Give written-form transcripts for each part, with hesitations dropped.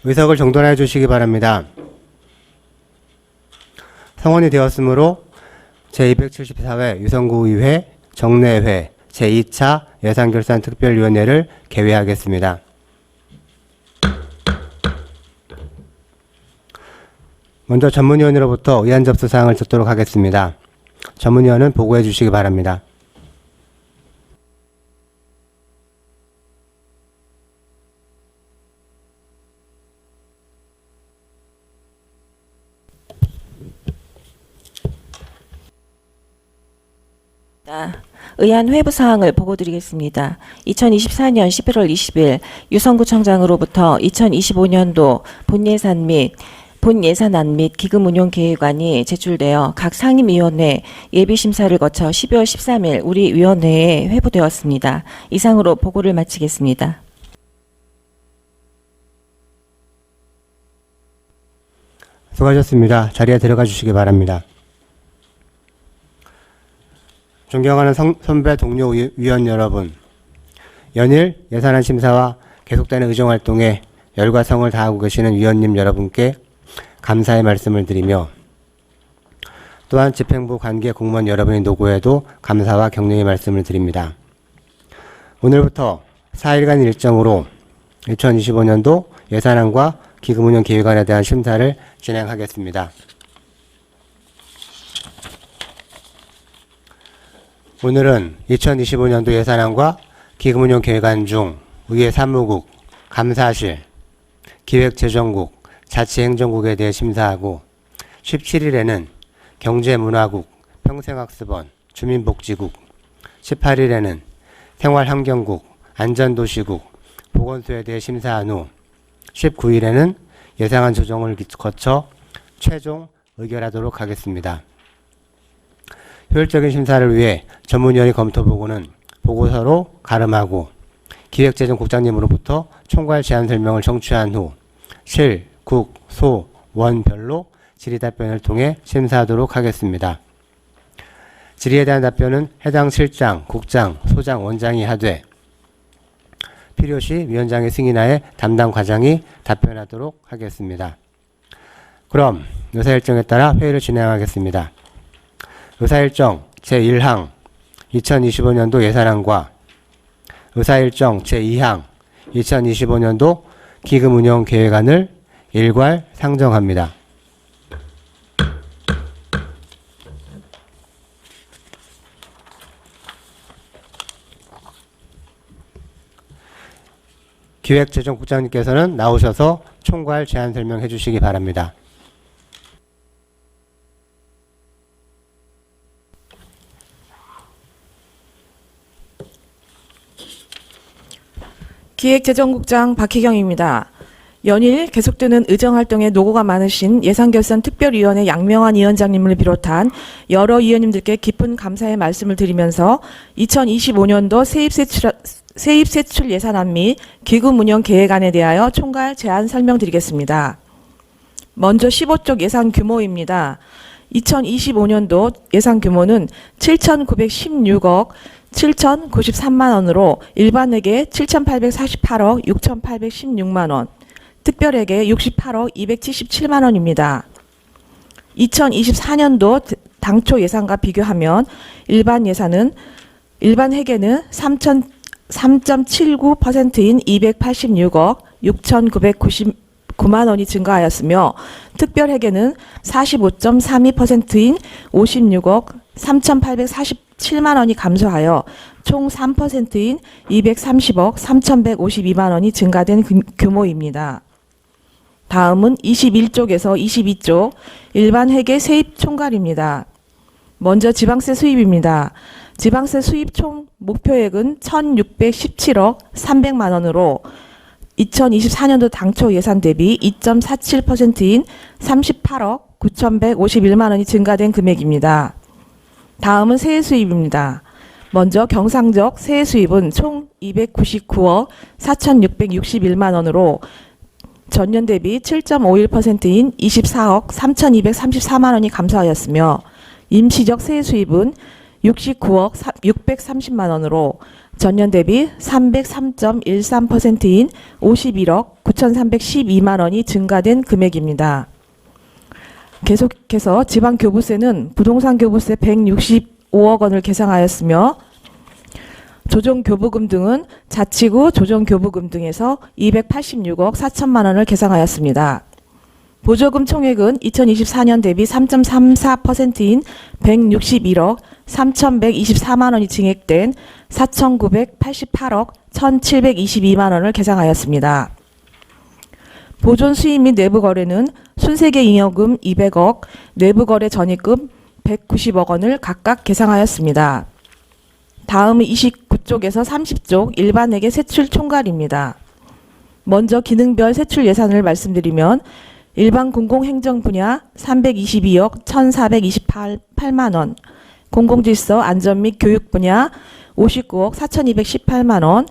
의석을 정돈해 주시기 바랍니다. 성원이 되었으므로 제274회 유성구의회 정례회 제2차 예산결산특별위원회를 개회하겠습니다. 먼저 전문위원으로부터 의안 접수 사항을 듣도록 하겠습니다. 전문위원은 보고해 주시기 바랍니다. 의안 회부 사항을 보고드리겠습니다. 2024년 11월 20일 유성구청장으로부터 2025년도 본예산안 및 기금운용계획안이 제출되어 각 상임위원회 예비심사를 거쳐 12월 13일 우리 위원회에 회부되었습니다. 이상으로 보고를 마치겠습니다. 수고하셨습니다. 자리에 들어가 주시기 바랍니다. 존경하는 선배 동료 위원 여러분, 연일 예산안 심사와 계속되는 의정활동에 열과 성을 다하고 계시는 위원님 여러분께 감사의 말씀을 드리며 또한 집행부 관계 공무원 여러분의 노고에도 감사와 격려의 말씀을 드립니다. 오늘부터 4일간 일정으로 2025년도 예산안과 기금운용 계획안에 대한 심사를 진행하겠습니다. 오늘은 2025년도 예산안과 기금운용 계획안 중 의회 사무국, 감사실, 기획재정국, 자치행정국에 대해 심사하고 17일에는 경제문화국, 평생학습원, 주민복지국, 18일에는 생활환경국, 안전도시국, 보건소에 대해 심사한 후 19일에는 예산안 조정을 거쳐 최종 의결하도록 하겠습니다. 효율적인 심사를 위해 전문위원회 검토보고는 보고서로 가름하고 기획재정국장님으로부터 총괄 제안 설명을 청취한 후 실, 국, 소, 원별로 질의답변을 통해 심사하도록 하겠습니다. 질의에 대한 답변은 해당 실장, 국장, 소장, 원장이 하되 필요시 위원장의 승인하에 담당 과장이 답변하도록 하겠습니다. 그럼 의사일정에 따라 회의를 진행하겠습니다. 의사일정 제1항 2025년도 예산안과 의사일정 제2항 2025년도 기금운용계획안을 일괄 상정합니다. 기획재정국장님께서는 나오셔서 총괄 제안 설명해 주시기 바랍니다. 기획재정국장 박희경입니다. 연일 계속되는 의정활동에 노고가 많으신 예산결산특별위원회 양명환 위원장님을 비롯한 여러 위원님들께 깊은 감사의 말씀을 드리면서 2025년도 세입세출 예산안 및 기금운용 계획안에 대하여 총괄 제안 설명드리겠습니다. 먼저 15쪽 예산 규모입니다. 2025년도 예산 규모는 7,916억 7,093만 원으로 일반회계 7,848억 6,816만 원, 특별회계 68억 277만 원입니다. 2024년도 당초 예산과 비교하면 일반 회계는 3.79%인 286억 6,999만 원이 증가하였으며 특별회계는 45.32%인 56억 3,847만 원이 감소하여 총 3%인 230억 3,152만 원이 증가된 규모입니다. 다음은 21쪽에서 22쪽 일반 회계 세입 총괄입니다. 먼저 지방세 수입입니다. 지방세 수입 총 목표액은 1,617억 300만 원으로 2024년도 당초 예산 대비 2.47%인 38억 9,151만 원이 증가된 금액입니다. 다음은 세액 수입입니다. 먼저 경상적 세액 수입은 총 299억 4,661만 원으로 전년 대비 7.51%인 24억 3,234만 원이 감소하였으며 임시적 세액 수입은 69억 630만 원으로 전년 대비 303.13%인 51억 9,312만 원이 증가된 금액입니다. 계속해서 지방교부세는 부동산 교부세 165억 원을 계상하였으며 조정교부금 등은 자치구 조정교부금 등에서 286억 4천만 원을 계상하였습니다. 보조금 총액은 2024년 대비 3.34%인 161억 3,124만 원이 증액된 4,988억 1,722만 원을 계상하였습니다. 보존 수입 및 내부 거래는 순세계 잉여금 200억, 내부 거래 전입금 190억 원을 각각 계상하였습니다. 다음은 29쪽에서 30쪽 일반회계 세출 총괄입니다. 먼저 기능별 세출 예산을 말씀드리면 일반 공공행정 분야 322억 1,428만 원, 공공질서 안전 및 교육 분야 59억 4,218만 원,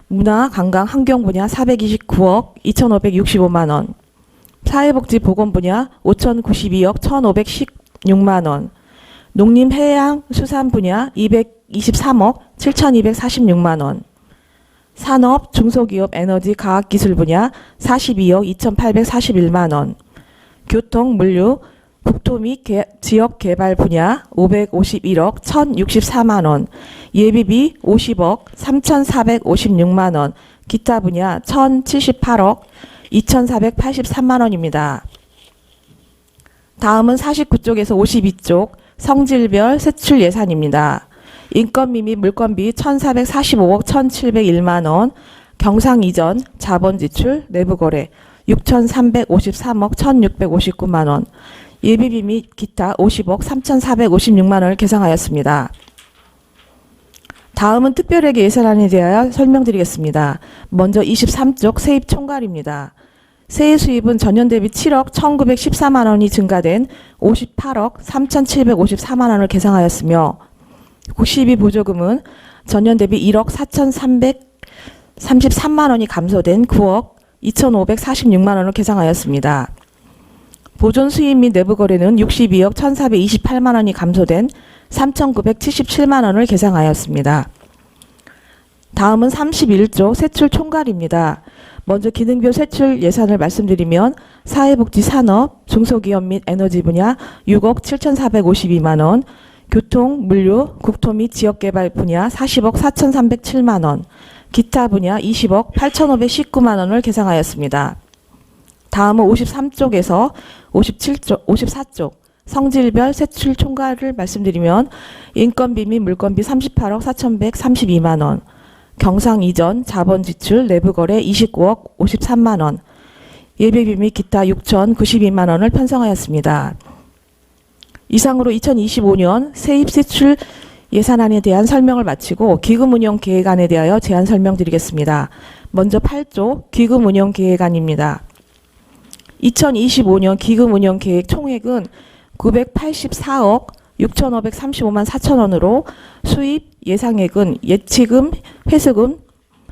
문화 관광 환경 분야 429억 2,565만 원, 사회복지 보건 분야 5,092억 1,516만 원, 농림 해양 수산 분야 223억 7,246만 원, 산업 중소기업 에너지 과학기술 분야 42억 2,841만 원, 교통 물류 국토 및 지역개발 분야 551억 1,064만 원, 예비비 50억 3,456만 원, 기타 분야 1,078억 2,483만 원입니다. 다음은 49쪽에서 52쪽 성질별 세출 예산입니다. 인건비 및 물건비 1,445억 1,701만 원, 경상 이전 자본 지출 내부 거래 6,353억 1,659만 원, 예비비 및 기타 50억 3,456만 원을 계상하였습니다. 다음은 특별회계 예산안에 대하여 설명드리겠습니다. 먼저 23쪽 세입 총괄입니다. 세액 수입은 전년 대비 7억 1,914만 원이 증가된 58억 3,754만 원을 계상하였으며 92 보조금은 전년 대비 1억 4,333만 원이 감소된 9억 2,546만 원을 계상하였습니다. 보존 수입 및 내부 거래는 62억 1,428만 원이 감소된 3,977만 원을 계상하였습니다. 다음은 31조 세출 총괄입니다. 먼저 기능별 세출 예산을 말씀드리면 사회복지 산업, 중소기업 및 에너지 분야 6억 7,452만 원, 교통, 물류, 국토 및 지역개발 분야 40억 4,307만 원, 기타 분야 20억 8,519만 원을 계상하였습니다. 다음은 53쪽에서 54쪽 성질별 세출 총괄을 말씀드리면 인건비 및 물건비 38억 4,132만 원, 경상 이전 자본 지출 내부 거래 29억 53만 원, 예비비 및 기타 6,092만 원을 편성하였습니다. 이상으로 2025년 세입 세출 예산안에 대한 설명을 마치고 기금 운영 계획안에 대하여 제안 설명드리겠습니다. 먼저 8조 기금 운영 계획안입니다. 2025년 기금 운영 계획 총액은 984억 6,535만 4천 원으로 수입 예상액은 예치금, 회수금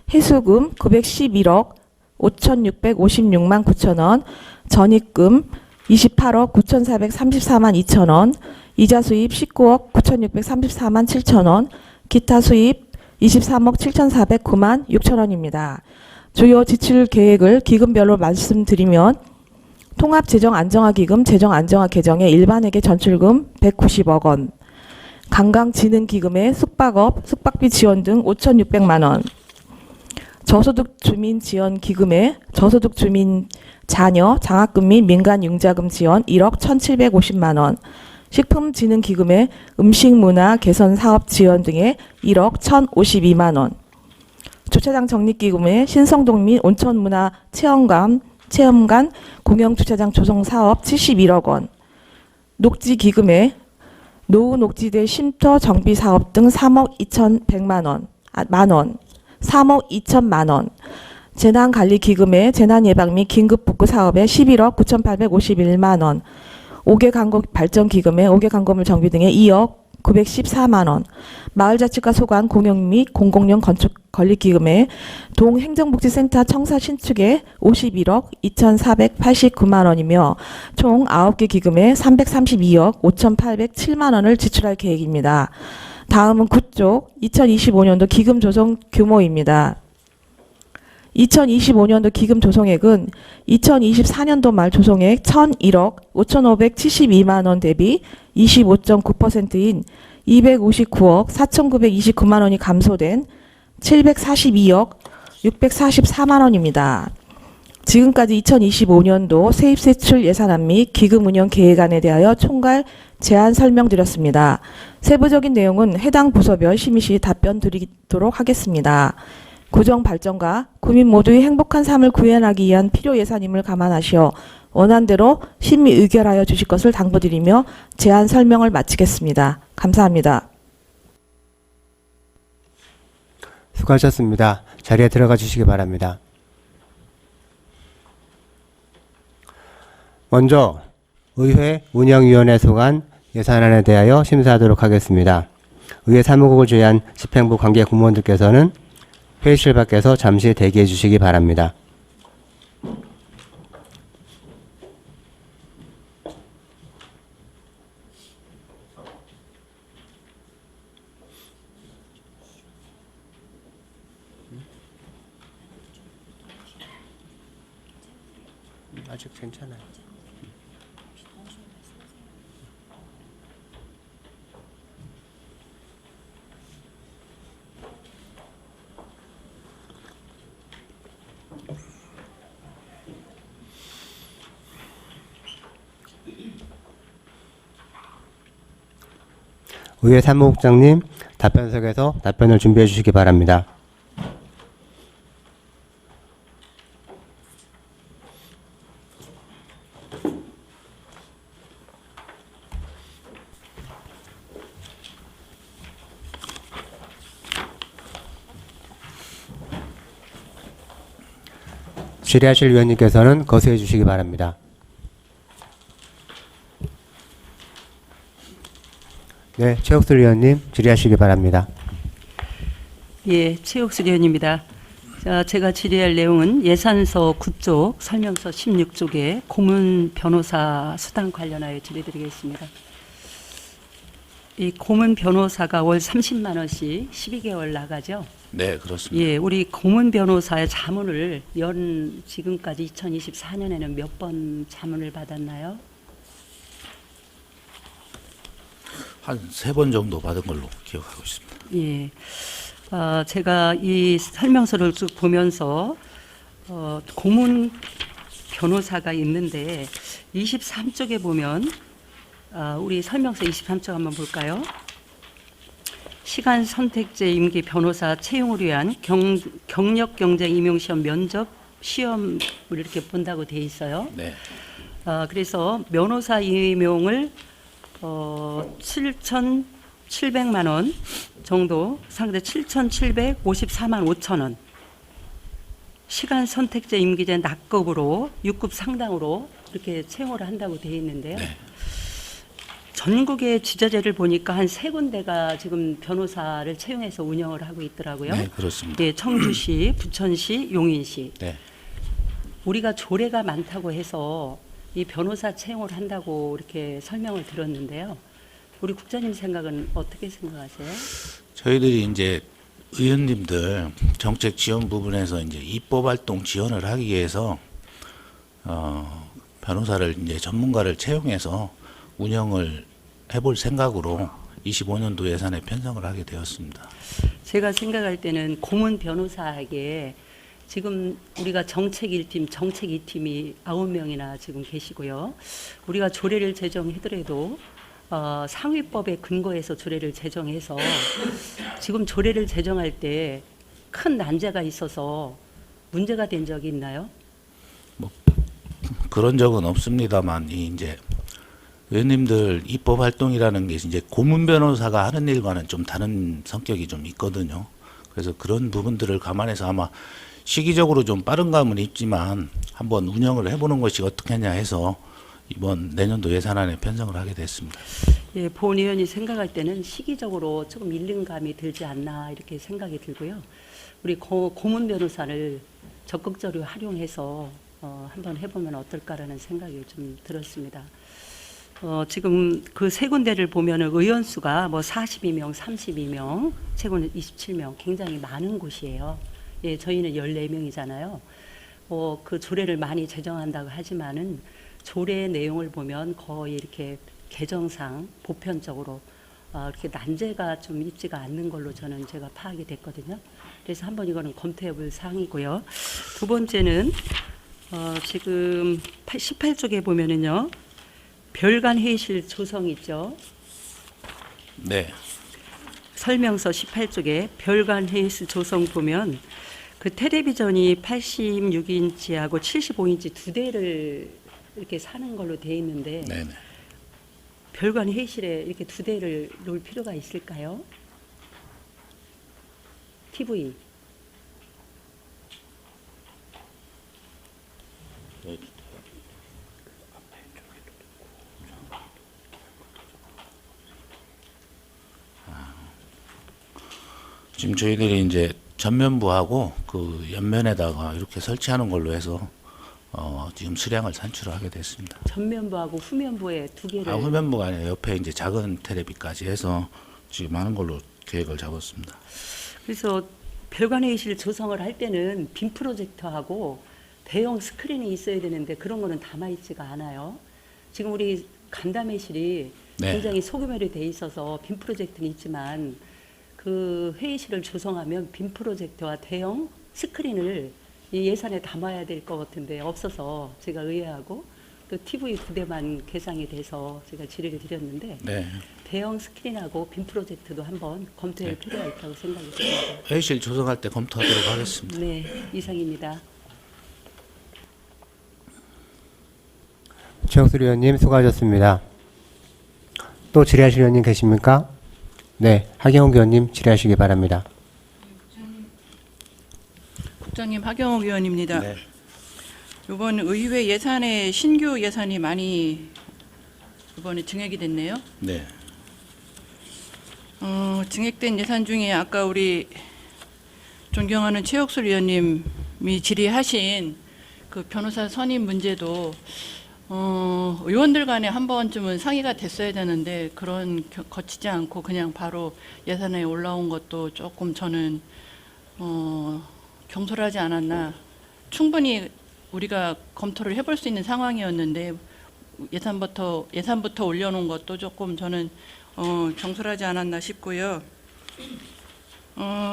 911억 5,656만 9천 원, 전입금 28억 9,434만 2천 원, 이자 수입 19억 9,634만 7천 원, 기타 수입 23억 7,409만 6천 원입니다. 주요 지출 계획을 기금별로 말씀드리면 통합재정안정화기금 재정안정화 계정의 일반회계 전출금 190억 원, 관광진흥기금의 숙박업, 숙박비 지원 등 5,600만 원, 저소득 주민 지원 기금의 저소득 주민 자녀 장학금 및 민간 융자금 지원 1억 1,750만 원, 식품진흥기금의 음식문화 개선 사업 지원 등의 1억 1,052만 원, 주차장 적립기금의 신성동 및 온천문화 체험관 공영주차장 조성 사업 71억 원, 녹지기금의 노후 녹지대 쉼터 정비 사업 등 3억 2,100만 원, 3억 2천만 원, 재난관리기금의 재난예방 및 긴급복구 사업에 11억 9,851만 원, 5개 광고 발전기금의 5개 광고물 정비 등의 2억 914만 원, 마을자치과 소관 공영 및 공공용 건축 건립기금의 동행정복지센터 청사 신축에 51억 2,489만 원이며 총 9개 기금에 332억 5,807만 원을 지출할 계획입니다. 다음은 9쪽 2025년도 기금 조성 규모입니다. 2025년도 기금 조성액은 2024년도 말 조성액 1,001억 5,572만 원 대비 25.9%인 259억 4,929만 원이 감소된 742억 644만 원입니다. 지금까지 2025년도 세입세출 예산안 및 기금 운영 계획안에 대하여 총괄 제안 설명드렸습니다. 세부적인 내용은 해당 부서별 심의 시 답변 드리도록 하겠습니다. 구정 발전과 국민 모두의 행복한 삶을 구현하기 위한 필요 예산임을 감안하시어 원안대로 심의 의결하여 주실 것을 당부드리며 제안 설명을 마치겠습니다. 감사합니다. 수고하셨습니다. 자리에 들어가 주시기 바랍니다. 먼저 의회 운영위원회 소관 예산안에 대하여 심사하도록 하겠습니다. 의회 사무국을 제외한 집행부 관계 공무원들께서는 회의실 밖에서 잠시 대기해 주시기 바랍니다. 아직 괜찮아요. 의회 사무국장님, 답변석에서 답변을 준비해 주시기 바랍니다. 질의하실 위원님께서는 거수해 주시기 바랍니다. 네, 최옥수 의원님 질의하시기 바랍니다. 예, 최옥수 의원입니다. 자, 제가 질의할 내용은 예산서 9쪽, 설명서 16쪽에 고문 변호사 수당 관련하여 질의드리겠습니다. 이 고문 변호사가 월 30만 원씩 12개월 나가죠? 네, 그렇습니다. 예, 우리 고문 변호사의 자문을 지금까지 2024년에는 몇 번 자문을 받았나요? 한 3번 정도 받은 걸로 기억하고 있습니다. 예. 제가 이 설명서를 쭉 보면서 고문 변호사가 있는데 23쪽에 보면 우리 설명서 23쪽 한번 볼까요? 시간 선택제 임기 변호사 채용을 위한 경력 경쟁 임용 시험 면접 시험을 이렇게 본다고 돼 있어요. 네. 그래서 변호사 임용을 7,700만 원 정도 상대 7,754만 5천 원. 시간 선택제 임기제 낙급으로 6급 상당으로 이렇게 채용을 한다고 되어 있는데요. 네. 전국의 지자체를 보니까 한 3군데가 지금 변호사를 채용해서 운영을 하고 있더라고요. 네, 그렇습니다. 예, 청주시, 부천시, 용인시. 네. 우리가 조례가 많다고 해서 이 변호사 채용을 한다고 이렇게 설명을 들었는데요. 우리 국장님 생각은 어떻게 생각하세요? 저희들이 이제 의원님들 정책 지원 부분에서 이제 입법 활동 지원을 하기 위해서 변호사를 이제 전문가를 채용해서 운영을 해볼 생각으로 25년도 예산에 편성을 하게 되었습니다. 제가 생각할 때는 고문 변호사에게 지금 우리가 정책 1팀, 정책 2팀이 9명이나 지금 계시고요. 우리가 조례를 제정하더라도 상위법에 근거해서 조례를 제정해서 지금 조례를 제정할 때 큰 난제가 있어서 문제가 된 적이 있나요? 뭐 그런 적은 없습니다만 이제 의원님들 입법 활동이라는 게 이제 고문 변호사가 하는 일과는 좀 다른 성격이 좀 있거든요. 그래서 그런 부분들을 감안해서 아마 시기적으로 좀 빠른 감은 있지만 한번 운영을 해보는 것이 어떻겠냐 해서 이번 내년도 예산안에 편성을 하게 됐습니다. 예, 본 의원이 생각할 때는 시기적으로 조금 밀린 감이 들지 않나 이렇게 생각이 들고요. 우리 고문 변호사를 적극적으로 활용해서 한번 해보면 어떨까라는 생각이 좀 들었습니다. 지금 그 세 군데를 보면은 의원 수가 뭐 42명, 32명, 최고는 27명, 굉장히 많은 곳이에요. 예, 저희는 14명이잖아요. 그 조례를 많이 제정한다고 하지만은 조례 내용을 보면 거의 이렇게 개정상 보편적으로 이렇게 난제가 좀 있지가 않는 걸로 저는 제가 파악이 됐거든요. 그래서 한번 이거는 검토해볼 사항이고요. 두 번째는 지금 18쪽에 보면은요. 별관 회의실 조성 있죠. 네. 설명서 18쪽에 별관 회의실 조성 보면 그 텔레비전이 86인치하고 75인치 두 대를 이렇게 사는 걸로 돼 있는데 네네. 별관 회의실에 이렇게 두 대를 놓을 필요가 있을까요? TV. 지금 저희들이 이제 전면부하고 그 옆면에다가 이렇게 설치하는 걸로 해서 지금 수량을 산출을 하게 됐습니다. 전면부하고 후면부에 두 개를. 후면부가 아니라 옆에 이제 작은 테레비까지 해서 지금 하는 걸로 계획을 잡았습니다. 그래서 별관 회의실 조성을 할 때는 빔 프로젝터하고 대형 스크린이 있어야 되는데 그런 거는 담아 있지가 않아요. 지금 우리 간담회실이 네. 굉장히 소규모로 돼 있어서 빔 프로젝터는 있지만 그 회의실을 조성하면 빔 프로젝터와 대형 스크린을 이 예산에 담아야 될 것 같은데 없어서 제가 의아하고 또 TV 두 대만 개상이 돼서 제가 질의를 드렸는데 네. 대형 스크린하고 빔 프로젝터도 한번 검토할 필요가 있다고 생각이 듭니다. 회의실 조성할 때 검토하도록 하겠습니다. 네, 이상입니다. 최영수 의원님 수고하셨습니다. 또 질의하실 의원님 계십니까? 네, 하경욱 의원님 질의하시기 바랍니다. 국장님, 하경욱 의원입니다. 네. 이번 의회 예산에 신규 예산이 많이 이번에 증액이 됐네요. 네. 증액된 예산 중에 아까 우리 존경하는 최혁술 의원님이 질의하신 그 변호사 선임 문제도 의원들 간에 한 번쯤은 상의가 됐어야 되는데 그런 거치지 않고 그냥 바로 예산에 올라온 것도 조금 저는 경솔하지 않았나. 충분히 우리가 검토를 해볼 수 있는 상황이었는데 예산부터 올려놓은 것도 조금 저는 경솔하지 않았나 싶고요.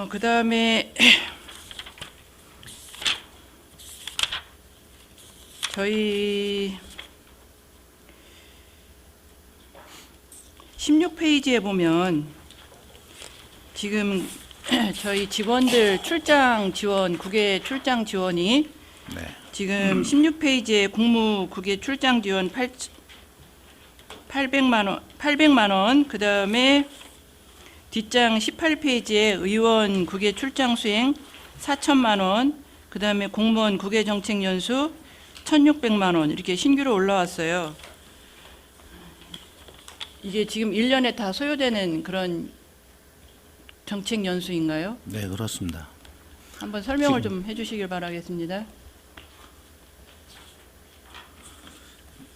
그 다음에 저희 16페이지에 보면 지금 저희 직원들 출장 지원, 국외 출장 지원이 네. 지금 16페이지에 국무 국외 출장 지원 800만 원, 그 다음에 뒷장 18페이지에 의원 국외 출장 수행 4천만 원, 그 다음에 공무원 국외 정책 연수 1,600만 원 이렇게 신규로 올라왔어요. 이게 지금 1년에 다 소요되는 그런 정책 연수인가요? 네, 그렇습니다. 한번 설명을 좀 해주시길 바라겠습니다.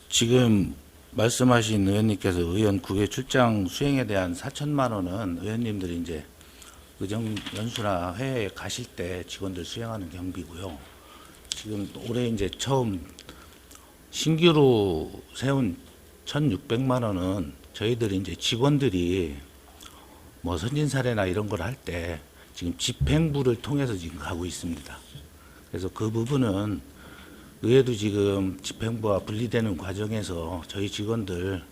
지금 말씀하신 의원님께서 의원 국외 출장 수행에 대한 4천만 원은 의원님들이 이제 의정 연수나 해외에 가실 때 직원들 수행하는 경비고요. 지금 올해 이제 처음 신규로 세운 1,600만 원은 저희들이 이제 직원들이 뭐 선진 사례나 이런 걸 할 때 지금 집행부를 통해서 지금 가고 있습니다. 그래서 그 부분은 의회도 지금 집행부와 분리되는 과정에서 저희 직원들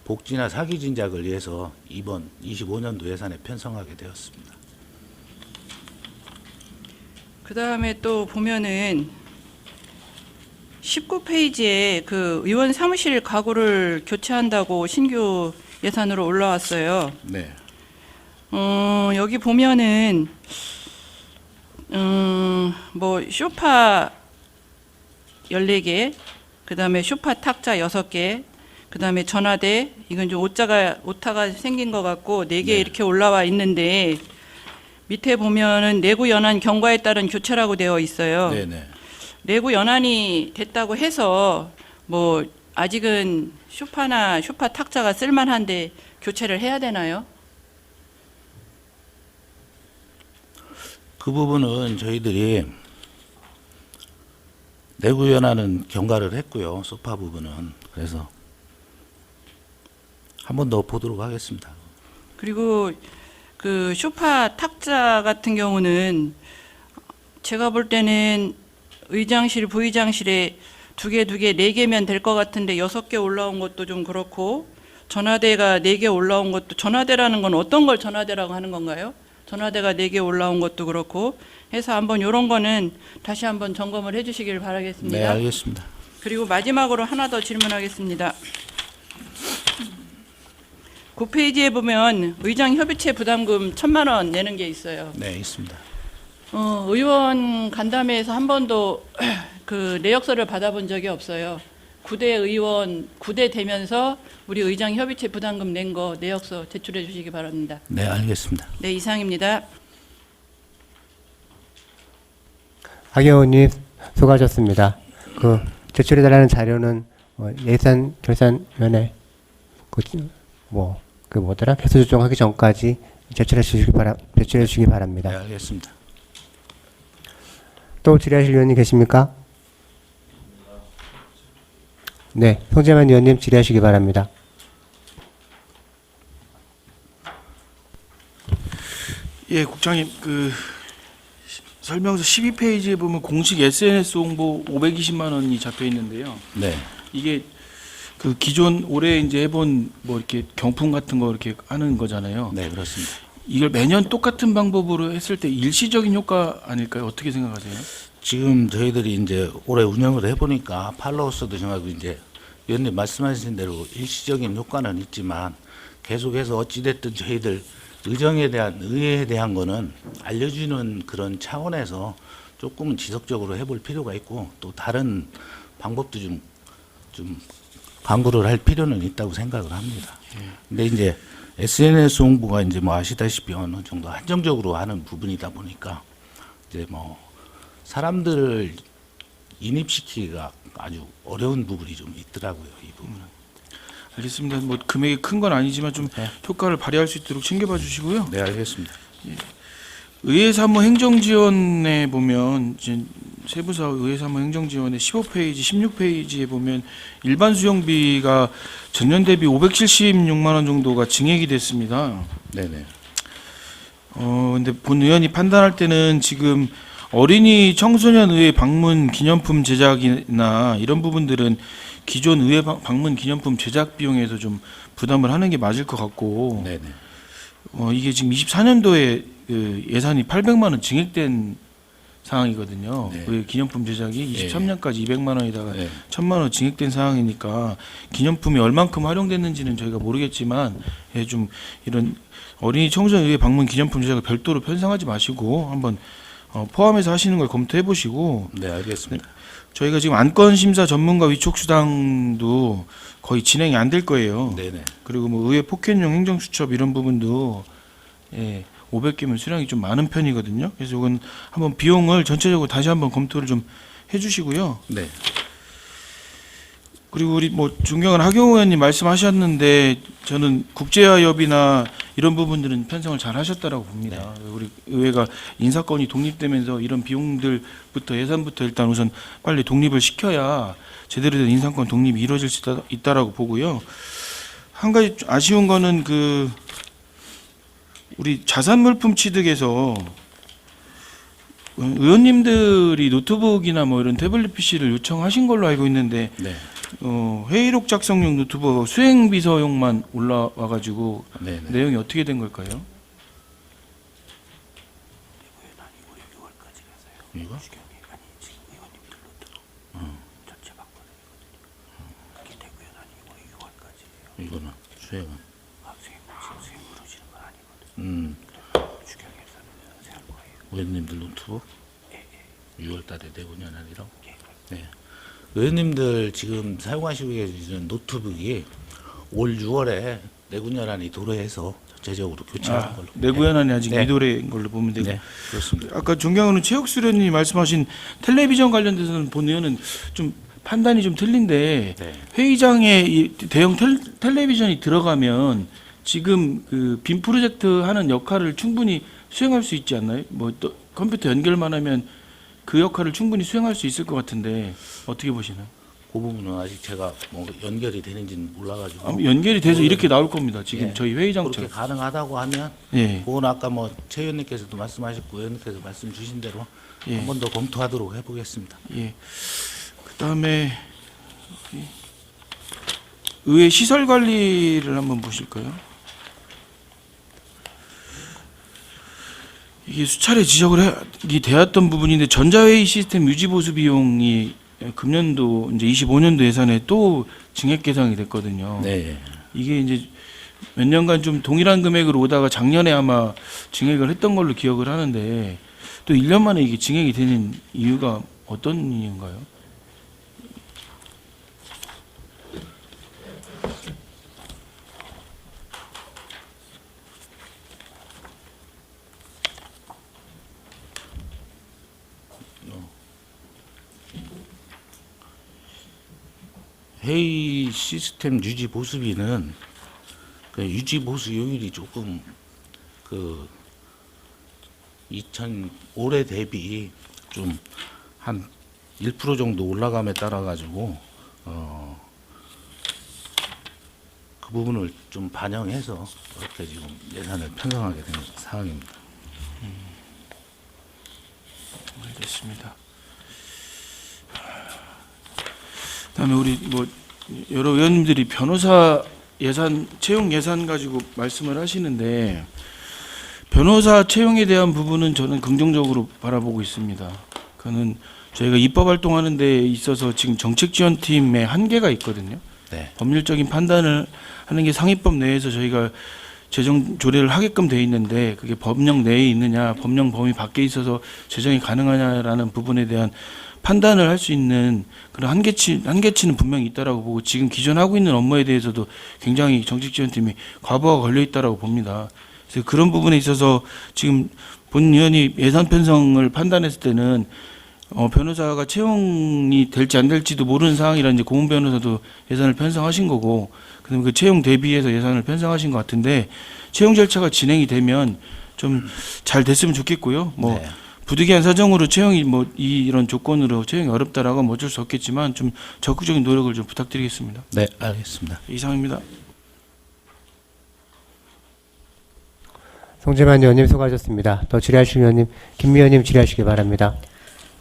복지나 사기 진작을 위해서 이번 25년도 예산에 편성하게 되었습니다. 그 다음에 또 보면은 19페이지에 그 의원 사무실 가구를 교체한다고 신규 예산으로 올라왔어요. 네. 여기 보면은 뭐 소파 14개, 그 다음에 소파 탁자 6개, 그 다음에 전화대, 이건 좀 오타가 생긴 것 같고 4개 네. 이렇게 올라와 있는데 밑에 보면은 내구 연한 경과에 따른 교체라고 되어 있어요. 네네. 내구 연한이 됐다고 해서 뭐 아직은 쇼파나 쇼파 탁자가 쓸만한데 교체를 해야 되나요? 그 부분은 저희들이 내구연하는 경과를 했고요. 소파 부분은. 그래서 한 번 더 보도록 하겠습니다. 그리고 그 쇼파 탁자 같은 경우는 제가 볼 때는 의장실, 부의장실에 두 개, 4개면 될 것 같은데 6개 올라온 것도 좀 그렇고, 전화대가 4개 올라온 것도, 전화대라는 건 어떤 걸 전화대라고 하는 건가요? 전화대가 4개 올라온 것도 그렇고 해서 한번 이런 거는 다시 한번 점검을 해 주시길 바라겠습니다. 네, 알겠습니다. 그리고 마지막으로 하나 더 질문하겠습니다. 9페이지에 보면 의장 협의체 부담금 1,000만 원 내는 게 있어요. 네, 있습니다. 의원 간담회에서 한 번도 그 내역서를 받아본 적이 없어요. 9대 의원, 9대 되면서 우리 의장 협의체 부담금 낸 거 내역서 제출해 주시기 바랍니다. 네, 알겠습니다. 네, 이상입니다. 하경원님 수고하셨습니다. 그 제출해달라는 자료는 예산 결산위원회 그 뭐더라 개수 조정하기 전까지 제출해 주시기 바랍니다. 네, 알겠습니다. 또 질의하실 위원님 계십니까? 네, 송재만 위원님 질의하시기 바랍니다. 예, 국장님, 설명서 12페이지에 보면 공식 SNS 홍보 520만 원이 잡혀 있는데요. 네. 이게 그 기존 올해 이제 해본 뭐 이렇게 경품 같은 거 이렇게 하는 거잖아요. 네, 그렇습니다. 이걸 매년 똑같은 방법으로 했을 때 일시적인 효과 아닐까요? 어떻게 생각하세요? 지금 저희들이 이제 올해 운영을 해보니까 팔로워 수도 정하고 이제 위원님 말씀하신 대로 일시적인 효과는 있지만 계속해서 어찌됐든 저희들 의회에 대한 거는 알려주는 그런 차원에서 조금은 지속적으로 해볼 필요가 있고 또 다른 방법도 좀 강구를 할 필요는 있다고 생각을 합니다. 근데 이제 SNS 홍보가 이제 뭐 아시다시피 어느 정도 한정적으로 하는 부분이다 보니까 이제 뭐 사람들을 인입시키기가 아주 어려운 부분이 좀 있더라고요, 이 부분은. 알겠습니다. 뭐 금액이 큰 건 아니지만 좀 네. 효과를 발휘할 수 있도록 챙겨봐 주시고요. 네, 알겠습니다. 의회사무 행정지원에 보면 이제 세부사 의회사무 행정지원의 15페이지, 16페이지에 보면 일반 수용비가 전년 대비 576만 원 정도가 증액이 됐습니다. 네네. 근데 본 의원이 판단할 때는 지금 어린이 청소년 의회 방문 기념품 제작이나 이런 부분들은 기존 의회 방문 기념품 제작 비용에서 좀 부담을 하는 게 맞을 것 같고, 네네. 이게 지금 24년도에 그 예산이 800만 원 증액된 상황이거든요. 네. 그 기념품 제작이 23년까지 200만 원에다가 네. 1000만 원 증액된 상황이니까 기념품이 얼만큼 활용됐는지는 저희가 모르겠지만, 예, 좀 이런 어린이 청소년 의회 방문 기념품 제작을 별도로 편성하지 마시고 한번 포함해서 하시는 걸 검토해 보시고, 네, 알겠습니다. 저희가 지금 안건 심사 전문가 위촉 수당도 거의 진행이 안 될 거예요. 네네. 그리고 뭐 의회 폭행용 행정수첩 이런 부분도 500개면 수량이 좀 많은 편이거든요. 그래서 이건 한번 비용을 전체적으로 다시 한번 검토를 좀 해주시고요. 네. 그리고 우리 뭐 존경하는 하경호 의원님 말씀하셨는데 저는 국제화협이나 이런 부분들은 편성을 잘 하셨다라고 봅니다. 우리 의회가 인사권이 독립되면서 이런 비용들부터 예산부터 일단 우선 빨리 독립을 시켜야 제대로 된 인사권 독립이 이루어질 수 있다라고 보고요. 한 가지 아쉬운 거는 우리 자산물품 취득에서 의원님들이 노트북이나 뭐 이런 태블릿 PC를 요청하신 걸로 알고 있는데 네. 회의록 작성용 노트북 수행비서용만 올라와가지고 네네. 내용이 어떻게 된 걸까요? 이거? 이거는 수행은. 의원님들 노트북? 6월달에 내고년 아니라고? 네. 의원님들 지금 사용하시고 계시는 노트북이 올 6월에 내구년안이 도래해서 전체적으로 교체하는 걸로. 내구현안이 아직 네. 미도래인 걸로 보면 되고. 네, 그렇습니다. 아까 존경하는 최혁수 의원님이 말씀하신 텔레비전 관련돼서는 본 의원은 좀 판단이 좀 틀린데 네. 회의장에 이 대형 텔레비전이 들어가면 지금 그 빔 프로젝트 하는 역할을 충분히 수행할 수 있지 않나요? 뭐 또 컴퓨터 연결만 하면 그 역할을 충분히 수행할 수 있을 것 같은데 어떻게 보시나요? 그 부분은 아직 제가 뭐 연결이 되는지는 몰라가지고 연결이 돼서 이렇게 나올 겁니다. 지금 예. 저희 그렇게 회의장처럼. 가능하다고 하면 예. 그건 아까 뭐 최 의원님께서도 말씀하셨고 의원님께서 말씀 주신 대로 예. 한 번 더 검토하도록 해보겠습니다. 예. 그다음에 여기 의회 시설 관리를 한번 보실까요? 이게 수차례 지적이 되었던 부분인데 전자회의 시스템 유지 보수 비용이 금년도 이제 25년도 예산에 또 증액 계상이 됐거든요. 네. 이게 이제 몇 년간 좀 동일한 금액으로 오다가 작년에 아마 증액을 했던 걸로 기억을 하는데 또 1년 만에 이게 증액이 되는 이유가 어떤 이유인가요? 회의 시스템 유지 보수비는 그 유지 보수 요율이 조금 그 올해 대비 좀 한 1% 정도 올라감에 따라 가지고 그 부분을 좀 반영해서 이렇게 지금 예산을 편성하게 된 상황입니다. 알겠습니다. 그다음에 우리 뭐 여러 의원님들이 변호사 예산 채용 예산 가지고 말씀을 하시는데 변호사 채용에 대한 부분은 저는 긍정적으로 바라보고 있습니다. 그는 저희가 입법 활동하는 데 있어서 지금 정책지원팀의 한계가 있거든요. 네. 법률적인 판단을 하는 게 상위법 내에서 저희가 재정 조례를 하게끔 돼 있는데 그게 법령 내에 있느냐, 법령 범위 밖에 있어서 재정이 가능하냐라는 부분에 대한 판단을 할 수 있는 그런 한계치는 분명히 있다라고 보고 지금 기존 하고 있는 업무에 대해서도 굉장히 정책지원팀이 과부하가 걸려 있다라고 봅니다. 그래서 그런 부분에 있어서 지금 본 의원이 예산 편성을 판단했을 때는 변호사가 채용이 될지 안 될지도 모르는 상황이라 이제 고문 변호사도 예산을 편성하신 거고, 그다음에 그 채용 대비해서 예산을 편성하신 것 같은데 채용 절차가 진행이 되면 좀 잘 됐으면 좋겠고요. 뭐 네. 부득이한 사정으로 채용이 뭐 이런 조건으로 채용이 어렵다라고 하면 어쩔 수 없겠지만 좀 적극적인 노력을 좀 부탁드리겠습니다. 네, 알겠습니다. 이상입니다. 송재만 의원님 수고하셨습니다. 더 질의하실 의원님, 김미 의원님 질의하시기 바랍니다.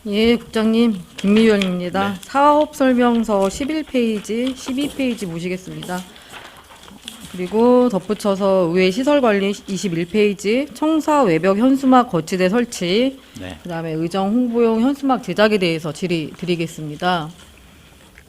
예, 국장님, 김미연입니다. 사업 설명서 11페이지, 12페이지 보시겠습니다. 그리고 덧붙여서 의회 시설 관리 21페이지, 청사 외벽 현수막 거치대 설치, 네. 그다음에 의정 홍보용 현수막 제작에 대해서 질의 드리겠습니다.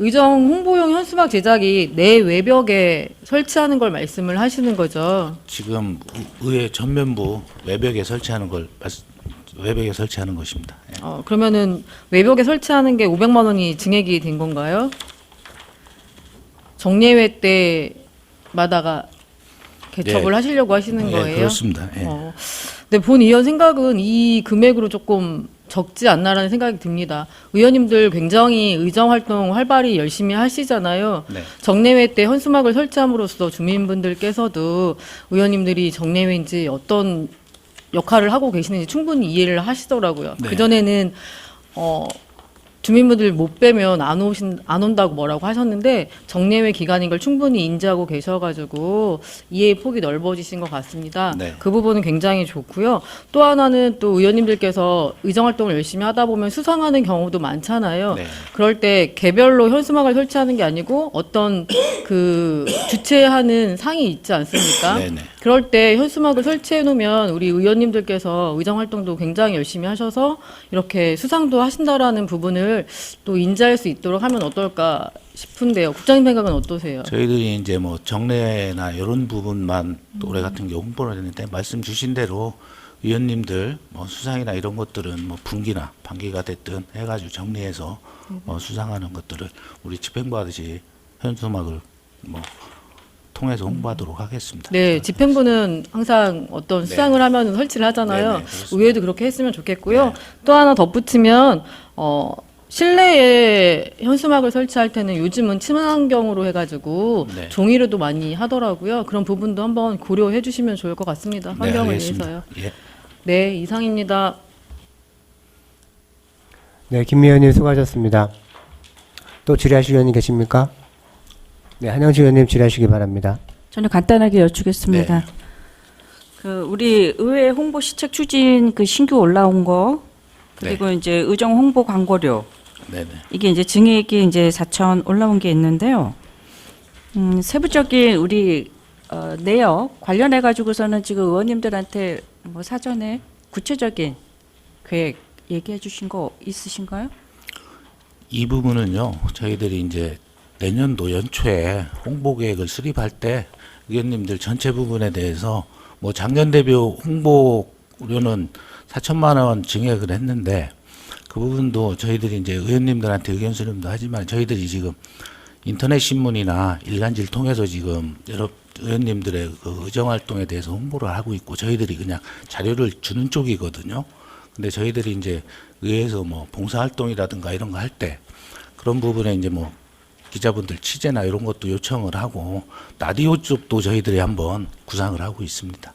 의정 홍보용 현수막 제작이 내 외벽에 설치하는 걸 말씀을 하시는 거죠. 지금 의회 전면부 외벽에 설치하는 것입니다. 예. 그러면은 외벽에 설치하는 게 500만 원이 증액이 된 건가요? 정례회 때마다가 개척을 예. 하시려고 하시는 예, 거예요? 그렇습니다. 예. 근데 본 의원 생각은 이 금액으로 조금 적지 않나라는 생각이 듭니다. 의원님들 굉장히 의정 활동 활발히 열심히 하시잖아요. 네. 정례회 때 현수막을 설치함으로써 주민분들께서도 의원님들이 정례회인지 어떤 역할을 하고 계시는지 충분히 이해를 하시더라고요. 네. 그전에는 주민분들 못 빼면 안 온다고 뭐라고 하셨는데 정례회 기간인 걸 충분히 인지하고 계셔가지고 이해의 폭이 넓어지신 것 같습니다. 네. 그 부분은 굉장히 좋고요. 또 하나는 또 의원님들께서 의정활동을 열심히 하다 보면 수상하는 경우도 많잖아요. 네. 그럴 때 개별로 현수막을 설치하는 게 아니고 어떤 그 주최하는 상이 있지 않습니까? 네네. 그럴 때 현수막을 설치해 놓으면 우리 의원님들께서 의정활동도 굉장히 열심히 하셔서 이렇게 수상도 하신다라는 부분을 또 인지할 수 있도록 하면 어떨까 싶은데요. 국장님 생각은 어떠세요? 저희들이 이제 뭐 정례나 이런 부분만 또 올해 같은 경우 홍보를 했는데 말씀 주신 대로 의원님들 뭐 수상이나 이런 것들은 뭐 분기나 반기가 됐든 해가지고 정리해서 수상하는 것들을 우리 집행부하듯이 현수막을 뭐 통해서 홍보하도록 하겠습니다. 네, 집행부는 항상 어떤 수상을 하면 설치를 하잖아요. 네네, 그렇습니다. 의회도 그렇게 했으면 좋겠고요. 네. 또 하나 덧붙이면 실내에 현수막을 설치할 때는 요즘은 친환경으로 해가지고 네. 종이로도 많이 하더라고요. 그런 부분도 한번 고려해 주시면 좋을 것 같습니다. 네, 환경을 알겠습니다. 위해서요. 예. 네, 이상입니다. 네, 김미연님 수고하셨습니다. 또 질의하실 의원님 계십니까? 네, 한영식 의원님 질의하시기 바랍니다. 저는 간단하게 여쭙겠습니다. 네. 그 우리 의회 홍보 시책 추진 그 신규 올라온 거 그리고 이제 의정 홍보 광고료 네네. 이게 이제 증액이 이제 4천 올라온 게 있는데요. 세부적인 우리 내역 관련해 가지고서는 지금 의원님들한테 뭐 사전에 구체적인 계획 얘기해 주신 거 있으신가요? 이 부분은요, 저희들이 이제 내년도 연초에 홍보 계획을 수립할 때 의원님들 전체 부분에 대해서 뭐 작년 대비 홍보료는 4천만 원 증액을 했는데 그 부분도 저희들이 이제 의원님들한테 의견 수렴도 하지만 저희들이 지금 인터넷 신문이나 일간지를 통해서 지금 여러 의원님들의 그 의정 활동에 대해서 홍보를 하고 있고 저희들이 그냥 자료를 주는 쪽이거든요. 근데 저희들이 이제 의회에서 뭐 봉사활동이라든가 이런 거 할 때 그런 부분에 이제 뭐 기자분들 취재나 이런 것도 요청을 하고 라디오 쪽도 저희들이 한번 구상을 하고 있습니다.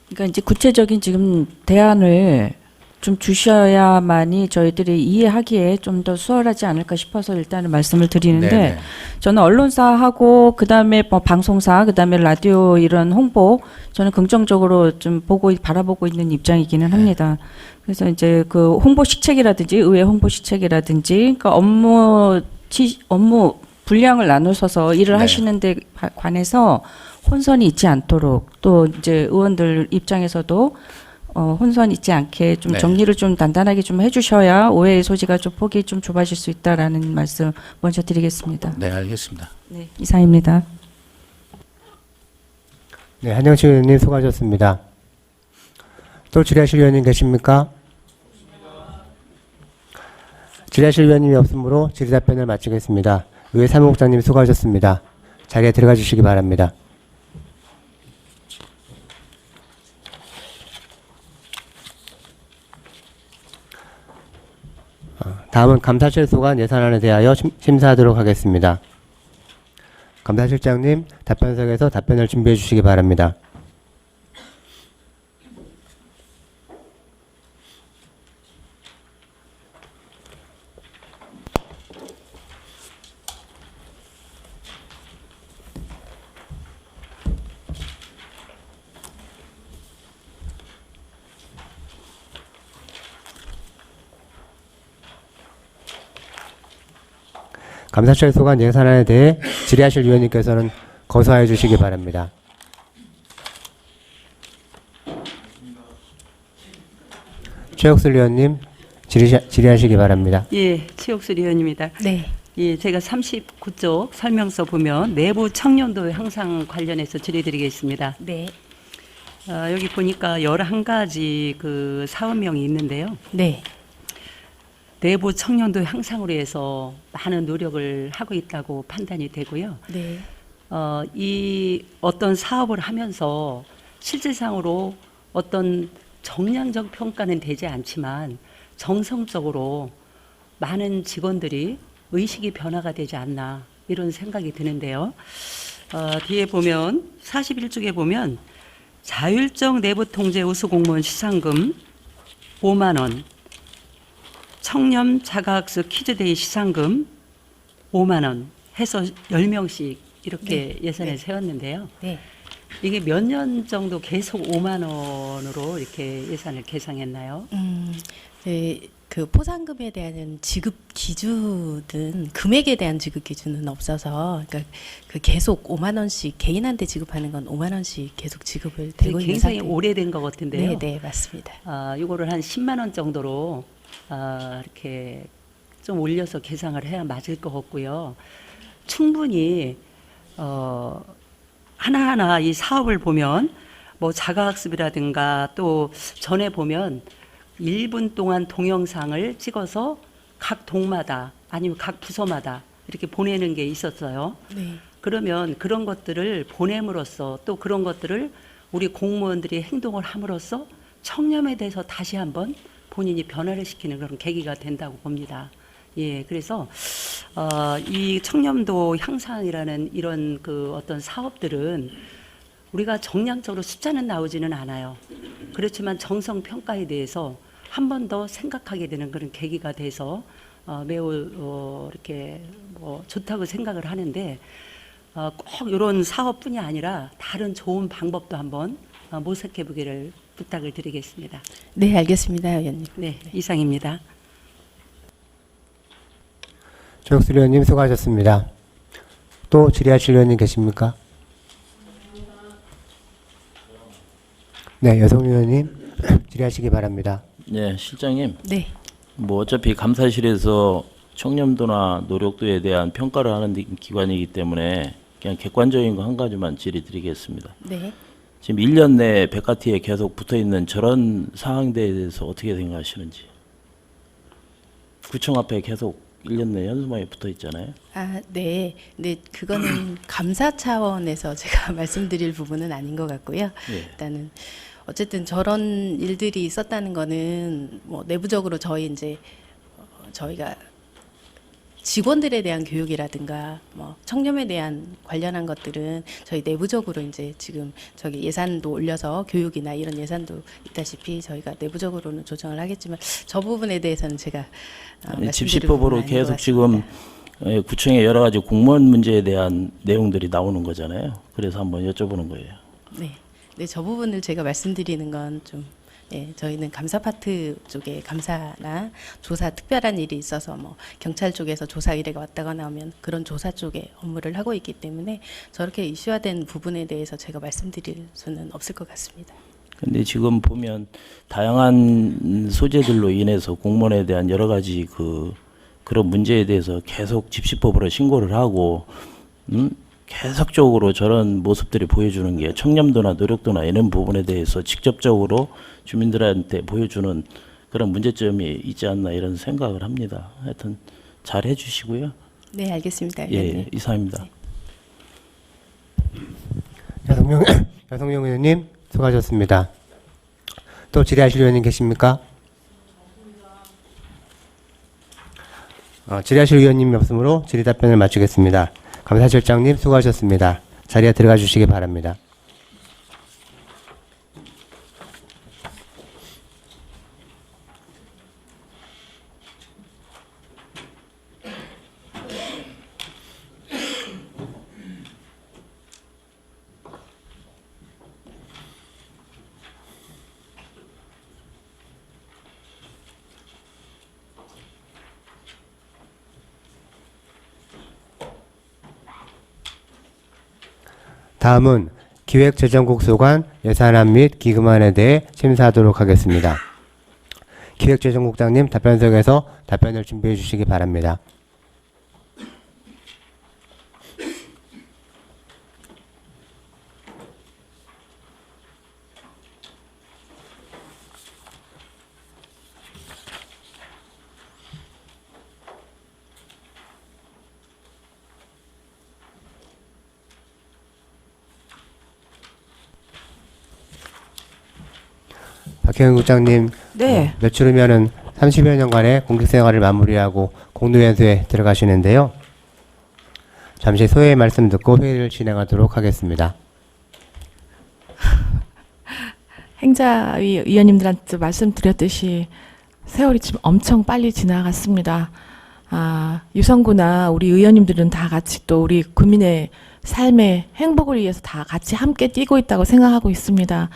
그러니까 이제 구체적인 지금 대안을 좀 주셔야만이 저희들이 이해하기에 좀 더 수월하지 않을까 싶어서 일단은 말씀을 드리는데 네네. 저는 언론사하고 그다음에 뭐 방송사 그다음에 라디오 이런 홍보 저는 긍정적으로 좀 보고 바라보고 있는 입장이기는 합니다. 그래서 이제 그 홍보 시책이라든지 의회 홍보 시책이라든지 그러니까 업무 분량을 나누셔서 일을 네. 하시는 데 관해서 혼선이 있지 않도록 또 이제 의원들 입장에서도 혼선 있지 않게 좀 네. 정리를 좀 단단하게 좀 해주셔야 오해의 소지가 좀 폭이 좀 좁아질 수 있다라는 말씀 먼저 드리겠습니다. 네, 알겠습니다. 네, 이상입니다. 네, 한영식 의원님 수고하셨습니다. 또 질의하실 의원님 계십니까? 질의하실 의원님이 없으므로 질의답변을 마치겠습니다. 의회 사무국장님 수고하셨습니다. 자리에 들어가 주시기 바랍니다. 다음은 감사실 소관 예산안에 대하여 심사하도록 하겠습니다. 감사실장님, 답변석에서 답변을 준비해 주시기 바랍니다. 감사실 소관 예산안에 대해 질의하실 위원님께서는 거소하여 주시기 바랍니다. 최옥슬 의원님 질의하시기 바랍니다. 예, 최옥슬 의원입니다. 네. 예, 제가 39쪽 설명서 보면 내부 청년도 향상 관련해서 질의드리겠습니다. 네. 여기 보니까 11가지 그 사업명이 있는데요. 네. 내부 청년도 향상으로 해서 많은 노력을 하고 있다고 판단이 되고요. 네. 이 어떤 사업을 하면서 실질상으로 어떤 정량적 평가는 되지 않지만 정성적으로 많은 직원들이 의식이 변화가 되지 않나 이런 생각이 드는데요. 뒤에 보면 41쪽에 보면 자율적 내부 통제 우수 공무원 시상금 5만 원, 청렴 자가학습 퀴즈데이 시상금 5만 원 해서 10명씩 이렇게 예산에 세웠는데요. 네. 이게 몇 년 정도 계속 5만 원으로 이렇게 예산을 계상했나요? 네, 그 포상금에 대한 지급 기준은 금액에 대한 지급 기준은 없어서 그러니까 그 계속 5만 원씩 개인한테 지급하는 건 5만 원씩 계속 지급을 되고 있는 굉장히 상태. 오래된 것 같은데요. 네, 네, 맞습니다. 이거를 한 10만 원 정도로 이렇게 좀 올려서 계상을 해야 맞을 것 같고요. 충분히 하나하나 이 사업을 보면 뭐 자가학습이라든가 또 전에 보면 1분 동안 동영상을 찍어서 각 동마다 아니면 각 부서마다 이렇게 보내는 게 있었어요. 네. 그러면 그런 것들을 보냄으로써 또 그런 것들을 우리 공무원들이 행동을 함으로써 청렴에 대해서 다시 한번 본인이 변화를 시키는 그런 계기가 된다고 봅니다. 예, 그래서 이 청렴도 향상이라는 이런 그 어떤 사업들은 우리가 정량적으로 숫자는 나오지는 않아요. 그렇지만 정성 평가에 대해서 한 번 더 생각하게 되는 그런 계기가 돼서 매우 이렇게 뭐 좋다고 생각을 하는데 꼭 이런 사업뿐이 아니라 다른 좋은 방법도 한번 모색해 보기를 부탁을 드리겠습니다. 네, 알겠습니다, 의원님. 네, 이상입니다. 최옥수 의원님 수고하셨습니다. 또 질의하실 의원님 계십니까? 네, 여성 의원님 질의하시기 바랍니다. 네, 실장님. 네. 뭐 어차피 감사실에서 청렴도나 노력도에 대한 평가를 하는 기관이기 때문에 그냥 객관적인 거 한 가지만 질의드리겠습니다. 네. 지금 1년 내에 백화티에 계속 붙어있는 저런 사항들에 대해서 어떻게 생각하시는지. 구청 앞에 계속 1년 내에 현수막이 붙어있잖아요. 아, 네. 근데 그거는 감사 차원에서 제가 말씀드릴 부분은 아닌 것 같고요. 예. 일단은 어쨌든 저런 일들이 있었다는 거는 뭐 내부적으로 저희 이제 저희가 직원들에 대한 교육이라든가 뭐 청렴에 대한 관련한 것들은 저희 내부적으로 이제 지금 저기 예산도 올려서 교육이나 이런 예산도 있다시피 저희가 내부적으로는 조정을 하겠지만 저 부분에 대해서는 제가 집시법으로 계속 지금 구청의 여러 가지 공무원 문제에 대한 내용들이 나오는 거잖아요. 그래서 한번 여쭤보는 거예요. 네. 네, 저 부분을 제가 말씀드리는 건 좀 예, 저희는 감사 파트 쪽에 감사나 조사 특별한 일이 있어서 뭐 경찰 쪽에서 조사 의뢰가 왔다거나 하면 그런 조사 쪽에 업무를 하고 있기 때문에 저렇게 이슈화된 부분에 대해서 제가 말씀드릴 수는 없을 것 같습니다. 근데 지금 보면 다양한 소재들로 인해서 공무원에 대한 여러 가지 그런 문제에 대해서 계속 집시법으로 신고를 하고 계속적으로 저런 모습들이 보여주는 게 청렴도나 노력도나 이런 부분에 대해서 직접적으로 주민들한테 보여주는 그런 문제점이 있지 않나 이런 생각을 합니다. 하여튼 잘 해주시고요. 네, 알겠습니다. 예, 이상입니다. 네. 여성용 의원님 수고하셨습니다. 또 질의하실 의원님 계십니까? 질의하실 의원님이 없으므로 질의 답변을 마치겠습니다. 감사실장님 수고하셨습니다. 자리에 들어가 주시기 바랍니다. 다음은 기획재정국 소관 예산안 및 기금안에 대해 심사하도록 하겠습니다. 기획재정국장님 답변석에서 답변을 준비해 주시기 바랍니다. 박혜영 국장님, 네. 며칠 후면은 30여 년간의 공직생활을 마무리하고 공도연수에 들어가시는데요. 잠시 소회의 말씀 듣고 회의를 진행하도록 하겠습니다. 행자위 의원님들한테 말씀드렸듯이 세월이 지금 엄청 빨리 지나갔습니다. 유성구나 우리 의원님들은 다 같이 또 우리 국민의 삶의 행복을 위해서 다 같이 함께 뛰고 있다고 생각하고 있습니다.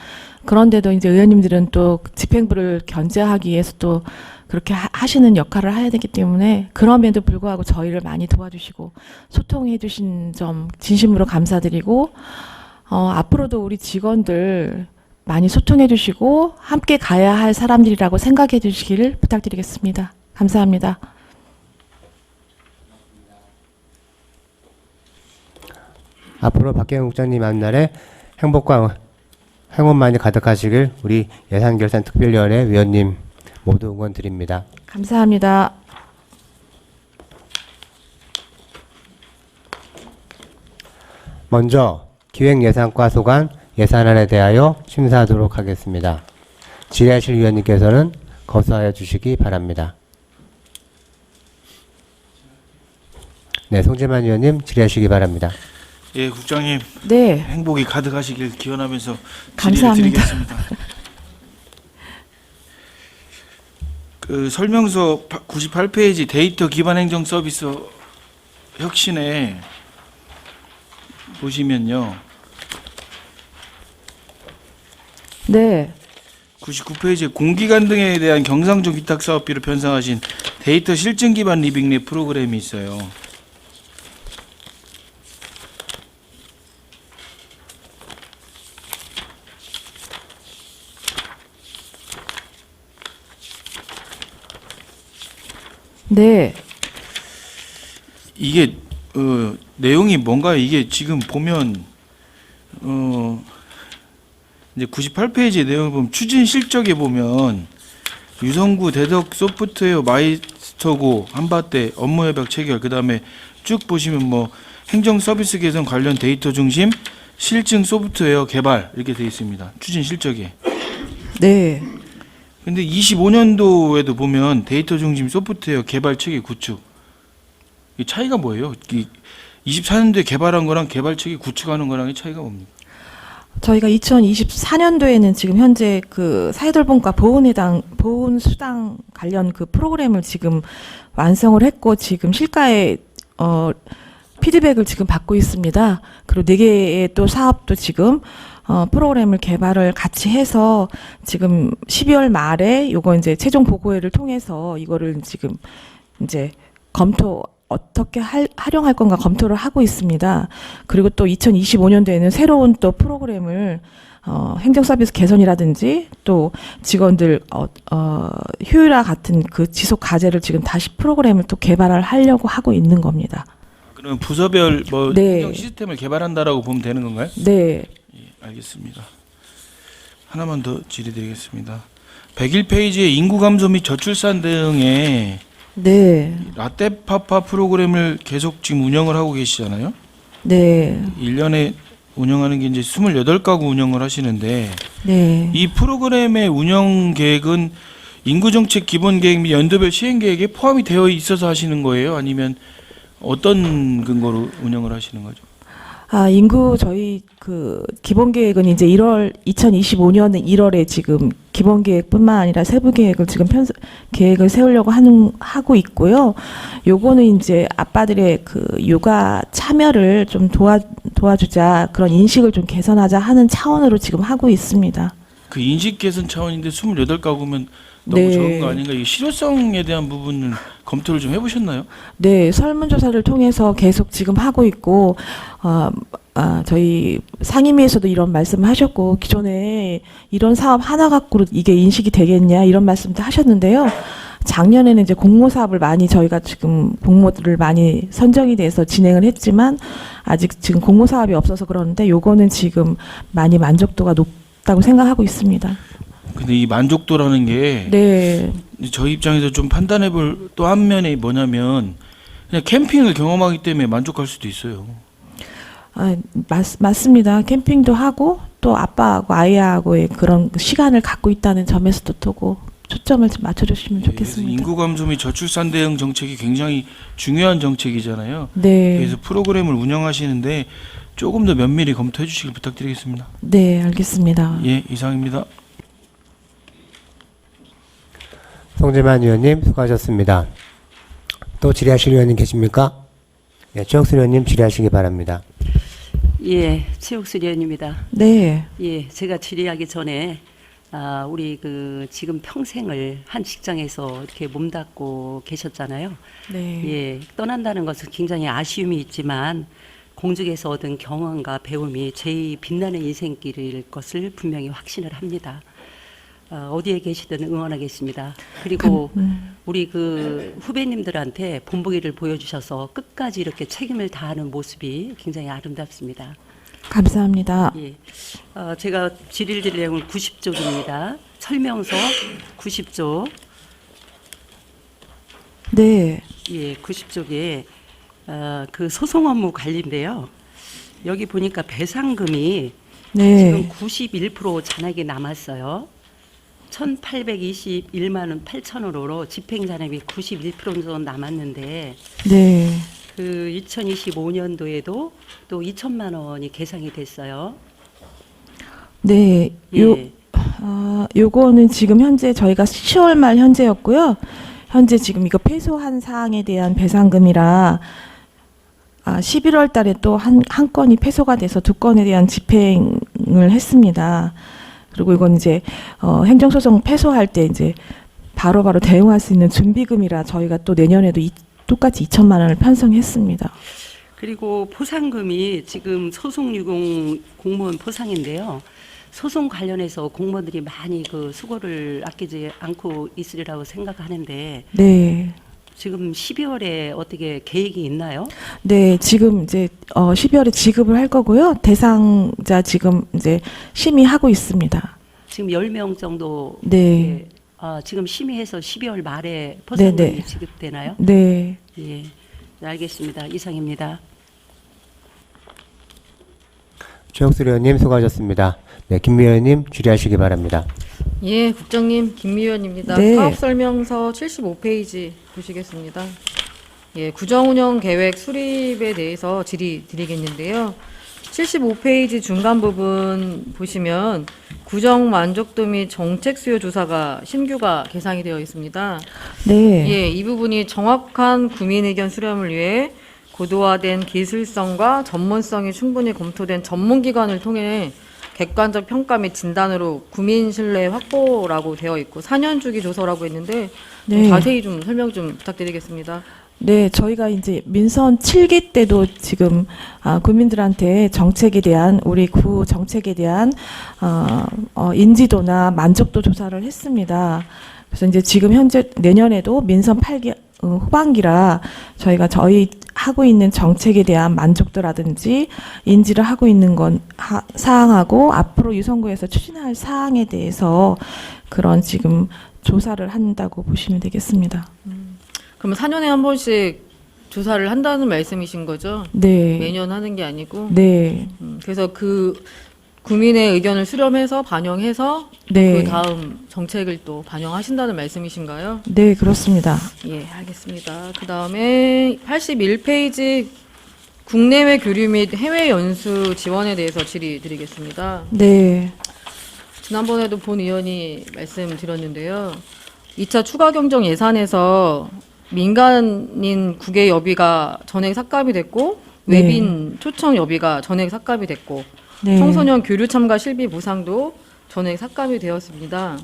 그런데도 이제 의원님들은 또 집행부를 견제하기 위해서 또 그렇게 하시는 역할을 해야 되기 때문에 그럼에도 불구하고 저희를 많이 도와주시고 소통해 주신 점 진심으로 감사드리고 앞으로도 우리 직원들 많이 소통해 주시고 함께 가야 할 사람들이라고 생각해 주시기를 부탁드리겠습니다. 감사합니다. 앞으로 박혜영 국장님 앞날에 행복과 행운만이 가득하시길 우리 예산결산특별위원회 위원님 모두 응원드립니다. 감사합니다. 먼저 기획예산과 소관 예산안에 대하여 심사하도록 하겠습니다. 질의하실 위원님께서는 거수하여 주시기 바랍니다. 네, 송재만 의원님 질의하시기 바랍니다. 예, 국장님 네, 행복이 가득하시길 기원하면서 질의를 감사합니다. 드리겠습니다. 그 설명서 98페이지 데이터 기반 행정 서비스 혁신에 보시면요. 네, 99페이지에 공기관 등에 대한 경상적 위탁 사업비로 편성하신 데이터 실증 기반 리빙랩 프로그램이 있어요. 네, 이게 내용이 뭔가요? 이게 지금 보면 이제 98페이지 내용을 보면 추진 실적에 보면 유성구 대덕 소프트웨어 마이스터고 한밭대 업무 협약 체결 그다음에 쭉 보시면 뭐 행정 서비스 개선 관련 데이터 중심 실증 소프트웨어 개발 이렇게 되어 있습니다. 추진 실적에. 네. 근데 25년도에도 보면 데이터 중심 소프트웨어 개발 체계 구축. 이 차이가 뭐예요? 24년도에 개발한 거랑 개발 체계 구축하는 거랑의 차이가 뭡니까? 저희가 2024년도에는 지금 현재 그 사회돌봄과 보훈수당 관련 그 프로그램을 지금 완성을 했고 지금 실가에 피드백을 지금 받고 있습니다. 그리고 4개의 또 사업도 지금 프로그램을 개발을 같이 해서 지금 12월 말에 요거 이제 최종 보고회를 통해서 이거를 지금 이제 어떻게 활용할 건가 검토를 하고 있습니다. 그리고 또 2025년도에는 새로운 또 프로그램을 행정 서비스 개선이라든지 또 직원들 효율화 같은 그 지속 과제를 지금 다시 프로그램을 또 개발을 하려고 하고 있는 겁니다. 그러면 부서별 뭐 네. 행정 시스템을 개발한다라고 보면 되는 건가요? 네, 예, 알겠습니다. 하나만 더 질의드리겠습니다. 101페이지에 인구 감소 및 저출산 등의 네, 라떼파파 프로그램을 계속 지금 운영을 하고 계시잖아요. 네, 1년에 운영하는 게 이제 28가구 운영을 하시는데 네. 이 프로그램의 운영 계획은 인구정책 기본계획 및 연도별 시행계획에 포함이 되어 있어서 하시는 거예요? 아니면 어떤 근거로 운영을 하시는 거죠? 인구 저희 그 기본 계획은 이제 2025년 1월에 지금 기본 계획뿐만 아니라 세부 계획을 지금 계획을 세우려고 하고 있고요. 요거는 이제 아빠들의 그 육아 참여를 좀 도와주자 그런 인식을 좀 개선하자 하는 차원으로 지금 하고 있습니다. 그 인식 개선 차원인데 28가구면 너무 네. 적은 거 아닌가? 이 실효성에 대한 부분은 검토를 좀 해보셨나요? 네, 설문조사를 통해서 계속 지금 하고 있고, 저희 상임위에서도 이런 말씀을 하셨고, 기존에 이런 사업 하나 갖고 이게 인식이 되겠냐, 이런 말씀도 하셨는데요. 작년에는 이제 공모 사업을 많이 저희가 지금 공모를 많이 선정이 돼서 진행을 했지만, 아직 지금 공모 사업이 없어서 그러는데, 요거는 지금 많이 만족도가 높다고 생각하고 있습니다. 근데 이 만족도라는 게 네. 저희 입장에서 좀 판단해볼 또 한 면이 뭐냐면 그냥 캠핑을 경험하기 때문에 만족할 수도 있어요. 맞습니다. 캠핑도 하고 또 아빠하고 아이하고의 그런 시간을 갖고 있다는 점에서도 또 초점을 좀 맞춰주시면 좋겠습니다. 그래서 인구 감소 및 저출산 대응 정책이 굉장히 중요한 정책이잖아요. 네. 그래서 프로그램을 운영하시는데 조금 더 면밀히 검토해 주시길 부탁드리겠습니다. 네, 알겠습니다. 예, 이상입니다. 송재만 의원님 수고하셨습니다. 또 질의하실 의원님 계십니까? 네, 최옥순 의원님 질의하시기 바랍니다. 예, 최옥순 의원입니다. 네. 예, 제가 질의하기 전에 우리 그 지금 평생을 한 직장에서 이렇게 몸담고 계셨잖아요. 네. 예, 떠난다는 것은 굉장히 아쉬움이 있지만 공직에서 얻은 경험과 배움이 제일 빛나는 인생길일 것을 분명히 확신을 합니다. 어디에 계시든 응원하겠습니다. 그리고 우리 그 후배님들한테 본보기를 보여주셔서 끝까지 이렇게 책임을 다하는 모습이 굉장히 아름답습니다. 감사합니다. 예, 제가 질의를 드릴 내용은 90쪽입니다. 설명서 90쪽. 네. 예, 90쪽에 그 소송 업무 관리인데요. 여기 보니까 배상금이 네. 지금 91% 잔액이 남았어요. 1,821만 원 8천원으로 집행잔액이 91% 정도 남았는데 네. 그 2025년도에도 또 2천만 원이 계상이 됐어요. 네, 예. 요거는 지금 현재 저희가 10월 말 현재였고요. 현재 지금 이거 패소한 사항에 대한 배상금이라 11월 달에 또 한 건이 패소가 돼서 2건에 대한 집행을 했습니다. 그리고 이건 이제 행정소송 패소할 때 이제 바로바로 대응할 수 있는 준비금이라 저희가 또 내년에도 똑같이 2천만 원을 편성했습니다. 그리고 포상금이 지금 소송 유공 공무원 포상인데요. 소송 관련해서 공무원들이 많이 그 수고를 아끼지 않고 있으리라고 생각하는데 네. 지금 12월에 어떻게 계획이 있나요? 네, 지금 이제 12월에 지급을 할 거고요. 대상자 지금 이제 심의하고 있습니다. 지금 10명 정도 네. 지금 심의해서 12월 말에 포상금이 네. 지급되나요? 네. 예, 알겠습니다. 이상입니다. 최옥수 의원님 수고하셨습니다. 네, 김미 의원님 질의하시기 바랍니다. 예, 국장님 김미연입니다. 네. 사업 설명서 75페이지 보시겠습니다. 예, 구정운영 계획 수립에 대해서 질의 드리겠는데요. 75페이지 중간 부분 보시면 구정 만족도 및 정책 수요 조사가 신규가 개상이 되어 있습니다. 네. 예, 이 부분이 정확한 국민 의견 수렴을 위해 고도화된 기술성과 전문성이 충분히 검토된 전문기관을 통해 객관적 평가 및 진단으로 국민 신뢰 확보라고 되어 있고 4년 주기 조서라고 했는데 네. 자세히 좀 설명 좀 부탁드리겠습니다. 네, 저희가 이제 민선 7기 때도 지금 국민들한테 정책에 대한 우리 구 정책에 대한 인지도나 만족도 조사를 했습니다. 그래서 이제 지금 현재 내년에도 민선 8기 후반기라 저희가 저희 하고 있는 정책에 대한 만족도라든지 인지를 하고 있는 건 사항하고 앞으로 유성구에서 추진할 사항에 대해서 그런 지금 조사를 한다고 보시면 되겠습니다. 그러면 4년에 한 번씩 조사를 한다는 말씀이신 거죠? 네. 매년 하는 게 아니고? 네. 그래서 그 국민의 의견을 수렴해서 반영해서 네. 그 다음 정책을 또 반영하신다는 말씀이신가요? 네, 그렇습니다. 예, 알겠습니다. 그 다음에 81페이지 국내외 교류 및 해외 연수 지원에 대해서 질의 드리겠습니다. 네. 지난번에도 본 의원이 말씀드렸는데요. 2차 추가 경정 예산에서 민간인 국외 여비가 전액 삭감이 됐고 네. 외빈 초청 여비가 전액 삭감이 됐고 네. 청소년 교류 참가 실비 보상도 전액 삭감이 되었습니다.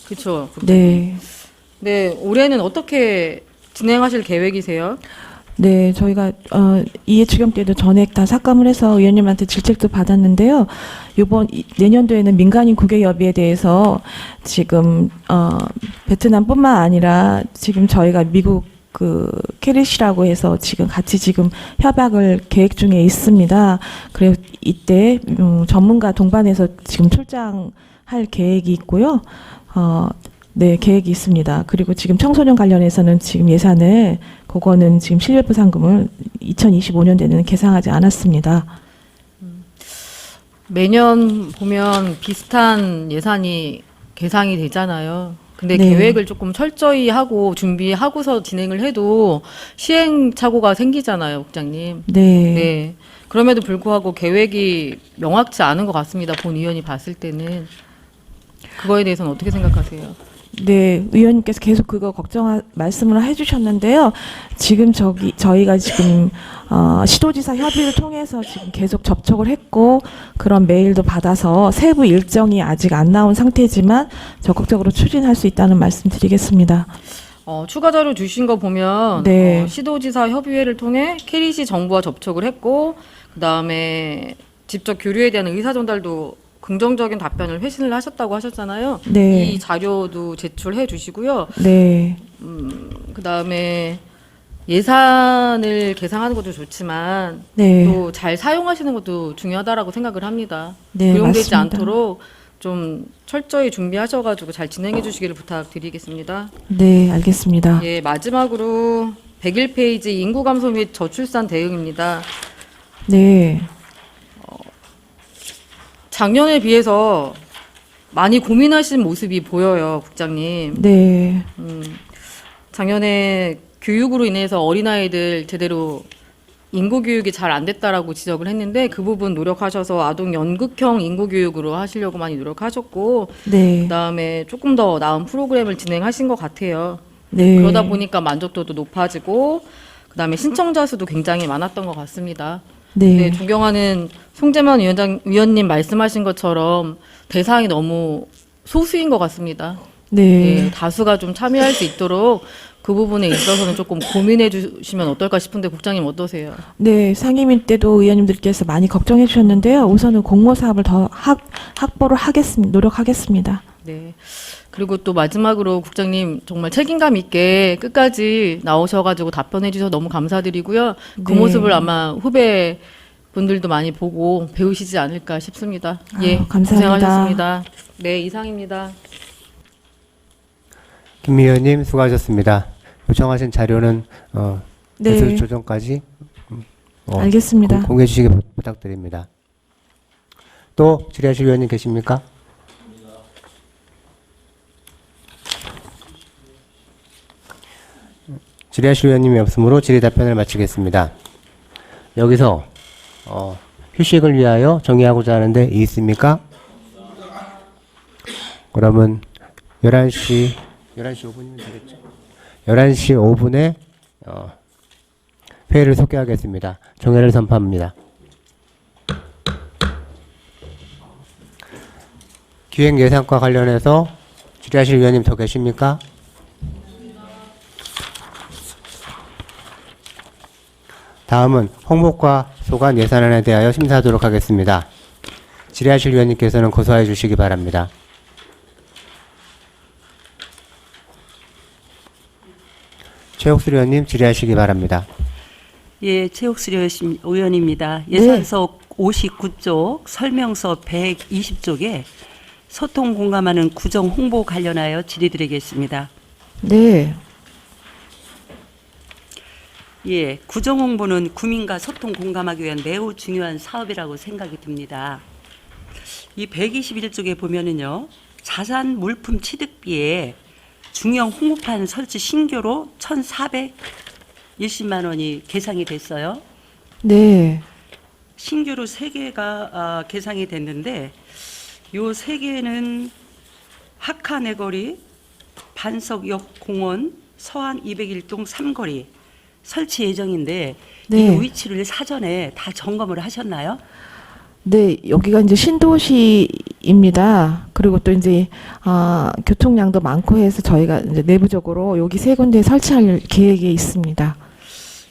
그렇죠? 네. 네, 올해는 어떻게 진행하실 계획이세요? 네, 저희가 이해추경 때도 전액 다 삭감을 해서 의원님한테 질책도 받았는데요. 내년도에는 민간인 국외 여비에 대해서 지금 베트남뿐만 아니라 지금 저희가 미국 그 캐릿이라고 해서 지금 같이 지금 협약을 계획 중에 있습니다. 그래서 이때 전문가 동반해서 지금 출장할 계획이 있고요. 네, 계획이 있습니다. 그리고 지금 청소년 관련해서는 지금 예산을 그거는 지금 실비보상금을 2025년도에는 계상하지 않았습니다. 매년 보면 비슷한 예산이 계상이 되잖아요. 근데 네. 계획을 조금 철저히 하고 준비하고서 진행을 해도 시행착오가 생기잖아요, 국장님. 네. 네. 그럼에도 불구하고 계획이 명확치 않은 것 같습니다. 본 의원이 봤을 때는. 그거에 대해서는 어떻게 생각하세요? 네, 의원님께서 계속 그거 말씀을 해주셨는데요. 지금 저희가 지금 시도지사 협의를 통해서 지금 계속 접촉을 했고 그런 메일도 받아서 세부 일정이 아직 안 나온 상태지만 적극적으로 추진할 수 있다는 말씀드리겠습니다. 추가 자료 주신 거 보면 네. 시도지사 협의회를 통해 캐리시 정부와 접촉을 했고 그다음에 직접 교류에 대한 의사 전달도 긍정적인 답변을 회신을 하셨다고 하셨잖아요. 네. 이 자료도 제출해 주시고요. 네. 그다음에 예산을 계상하는 것도 좋지만 네. 또 잘 사용하시는 것도 중요하다라고 생각을 합니다. 네, 불용되지 맞습니다. 않도록 좀 철저히 준비하셔가지고 잘 진행해 주시기를 부탁드리겠습니다. 네, 알겠습니다. 예, 마지막으로 101페이지 인구 감소 및 저출산 대응입니다. 네. 작년에 비해서 많이 고민하신 모습이 보여요, 국장님. 네. 작년에 교육으로 인해서 어린아이들 제대로 인구 교육이 잘 안 됐다라고 지적을 했는데 그 부분 노력하셔서 아동 연극형 인구 교육으로 하시려고 많이 노력하셨고 네. 그다음에 조금 더 나은 프로그램을 진행하신 것 같아요. 네. 그러다 보니까 만족도도 높아지고 그다음에 신청자 수도 굉장히 많았던 것 같습니다. 네. 네, 존경하는 송재만 위원님 말씀하신 것처럼 대상이 너무 소수인 것 같습니다. 네. 네, 다수가 좀 참여할 수 있도록 그 부분에 있어서는 조금 고민해 주시면 어떨까 싶은데 국장님 어떠세요? 네, 상임위 때도 의원님들께서 많이 걱정해 주셨는데요. 우선은 공모 사업을 더 확보를 하겠습니다. 노력하겠습니다. 네. 그리고 또 마지막으로 국장님 정말 책임감 있게 끝까지 나오셔가지고 답변해 주셔서 너무 감사드리고요. 그 네. 모습을 아마 후배 분들도 많이 보고 배우시지 않을까 싶습니다. 예, 감사합니다. 고생하셨습니다. 네, 이상입니다. 김 의원님 수고하셨습니다. 요청하신 자료는 네. 대수 조정까지 알겠습니다. 공유해 주시기 부탁드립니다. 또 질의하실 위원님 계십니까? 질의하실 위원님이 없으므로 질의 답변을 마치겠습니다. 여기서 휴식을 위하여 정의하고자 하는데 있습니까? 그러면 11시 5분이면 되겠죠? 11시 5분에 회의를 속개하겠습니다. 정회를 선포합니다. 기획예산과 관련해서 질의하실 위원님 더 계십니까? 다음은 홍보과 소관 예산안에 대하여 심사하도록 하겠습니다. 질의하실 위원님께서는 고소해 주시기 바랍니다. 최옥수 의원님 질의하시기 바랍니다. 예, 최옥수 의원입니다. 예산서 59쪽 설명서 120쪽에 소통 공감하는 구정 홍보 관련하여 질의드리겠습니다. 네. 예, 구정 홍보는 구민과 소통 공감하기 위한 매우 중요한 사업이라고 생각이 듭니다. 이 121쪽에 보면은요, 자산 물품 취득비에 중형 홍보판 설치 신규로 1,410만 원이 계상이 됐어요. 네. 신규로 3개가 계상이 됐는데 요 3개는 하카내거리, 반석역 공원, 서안 201동 3거리 설치 예정인데 네. 이 위치를 사전에 다 점검을 하셨나요? 네, 여기가 이제 신도시입니다. 그리고 또 이제 교통량도 많고 해서 저희가 이제 내부적으로 여기 3군데 설치할 계획이 있습니다.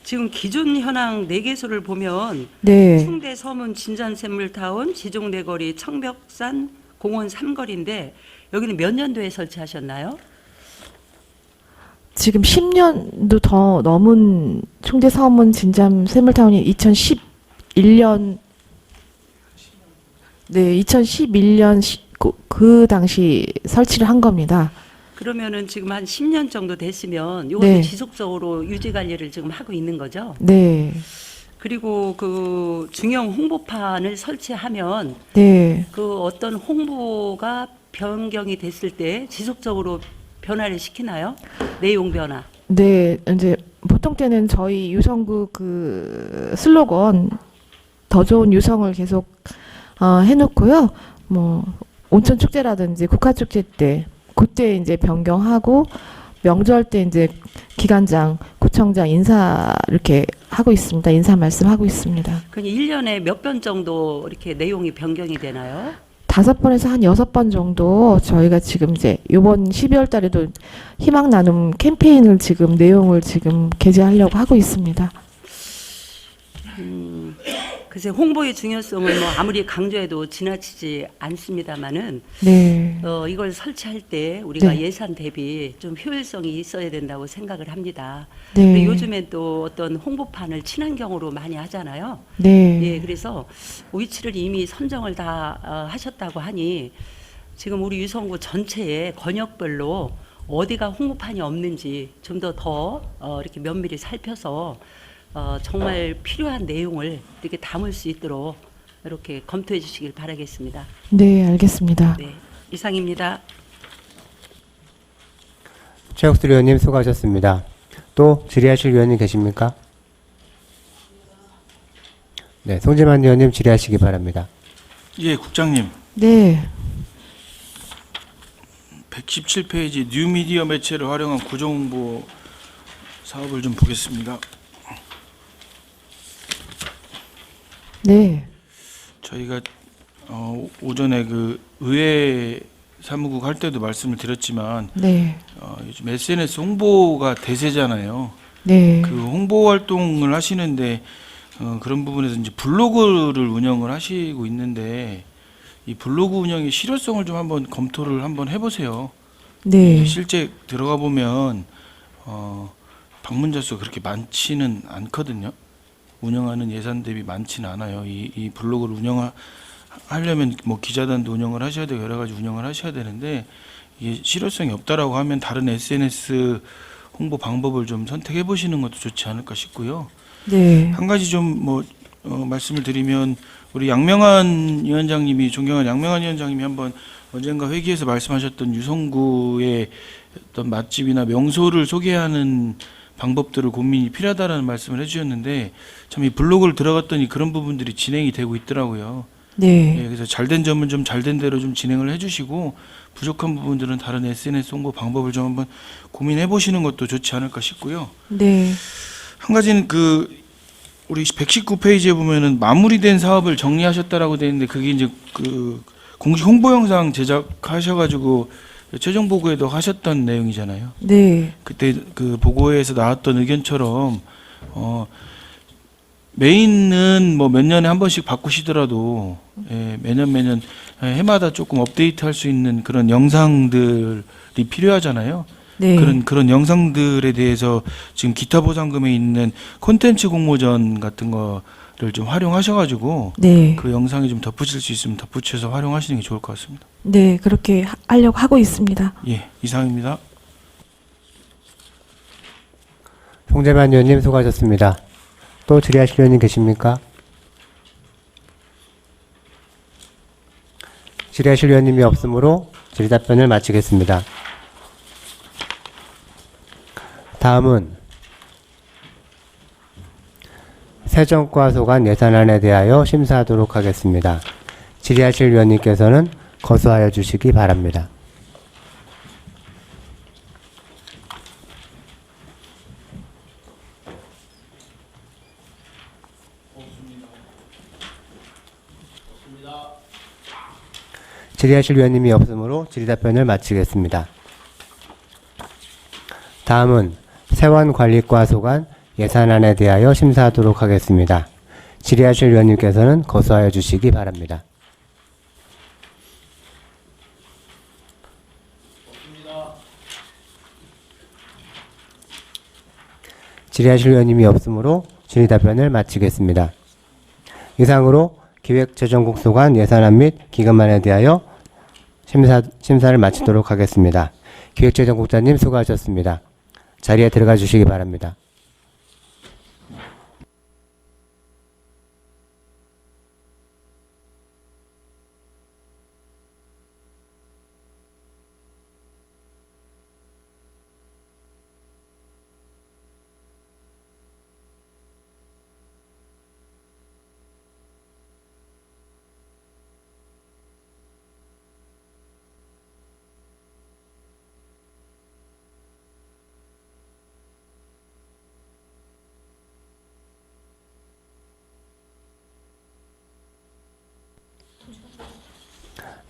지금 기존 현황 4개소를 보면 네. 충대 서문 진전샘물타운 지종내거리 청벽산 공원 3거리인데 여기는 몇 년도에 설치하셨나요? 지금 10년도 더 넘은 충대 서문 진잠 샘물타운이 2011년 네, 2011년 그 당시 설치를 한 겁니다. 그러면은 지금 한 10년 정도 됐으면 이것도 네. 지속적으로 유지 관리를 지금 하고 있는 거죠. 네. 그리고 그 중형 홍보판을 설치하면 네. 그 어떤 홍보가 변경이 됐을 때 지속적으로 변화를 시키나요? 내용 변화. 네, 이제 보통 때는 저희 유성구 그 슬로건 더 좋은 유성을 계속 해놓고요. 뭐 온천 축제라든지 국화 축제 때 그때 이제 변경하고 명절 때 이제 기관장, 구청장 인사 이렇게 하고 있습니다. 인사 말씀하고 있습니다. 그럼 1년에 몇 번 정도 이렇게 내용이 변경이 되나요? 5번에서 한 6번 정도 저희가 지금 이제 이번 12월 달에도 희망 나눔 캠페인을 지금 내용을 지금 게재하려고 하고 있습니다. 글쎄 홍보의 중요성을 뭐 아무리 강조해도 지나치지 않습니다만은 네. 이걸 설치할 때 우리가 네. 예산 대비 좀 효율성이 있어야 된다고 생각을 합니다. 네. 근데 요즘엔 또 어떤 홍보판을 친환경으로 많이 하잖아요. 네. 예, 그래서 위치를 이미 선정을 다 하셨다고 하니 지금 우리 유성구 전체에 권역별로 어디가 홍보판이 없는지 좀 더 이렇게 면밀히 살펴서 정말 필요한 내용을 이렇게 담을 수 있도록 이렇게 검토해 주시길 바라겠습니다. 네, 알겠습니다. 네, 이상입니다. 최옥수 의원님 수고하셨습니다. 또 질의하실 위원님 계십니까? 네, 송재만 위원님 질의하시기 바랍니다. 예, 국장님. 네. 117페이지 뉴미디어 매체를 활용한 구조홍보 사업을 좀 보겠습니다. 네. 저희가 오전에 그 의회 사무국 할 때도 말씀을 드렸지만 네. 요즘 SNS 홍보가 대세잖아요. 네. 그 홍보 활동을 하시는데 그런 부분에서 이제 블로그를 운영을 하시고 있는데 이 블로그 운영의 실효성을 좀 한번 검토를 한번 해보세요. 네. 실제 들어가 보면 방문자 수가 그렇게 많지는 않거든요. 운영하는 예산 대비 많지는 않아요. 이 블로그를 운영하려면 뭐 기자단도 운영을 하셔야 되고 여러 가지 운영을 하셔야 되는데 이게 실효성이 없다라고 하면 다른 SNS 홍보 방법을 좀 선택해 보시는 것도 좋지 않을까 싶고요. 네. 한 가지 좀 말씀을 드리면 우리 양명한 위원장님이 존경한 양명한 위원장님이 한번 언젠가 회기에서 말씀하셨던 유성구의 어떤 맛집이나 명소를 소개하는 방법들을 고민이 필요하다라는 말씀을 해주셨는데 참 이 블로그를 들어갔더니 그런 부분들이 진행이 되고 있더라고요. 네. 예, 그래서 잘된 점은 좀 잘된 대로 좀 진행을 해주시고 부족한 부분들은 다른 SNS 홍보 방법을 좀 한번 고민해 보시는 것도 좋지 않을까 싶고요. 네. 한 가지는 우리 119페이지에 보면은 마무리된 사업을 정리하셨다라고 되어 있는데 그게 이제 공식 홍보 영상 제작하셔가지고 최종 보고에도 하셨던 내용이잖아요. 네. 그때 그 보고에서 나왔던 의견처럼 메인은 뭐 몇 년에 한 번씩 바꾸시더라도 매년 해마다 조금 업데이트할 수 있는 그런 영상들이 필요하잖아요. 네. 그런 영상들에 대해서 지금 기타 보상금에 있는 콘텐츠 공모전 같은 거를 좀 활용하셔가지고 네. 그 영상에 좀 덧붙일 수 있으면 덧붙여서 활용하시는 게 좋을 것 같습니다. 네, 그렇게 하려고 하고 있습니다. 예, 이상입니다. 송재만 위원님 수고하셨습니다. 또 질의하실 위원님 계십니까? 질의하실 위원님이 없으므로 질의답변을 마치겠습니다. 다음은 세정과 소관 예산안에 대하여 심사하도록 하겠습니다. 질의하실 위원님께서는 거수하여 주시기 바랍니다. 질의하실 위원님이 없으므로 질의답변을 마치겠습니다. 다음은 세원관리과 소관 예산안에 대하여 심사하도록 하겠습니다. 질의하실 위원님께서는 거수하여 주시기 바랍니다. 질의하실 위원님이 없으므로 질의답변을 마치겠습니다. 이상으로 기획재정국 소관 예산안 및 기금안에 대하여 심사를 마치도록 하겠습니다. 기획재정국장님 수고하셨습니다. 자리에 들어가 주시기 바랍니다.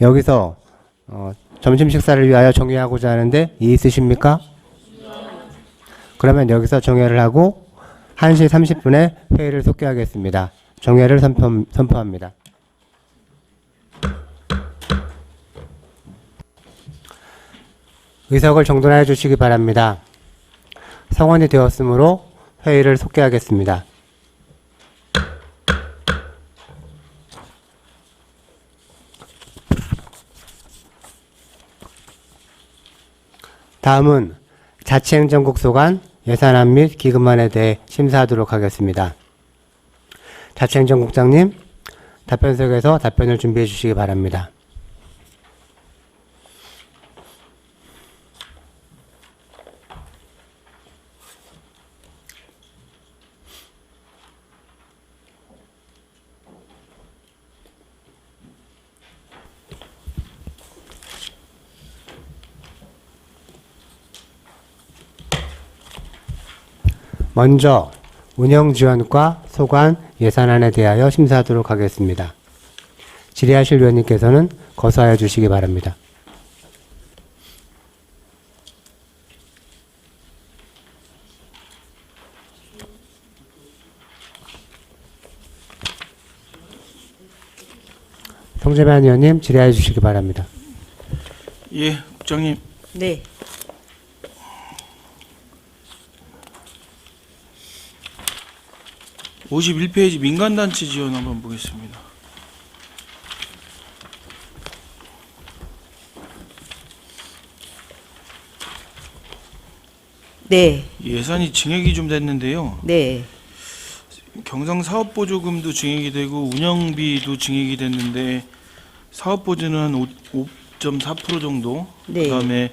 여기서 점심 식사를 위하여 정회하고자 하는데 이의 있으십니까? 그러면 여기서 정회를 하고 1시 30분에 회의를 속개하겠습니다. 정회를 선포합니다. 의석을 정돈하여 주시기 바랍니다. 성원이 되었으므로 회의를 속개하겠습니다. 다음은 자치행정국 소관 예산안 및 기금안에 대해 심사하도록 하겠습니다. 자치행정국장님, 답변석에서 답변을 준비해 주시기 바랍니다. 먼저 운영지원과 소관 예산안에 대하여 심사하도록 하겠습니다. 질의하실 위원님께서는 거수하여 주시기 바랍니다. 송재만 의원님 질의하여 주시기 바랍니다. 예, 국장님. 네. (51페이지) 민간단체 지원 한번 보겠습니다. 네. 예산이 증액이 좀 됐는데요. 네. 경상사업보조금도 증액이 되고 운영비도 증액이 됐는데 사업보조는 한 5.4% 정도, 네. 그다음에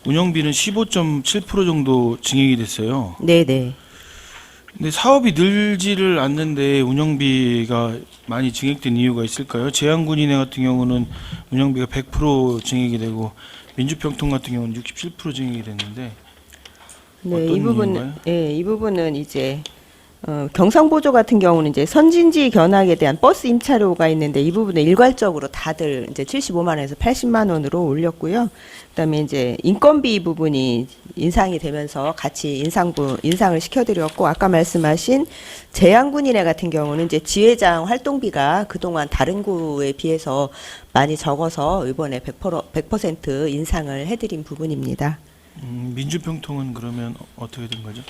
운영비는 15.7% 정도 증액이 됐어요. 네, 네. 근데 사업이 늘지를 않는데 운영비가 많이 증액된 이유가 있을까요? 제한군인회 같은 경우는 운영비가 100% 증액이 되고 민주평통 같은 경우는 67% 증액이 됐는데 네, 어떤 이 부분, 이유인가요? 예, 이 부분은 이제 경상보조 같은 경우는 이제 선진지 견학에 대한 버스 임차료가 있는데 이 부분에 일괄적으로 다들 이제 75만 원에서 80만 원으로 올렸고요. 그다음에 이제 인건비 부분이 인상이 되면서 같이 인상을 시켜드렸고 아까 말씀하신 제한군인회 같은 경우는 이제 지회장 활동비가 그동안 다른 구에 비해서 많이 적어서 이번에 100% 인상을 해드린 부분입니다. 민주평통은 그러면 어떻게 된 거죠?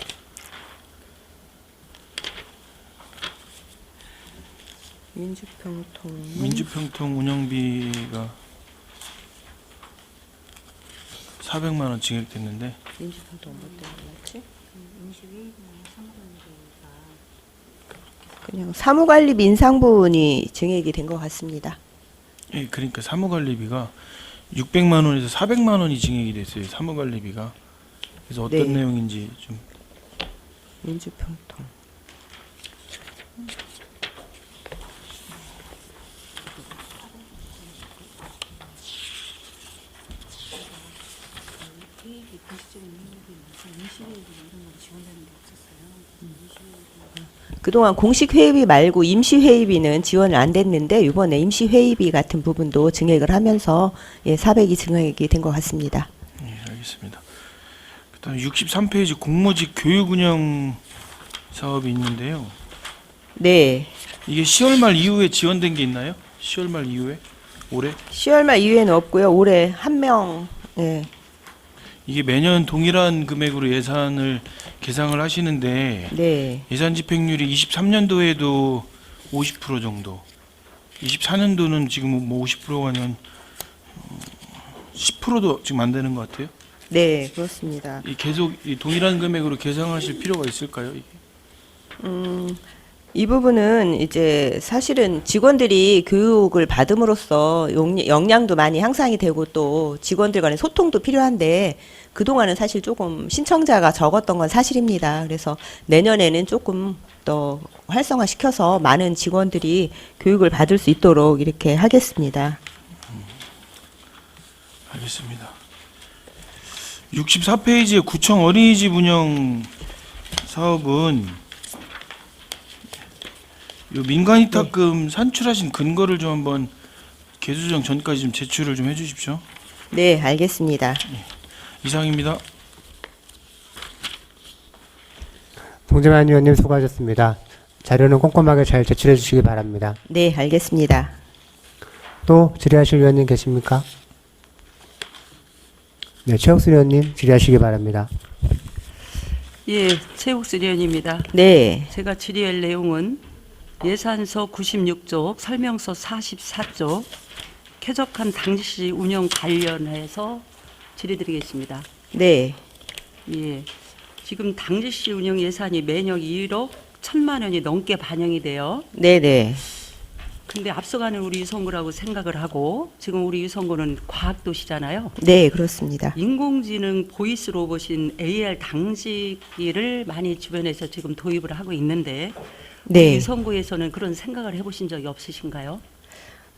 민주평통 운영비가 400만 원 증액됐는데 민주평통 뭐 때문에 그냥 사무관리비 인상 부분이 증액이 된 것 같습니다. 예, 그러니까 사무관리비가 600만 원에서 400만 원이 증액이 됐어요. 사무관리비가. 그래서 어떤 네. 내용인지 좀 민주평통. 그동안 공식 회의비 말고 임시 회의비는 지원을 안 됐는데 이번에 임시 회의비 같은 부분도 증액을 하면서 400이 증액이 된 것 같습니다. 예, 알겠습니다. 그다음 63페이지 공모직 교육 운영 사업이 있는데요. 네. 이게 10월 말 이후에 지원된 게 있나요? 10월 말 이후에? 올해? 10월 말 이후에는 없고요. 올해 한 명. 예. 이게 매년 동일한 금액으로 예산을 계상을 하시는데 네. 예산 집행률이 23년도에도 50% 정도, 24년도는 지금 뭐 50%가 아니면 10%도 지금 안 되는 것 같아요. 네, 그렇습니다. 이 계속 이 동일한 금액으로 계상하실 필요가 있을까요? 이게? 이 부분은 이제 사실은 직원들이 교육을 받음으로써 역량도 많이 향상이 되고 또 직원들 간의 소통도 필요한데 그동안은 사실 조금 신청자가 적었던 건 사실입니다. 그래서 내년에는 조금 더 활성화시켜서 많은 직원들이 교육을 받을 수 있도록 이렇게 하겠습니다. 알겠습니다. 64페이지의 구청 어린이집 운영 사업은 요 민간이탁금 산출하신 근거를 좀 한번 개수정 전까지 좀 제출을 좀 해주십시오. 네, 알겠습니다. 이상입니다. 송재만 의원님 수고하셨습니다. 자료는 꼼꼼하게 잘 제출해 주시기 바랍니다. 네, 알겠습니다. 또 질의하실 위원님 계십니까? 네, 최옥수 의원님 질의하시기 바랍니다. 예, 최욱수 의원입니다. 네. 제가 질의할 내용은 예산서 96쪽, 설명서 44쪽, 쾌적한 당시 운영 관련해서 질의드리겠습니다. 네. 예, 지금 당시 운영 예산이 매년 1억 1,000만 원이 넘게 반영이 돼요. 네네. 근데 앞서가는 우리 유성구라고 생각을 하고 지금 우리 유성구는 과학도시잖아요. 네, 그렇습니다. 인공지능 보이스 로봇인 AR 당직기를 많이 주변에서 지금 도입을 하고 있는데 우리 네. 유성구에서는 그런 생각을 해보신 적이 없으신가요?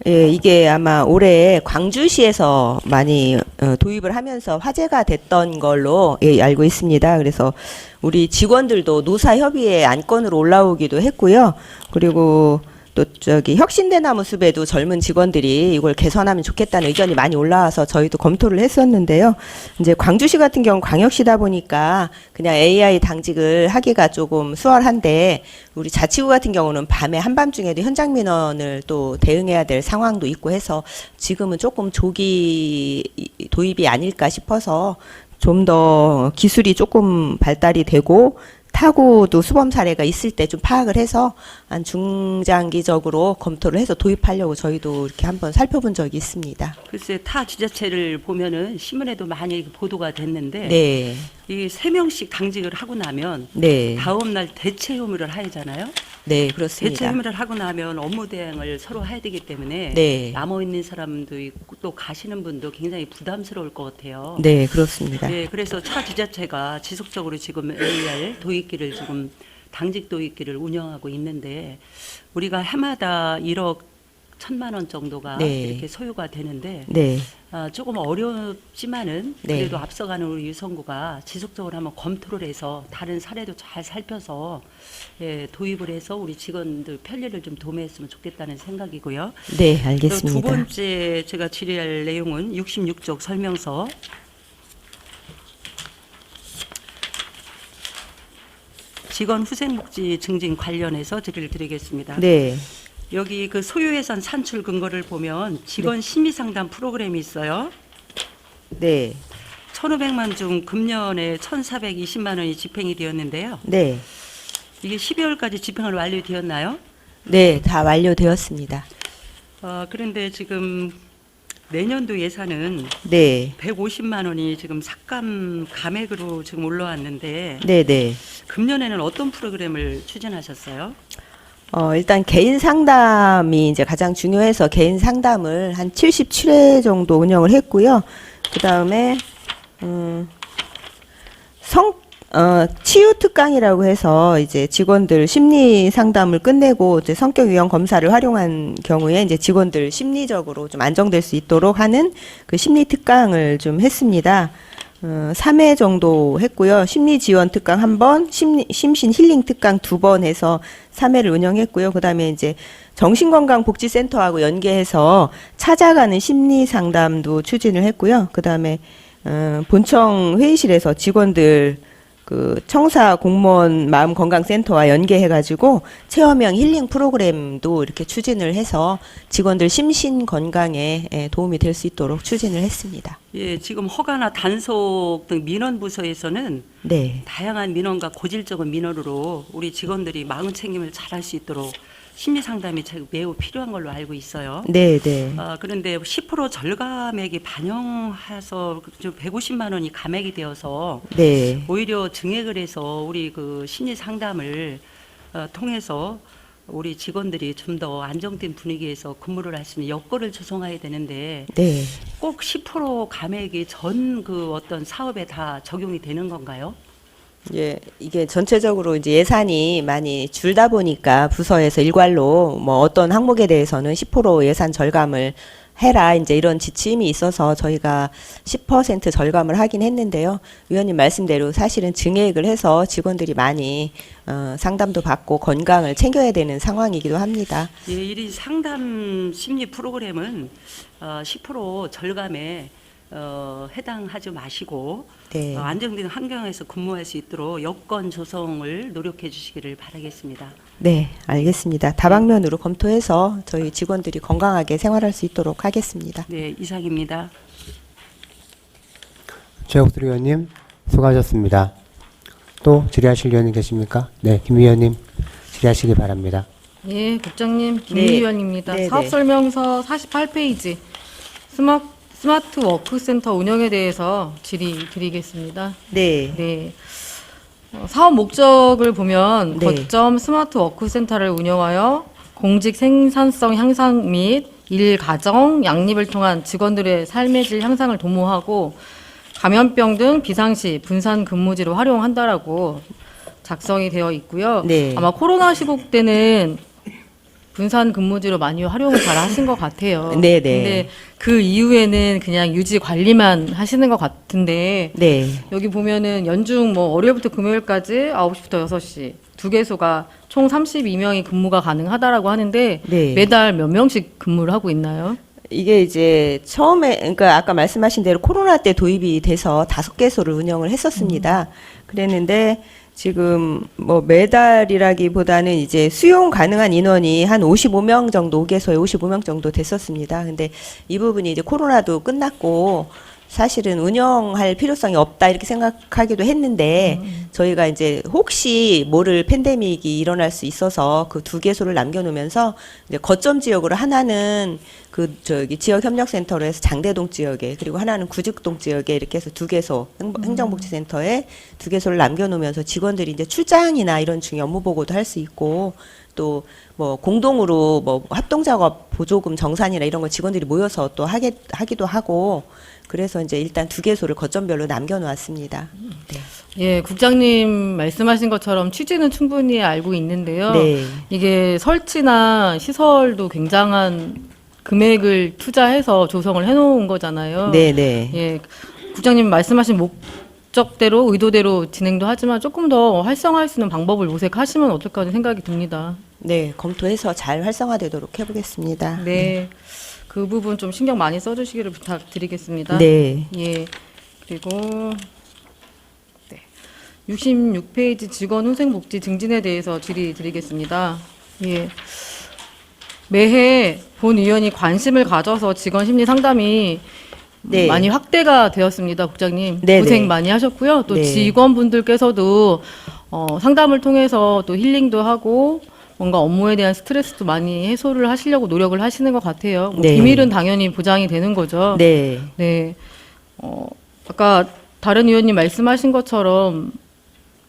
예, 이게 아마 올해 광주시에서 많이 도입을 하면서 화제가 됐던 걸로 예, 알고 있습니다. 그래서 우리 직원들도 노사협의회 안건으로 올라오기도 했고요. 그리고 또 저기 혁신대나무 숲에도 젊은 직원들이 이걸 개선하면 좋겠다는 의견이 많이 올라와서 저희도 검토를 했었는데요. 이제 광주시 같은 경우 광역시다 보니까 그냥 AI 당직을 하기가 조금 수월한데 우리 자치구 같은 경우는 밤에 한밤중에도 현장 민원을 또 대응해야 될 상황도 있고 해서 지금은 조금 조기 도입이 아닐까 싶어서 좀 더 기술이 조금 발달이 되고 타고도 수범 사례가 있을 때 좀 파악을 해서 한 중장기적으로 검토를 해서 도입하려고 저희도 이렇게 한번 살펴본 적이 있습니다. 글쎄 타 지자체를 보면은 신문에도 많이 보도가 됐는데 네, 이 3명씩 당직을 하고 나면 네, 다음 날 대체 의무를 하잖아요. 네, 대체 그렇습니다. 의무를 하고 나면 업무 대행을 서로 해야 되기 때문에 네, 남아 있는 사람도 있고 또 가시는 분도 굉장히 부담스러울 것 같아요. 네, 그렇습니다. 네, 그래서 차 지자체가 지속적으로 지금 AR 도입기를 지금 당직 도입기를 운영하고 있는데 우리가 해마다 1억 1,000만 원 정도가 네. 이렇게 소요가 되는데 네, 조금 어렵지만은 네. 그래도 앞서가는 우리 유성구가 지속적으로 한번 검토를 해서 다른 사례도 잘 살펴서 예, 도입을 해서 우리 직원들 편리를 좀 도모했으면 좋겠다는 생각이고요. 네, 또 두 알겠습니다. 번째 제가 질의할 내용은 66쪽 설명서. 직원 후생복지 증진 관련해서 질의를 드리겠습니다. 네, 여기 그 소요예산 산출 근거를 보면 직원 심의 상담 프로그램이 있어요. 네, 1,500만 중 금년에 1,420만 원이 집행이 되었는데요. 네, 이게 12월까지 집행을 완료되었나요? 네, 다 완료되었습니다. 그런데 지금 내년도 예산은 네, 150만 원이 지금 삭감 감액으로 지금 올라왔는데 네, 네. 금년에는 어떤 프로그램을 추진하셨어요? 일단 개인 상담이 이제 가장 중요해서 개인 상담을 한 77회 정도 운영을 했고요. 그 다음에 치유 특강이라고 해서 이제 직원들 심리 상담을 끝내고 이제 성격 유형 검사를 활용한 경우에 이제 직원들 심리적으로 좀 안정될 수 있도록 하는 그 심리 특강을 좀 했습니다. 3회 정도 했고요. 심리 지원 특강 1번, 심신 힐링 특강 2번 해서 3회를 운영했고요. 그다음에 이제 정신건강복지센터하고 연계해서 찾아가는 심리 상담도 추진을 했고요. 그다음에 본청 회의실에서 직원들 그 청사 공무원 마음건강센터와 연계해가지고 체험형 힐링 프로그램도 이렇게 추진을 해서 직원들 심신 건강에 도움이 될 수 있도록 추진을 했습니다. 예, 지금 허가나 단속 등 민원 부서에서는 네, 다양한 민원과 고질적인 민원으로 우리 직원들이 마음 챙김을 잘할 수 있도록 심리 상담이 매우 필요한 걸로 알고 있어요. 네, 네, 그런데 10% 절감액이 반영해서 좀 150만 원이 감액이 되어서 네, 오히려 증액을 해서 우리 그 심리 상담을 통해서 우리 직원들이 좀 더 안정된 분위기에서 근무를 할 수 있는 여건을 조성해야 되는데 네. 꼭 10% 감액이 전 그 어떤 사업에 다 적용이 되는 건가요? 예, 이게 전체적으로 이제 예산이 많이 줄다 보니까 부서에서 일괄로 뭐 어떤 항목에 대해서는 10% 예산 절감을 해라 이제 이런 지침이 있어서 저희가 10% 절감을 하긴 했는데요. 위원님 말씀대로 사실은 증액을 해서 직원들이 많이 상담도 받고 건강을 챙겨야 되는 상황이기도 합니다. 예, 이 상담 심리 프로그램은 10% 절감에 해당하지 마시고 네. 안정된 환경에서 근무할 수 있도록 여건 조성을 노력해 주시기를 바라겠습니다. 네, 알겠습니다. 다방면으로 검토해서 저희 직원들이 건강하게 생활할 수 있도록 하겠습니다. 네, 이상입니다. 최옥수 의원님 수고하셨습니다. 또 질의하실 의원님 계십니까? 네, 김 의원님 질의하시기 바랍니다. 예, 국장님 네. 김의원입니다. 네, 사업 네. 설명서 48페이지 스마트 워크센터 운영에 대해서 질의 드리겠습니다. 네, 네. 사업 목적을 보면 네. 거점 스마트 워크센터를 운영하여 공직 생산성 향상 및 일 가정 양립을 통한 직원들의 삶의 질 향상을 도모하고 감염병 등 비상시 분산 근무지로 활용한다라고 작성이 되어 있고요. 네. 아마 코로나 시국 때는 분산 근무제로 많이 활용을 잘 하신 것 같아요. 네네. 근데 그 이후에는 그냥 유지 관리만 하시는 것 같은데 네. 여기 보면은 연중 뭐 월요일부터 금요일까지 9시부터 6시 두 개소가 총 32명이 근무가 가능하다라고 하는데 네. 매달 몇 명씩 근무를 하고 있나요? 이게 이제 처음에 그러니까 아까 말씀하신 대로 코로나 때 도입이 돼서 5개소를 운영을 했었습니다. 그랬는데 지금 뭐 매달이라기보다는 이제 수용 가능한 인원이 한 55명 정도, 5개소에 55명 정도 됐었습니다. 근데 이 부분이 이제 코로나도 끝났고 사실은 운영할 필요성이 없다 이렇게 생각하기도 했는데 저희가 이제 혹시 모를 팬데믹이 일어날 수 있어서 그 2개소를 남겨놓으면서 이제 거점 지역으로 하나는 그 저기 지역 협력센터로 해서 장대동 지역에 그리고 하나는 구직동 지역에 이렇게 해서 2개소 행정복지센터에 2개소를 남겨놓으면서 직원들이 이제 출장이나 이런 중에 업무 보고도 할 수 있고 또 뭐 공동으로 뭐 합동작업 보조금 정산이나 이런 거 직원들이 모여서 또 하기도 하고 그래서 이제 일단 2개소를 거점별로 남겨놓았습니다. 네. 예, 국장님 말씀하신 것처럼 취지는 충분히 알고 있는데요. 네. 이게 설치나 시설도 굉장한 금액을 투자해서 조성을 해놓은 거잖아요. 네네. 예, 국장님 말씀하신 목적대로 의도대로 진행도 하지만 조금 더 활성화할 수 있는 방법을 모색하시면 어떨까 하는 생각이 듭니다. 네, 검토해서 잘 활성화되도록 해보겠습니다. 네. 그 부분 좀 신경 많이 써주시기를 부탁드리겠습니다. 네. 예. 그리고 네. 66페이지 직원훈생복지 증진에 대해서 질의드리겠습니다. 예. 매해 본위원이 관심을 가져서 직원 심리 상담이 네. 많이 확대가 되었습니다, 국장님. 네네. 고생 많이 하셨고요. 또 네. 직원분들께서도 상담을 통해서 또 힐링도 하고 뭔가 업무에 대한 스트레스도 많이 해소를 하시려고 노력을 하시는 것 같아요. 뭐 네. 비밀은 당연히 보장이 되는 거죠. 네. 네. 아까 다른 의원님 말씀하신 것처럼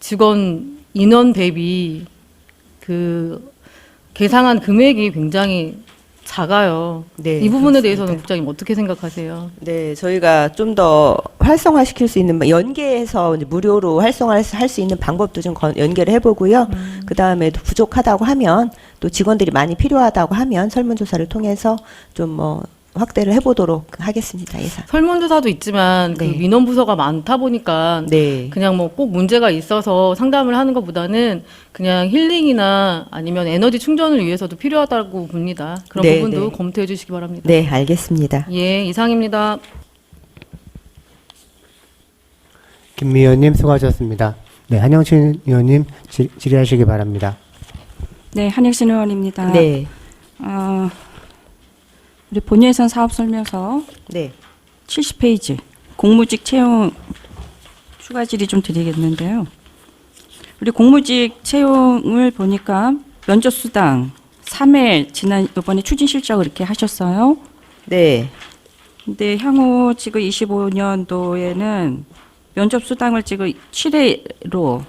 직원 인원 대비 그 계상한 금액이 굉장히 작아요. 네, 이 부분에 그렇습니다. 대해서는 국장님 어떻게 생각하세요? 네, 저희가 좀 더 활성화시킬 수 있는 연계해서 이제 무료로 활성화할 수 있는 방법도 좀 연계를 해보고요. 그 다음에 부족하다고 하면 또 직원들이 많이 필요하다고 하면 설문조사를 통해서 좀 뭐 확대를 해보도록 하겠습니다. 예산. 설문조사도 있지만 그 네. 민원 부서가 많다 보니까 네. 그냥 뭐 꼭 문제가 있어서 상담을 하는 것보다는 그냥 힐링이나 아니면 에너지 충전을 위해서도 필요하다고 봅니다. 그런 네, 부분도 네. 검토해 주시기 바랍니다. 네, 알겠습니다. 예, 이상입니다. 김미 의원님 수고하셨습니다. 네, 한영신 의원님 질의하시기 바랍니다. 네, 한혁신 의원입니다. 네. 우리 본예산 사업 설명서 네. 70페이지 공무직 채용 추가 질의 좀 드리겠는데요. 우리 공무직 채용을 보니까 면접 수당 3회 지난 이번에 추진 실적을 이렇게 하셨어요. 네. 근데 향후 지금 25년도에는 면접 수당을 지금 7회로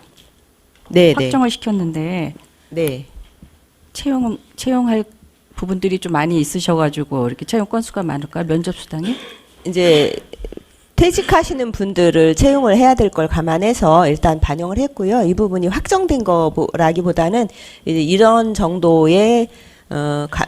네, 확정을 시켰는데 네. 채용할 부분들이 좀 많이 있으셔가지고 이렇게 채용 건수가 많을까요? 면접 수당이? 이제 퇴직하시는 분들을 채용을 해야 될 걸 감안해서 일단 반영을 했고요. 이 부분이 확정된 거라기보다는 이제 이런 정도의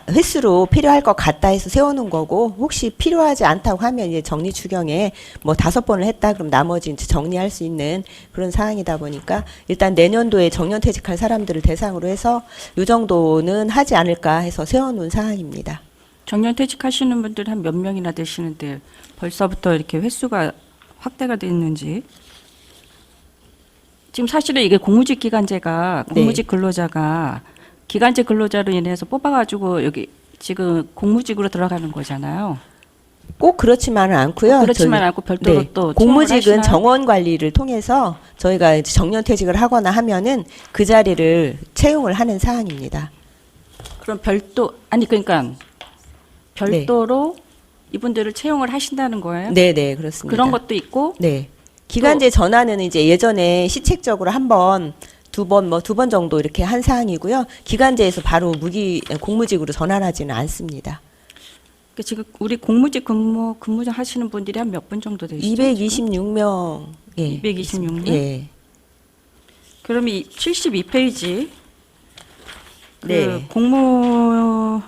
횟수로 필요할 것 같다 해서 세워놓은 거고 혹시 필요하지 않다고 하면 이제 정리 추경에 뭐 5번을 했다 그럼 나머지 이제 정리할 수 있는 그런 상황이다 보니까 일단 내년도에 정년퇴직할 사람들을 대상으로 해서 이 정도는 하지 않을까 해서 세워놓은 상황입니다. 정년퇴직하시는 분들 한 몇 명이나 되시는데 벌써부터 이렇게 횟수가 확대가 됐는지. 지금 사실은 이게 공무직 기간제가 공무직 근로자가 기간제 근로자로 인해서 뽑아가지고 여기 지금 공무직으로 들어가는 거잖아요. 꼭 그렇지만은 않고요. 그렇지만 않고 별도로 네. 또 공무직은 채용을 하시나요? 정원 관리를 통해서 저희가 이제 정년퇴직을 하거나 하면은 그 자리를 채용을 하는 사항입니다. 그럼 그러니까 별도로 이분들을 채용을 하신다는 거예요? 네, 그렇습니다. 그런 것도 있고. 네. 기간제 전환은 이제 예전에 시책적으로 한 번, 두 번 정도 이렇게 한 사항이고요. 기간제에서 바로 공무직으로 전환하지는 않습니다. 그러니까 지금 우리 공무직 근무자 하시는 분들이 한 몇 분 정도 되시죠? 226명. 예. 226명? 예. 그럼 이 72페이지 그 네. 공무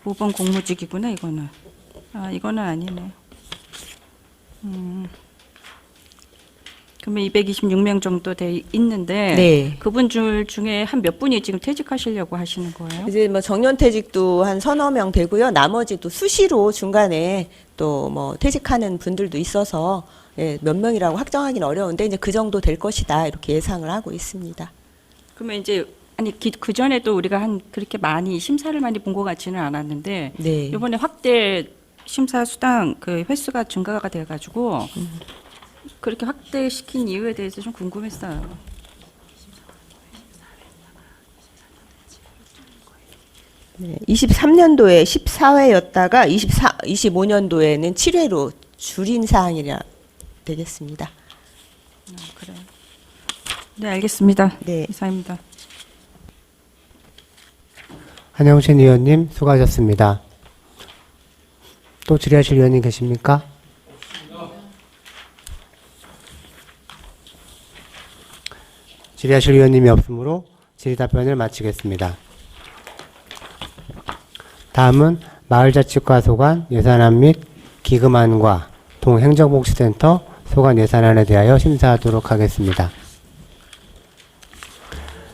모범 공무직이구나 이거는. 아 이거는 아니네. 그러면 226명 정도 돼 있는데 네. 그분 중에 한 몇 분이 지금 퇴직하시려고 하시는 거예요? 이제 뭐 정년퇴직도 한 서너 명 되고요. 나머지 또 수시로 중간에 또 뭐 퇴직하는 분들도 있어서 예, 몇 명이라고 확정하기는 어려운데 이제 그 정도 될 것이다 이렇게 예상을 하고 있습니다. 그러면 이제 아니 그 전에도 우리가 한 그렇게 많이 심사를 많이 본 것 같지는 않았는데 네. 이번에 확대 심사 수당 그 횟수가 증가가 돼가지고 그렇게 확대시킨 이유에 대해서 좀 궁금했어요. 네, 23년도에 14회였다가 25년도에는 7회로 줄인 사항이라 되겠습니다. 그래요. 네, 알겠습니다. 네. 이상입니다. 한영신 의원님 수고하셨습니다. 또 질의하실 의원님 계십니까? 질의하실 의원님이 없으므로 질의 답변을 마치겠습니다. 다음은 마을자치과 소관 예산안 및 기금안과 동행정복지센터 소관 예산안에 대하여 심사하도록 하겠습니다.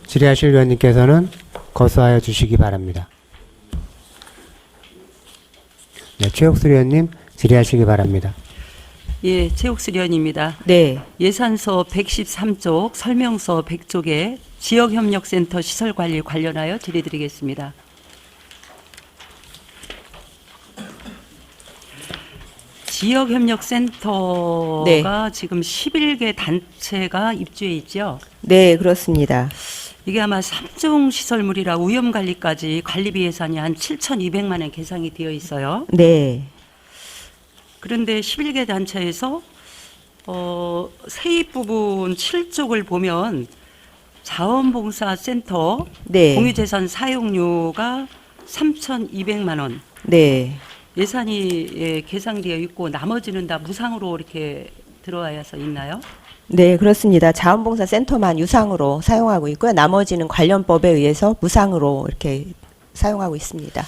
질의하실 의원님께서는 거수하여 주시기 바랍니다. 네, 최옥수 의원님 질의하시기 바랍니다. 예, 최옥수 의원입니다. 네. 예산서 113쪽, 설명서 100쪽에 지역협력센터 시설관리 관련하여 질의드리겠습니다. 지역협력센터가 네. 지금 11개 단체가 입주해 있죠. 네, 그렇습니다. 이게 아마 3종 시설물이라 위험관리까지 관리비 예산이 한 7,200만 원 계상이 되어 있어요. 네. 그런데 11개 단체에서 세입 부분 7쪽을 보면 자원봉사센터 네. 공유재산 사용료가 3,200만 원 네. 예산이 계상되어 있고 나머지는 다 무상으로 이렇게 들어와서 있나요? 네, 그렇습니다. 자원봉사센터만 유상으로 사용하고 있고요. 나머지는 관련법에 의해서 무상으로 이렇게 사용하고 있습니다.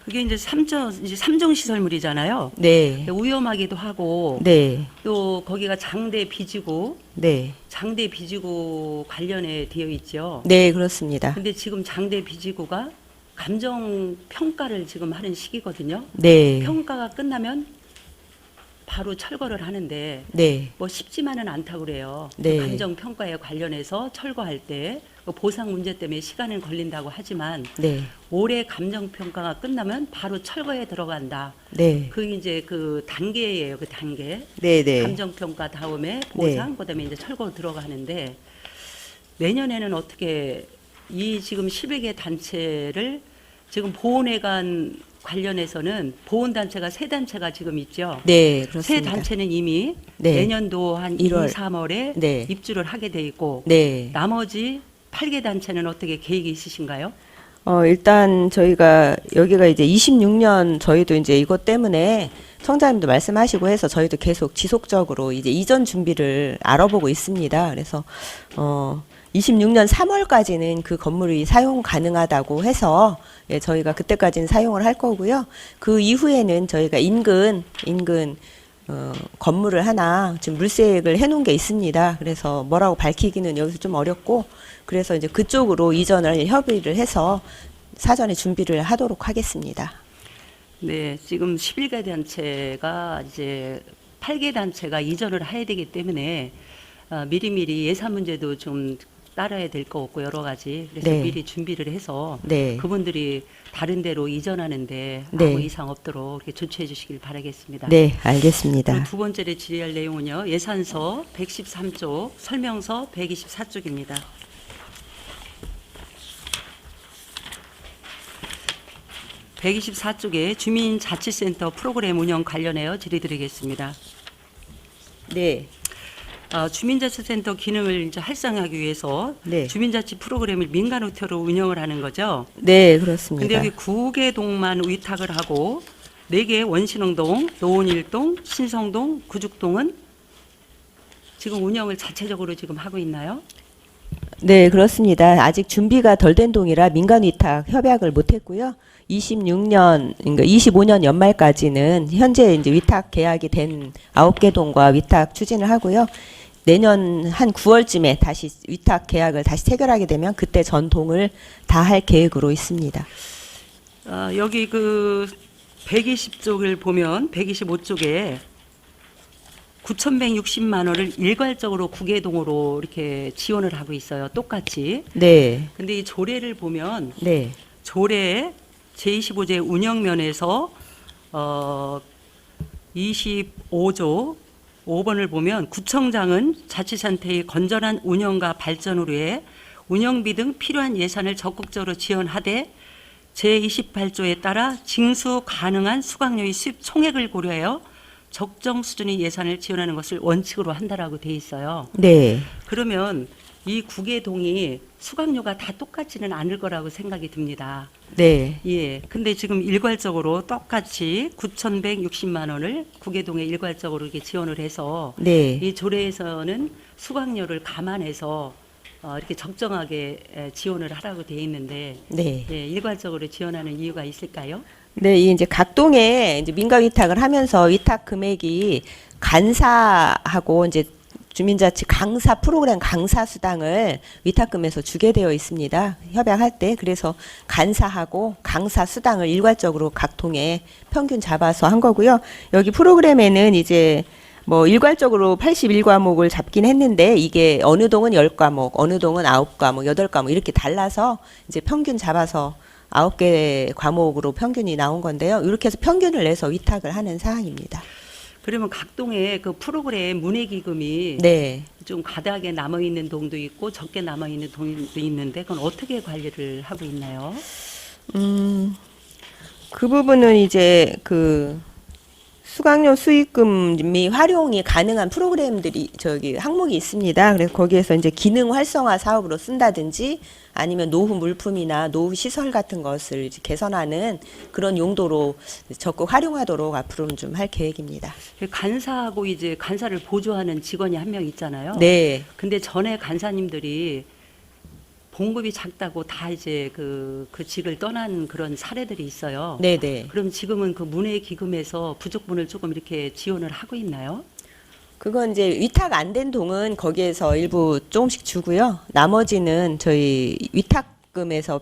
그게 이제 3종 시설물이잖아요. 네. 위험하기도 하고 네. 또 거기가 장대 비지구 네. 장대 비지구 관련에 되어 있죠. 네, 그렇습니다. 근데 지금 장대 비지구가 감정 평가를 지금 하는 시기거든요. 네. 평가가 끝나면 바로 철거를 하는데 네. 뭐 쉽지만은 않다고 그래요. 네. 그 감정 평가에 관련해서 철거할 때 보상 문제 때문에 시간은 걸린다고 하지만 네. 올해 감정 평가가 끝나면 바로 철거에 들어간다. 네. 그게 이제 그 단계예요. 그 단계. 네, 네. 감정 평가 다음에 보상, 그다음에 이제 철거 들어가는데 내년에는 어떻게 이 지금 11개 단체를 지금 보훈회관 관련해서는 보훈단체가 3단체가 지금 있죠. 네, 세 그렇습니다. 단체는 이미 네. 내년도 한 1월. 2, 3월에 네. 입주를 하게 돼 있고 네. 나머지 8개 단체는 어떻게 계획이 있으신가요? 일단 저희가 여기가 이제 26년 저희도 이제 이것 때문에 청장님도 말씀하시고 해서 저희도 계속 지속적으로 이제 이전 준비를 알아보고 있습니다. 그래서 26년 3월까지는 그 건물이 사용 가능하다고 해서 예, 저희가 그때까지는 사용을 할 거고요. 그 이후에는 저희가 인근 건물을 하나 지금 물색을 해놓은 게 있습니다. 그래서 뭐라고 밝히기는 여기서 좀 어렵고 그래서 이제 그쪽으로 이전을 협의를 해서 사전에 준비를 하도록 하겠습니다. 네, 지금 11개 단체가 이제 8개 단체가 이전을 해야 되기 때문에 미리미리 예산 문제도 좀 따라야 될 거 없고 여러 가지 그래서 네. 미리 준비를 해서 네. 그분들이 다른 데로 이전하는데 네. 아무 이상 없도록 이렇게 조치해 주시길 바라겠습니다. 네, 알겠습니다. 그리고 두 번째로 질의할 내용은요. 예산서 113쪽, 설명서 124쪽입니다. (124쪽에) 주민자치센터 프로그램 운영 관련하여 질의드리겠습니다. 네. 주민자치센터 기능을 이제 활성화하기 위해서 네. 주민자치 프로그램을 민간 우표로 운영을 하는 거죠. 네, 그렇습니다. 근데 여기 9개 동만 위탁을 하고 4개 원신흥동, 노원일동, 신성동, 구죽동은 지금 운영을 자체적으로 지금 하고 있나요? 네, 그렇습니다. 아직 준비가 덜 된 동이라 민간 위탁 협약을 못 했고요. 26년, 그러니까 25년 연말까지는 현재 이제 위탁 계약이 된 9개 동과 위탁 추진을 하고요. 내년 한 9월쯤에 다시 위탁 계약을 다시 체결하게 되면 그때 전 동을 다 할 계획으로 있습니다. 여기 그 120쪽을 보면 125쪽에 9,160만 원을 일괄적으로 구계동으로 이렇게 지원을 하고 있어요. 똑같이. 네. 근데 이 조례를 보면 네. 조례 제25제 운영면에서 25조 5번을 보면 구청장은 자치단체의 건전한 운영과 발전을 위해 운영비 등 필요한 예산을 적극적으로 지원하되 제28조에 따라 징수 가능한 수강료의 수입 총액을 고려하여 적정 수준의 예산을 지원하는 것을 원칙으로 한다라고 돼 있어요. 네. 그러면 이 구계동이 수강료가 다 똑같지는 않을 거라고 생각이 듭니다. 네. 예. 근데 지금 일괄적으로 똑같이 9,160만 원을 구계동에 일괄적으로 이렇게 지원을 해서 네. 이 조례에서는 수강료를 감안해서 이렇게 적정하게 지원을 하라고 돼 있는데 네. 예, 일괄적으로 지원하는 이유가 있을까요? 네, 이 이제 각 동에 이제 민간 위탁을 하면서 위탁 금액이 간사하고 이제 주민자치 강사 프로그램 강사 수당을 위탁금에서 주게 되어 있습니다. 협약할 때. 그래서 간사하고 강사 수당을 일괄적으로 각 동에 평균 잡아서 한 거고요. 여기 프로그램에는 이제 뭐 일괄적으로 81과목을 잡긴 했는데 이게 어느 동은 10과목, 어느 동은 9과목, 8과목 이렇게 달라서 이제 평균 잡아서 9개 과목으로 평균이 나온 건데요. 이렇게 해서 평균을 내서 위탁을 하는 사항입니다. 그러면 각 동에 그 프로그램 문해기금이 네. 좀 가다하게 남아있는 동도 있고 적게 남아있는 동도 있는데 그건 어떻게 관리를 하고 있나요? 그 부분은 이제 그 수강료 수익금이 활용이 가능한 프로그램들이 저기 항목이 있습니다. 그래서 거기에서 이제 기능 활성화 사업으로 쓴다든지 아니면 노후 물품이나 노후 시설 같은 것을 이제 개선하는 그런 용도로 적극 활용하도록 앞으로는 좀 할 계획입니다. 간사하고 이제 간사를 보조하는 직원이 한 명 있잖아요. 네. 근데 전에 간사님들이 봉급이 작다고 다 이제 그 직을 떠난 그런 사례들이 있어요. 네네. 그럼 지금은 그 문해기금에서 부족분을 조금 이렇게 지원을 하고 있나요? 그건 이제 위탁 안 된 동은 거기에서 일부 조금씩 주고요. 나머지는 저희 위탁금에서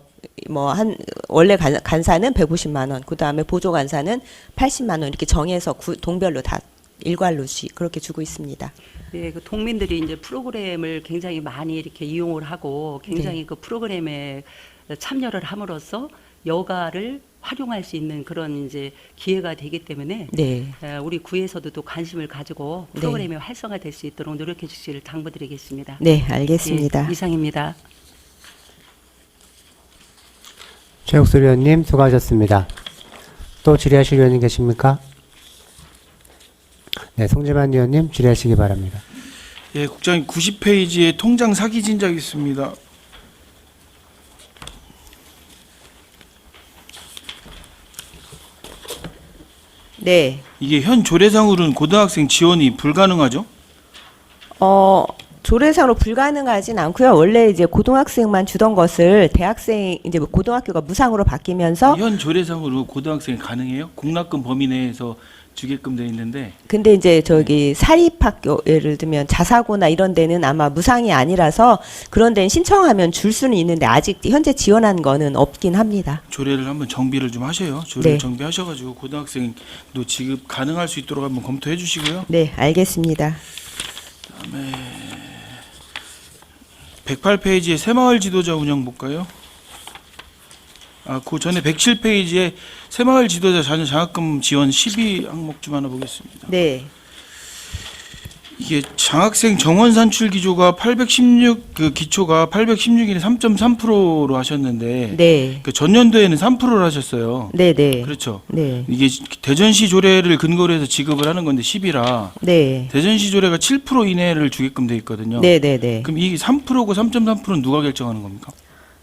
뭐 한 원래 간사는 150만 원, 그 다음에 보조 간사는 80만 원 이렇게 정해서 동별로 다 일괄로 그렇게 주고 있습니다. 네, 그 동민들이 이제 프로그램을 굉장히 많이 이렇게 이용을 하고 굉장히 네. 그 프로그램에 참여를 함으로써 여가를 활용할 수 있는 그런 이제 기회가 되기 때문에 네. 우리 구에서도 또 관심을 가지고 프로그램이 활성화될 수 있도록 노력해 주시기를 당부드리겠습니다. 네, 알겠습니다. 예, 이상입니다. 최옥수 의원님 수고하셨습니다. 또 질의하실 의원님 계십니까? 네, 송재만 의원님 질의하시기 바랍니다. 예, 국장님 90페이지에 통장 사기 진작이 있습니다. 네. 이게 현 조례상으로는 고등학생 지원이 불가능하죠? 조례상으로 불가능하진 않고요. 원래 이제 고등학생만 주던 것을 대학생 이제 고등학교가 무상으로 바뀌면서 현 조례상으로 고등학생이 가능해요? 공납금 범위 내에서 주게끔 돼 있는데. 근데 이제 저기 사립학교 예를 들면 자사고나 이런 데는 아마 무상이 아니라서 그런 데는 신청하면 줄 수는 있는데 아직 현재 지원한 거는 없긴 합니다. 조례를 한번 정비를 좀 하셔요. 조례를 네. 정비하셔가지고 고등학생도 지급 가능할 수 있도록 한번 검토해 주시고요. 네, 알겠습니다. 그다음에 108페이지에 새마을 지도자 운영 볼까요? 그 전에 107페이지에 새마을 지도자 자녀 장학금 지원 12항목 좀 하나 보겠습니다. 네. 이게 장학생 정원 산출 기조가 816 그 기초가 816일에 3.3%로 하셨는데 네. 그 전년도에는 3%를 하셨어요. 네, 네. 그렇죠. 네. 이게 대전시 조례를 근거로 해서 지급을 하는 건데 10이라 네. 대전시 조례가 7% 이내를 주게끔 돼 있거든요. 네, 네, 네. 그럼 이 3%고 3.3%는 누가 결정하는 겁니까?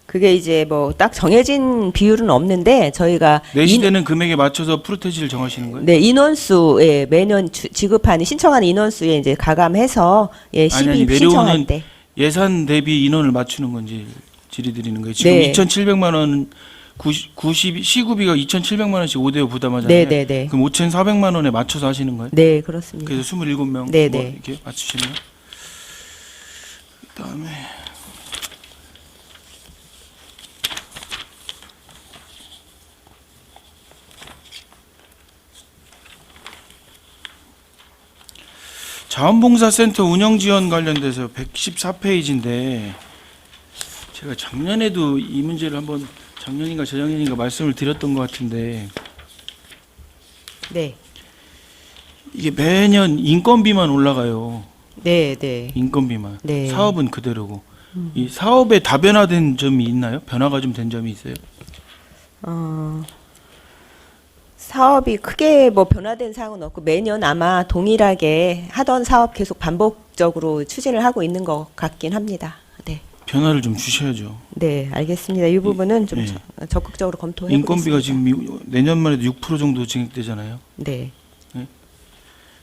그게 이제 뭐 딱 정해진 비율은 없는데 저희가 내시되는 금액에 맞춰서 프로테지를 정하시는 거예요? 네, 인원수에 매년 지급하는 신청하는 인원수에 이제 가감해서 예, 아니, 신청할 내려오는 때 예산 대비 인원을 맞추는 건지 질의드리는 거예요. 지금 네. 2,700만 원 시구비가 2,700만 원씩 5대5 부담하잖아요. 네, 네, 네. 그럼 5,400만 원에 맞춰서 하시는 거예요? 네, 그렇습니다. 그래서 27명 네, 뭐 네. 이렇게 맞추시네요. 그다음에 자원봉사센터 운영 지원 관련돼서 114페이지인데 제가 작년에도 이 문제를 한번 작년인가 재작년인가 말씀을 드렸던 것 같은데 네. 이게 매년 인건비만 올라가요. 네, 네. 인건비만. 네. 사업은 그대로고. 이 사업에 다변화된 점이 있나요? 변화가 좀 된 점이 있어요? 사업이 크게 뭐 변화된 사항은 없고 매년 아마 동일하게 하던 사업 계속 반복적으로 추진을 하고 있는 것 같긴 합니다. 네. 변화를 좀 주셔야죠. 네, 알겠습니다. 이 부분은 좀 네. 적극적으로 검토해 인건비가 보겠습니다. 지금 내년만 해도 6% 정도 증액되잖아요. 네,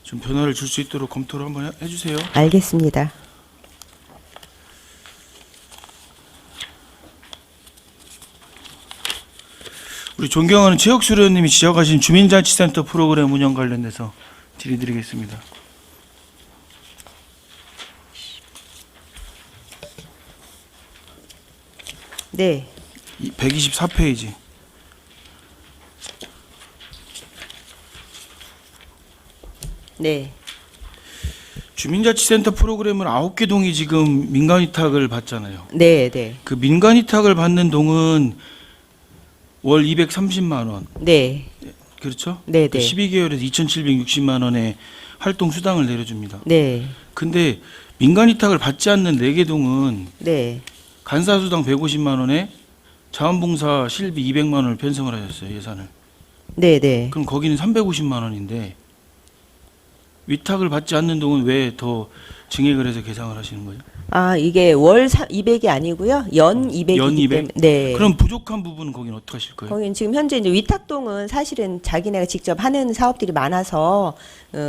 좀 변화를 줄 수 있도록 검토를 한번 해주세요. 알겠습니다. 우리 존경하는 최혁수 의원님이 지적하신 주민자치센터 프로그램 운영 관련돼서 질의드리겠습니다. 네, 124페이지. 네, 주민자치센터 프로그램은 9개 동이 지금 민간위탁을 받잖아요. 네, 네, 그 민간위탁을 받는 동은 월 230만 원. 네, 그렇죠? 네, 그 네, 12개월에서 2,760만 원의 활동 수당을 내려줍니다. 네, 근데 민간위탁을 받지 않는 4개 동은 네, 간사수당 150만 원에 자원봉사 실비 200만 원을 편성을 하셨어요, 예산을. 네, 네. 그럼 거기는 350만 원인데 위탁을 받지 않는 동은 왜 더 증액을 해서 계상을 하시는 거예요? 아, 이게 월 200이 아니고요. 연 200이기 연 200? 때문에. 네. 그럼 부족한 부분은 거기는 어떻게 하실 거예요? 거긴 지금 현재 이제 위탁동은 사실은 자기네가 직접 하는 사업들이 많아서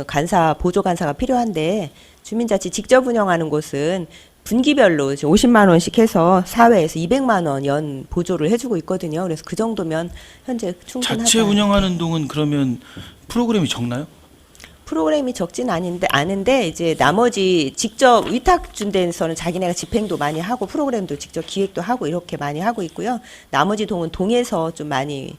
간사 보조 간사가 필요한데 주민자치 직접 운영하는 곳은 분기별로 이제 50만 원씩 해서 사회에서 200만 원 연 보조를 해주고 있거든요. 그래서 그 정도면 현재 충분하다. 자체 운영하는 동은 그러면 프로그램이 적나요? 프로그램이 적진 않은데 이제 나머지 직접 위탁 준 데서는 자기네가 집행도 많이 하고 프로그램도 직접 기획도 하고 이렇게 많이 하고 있고요. 나머지 동은 동에서 좀 많이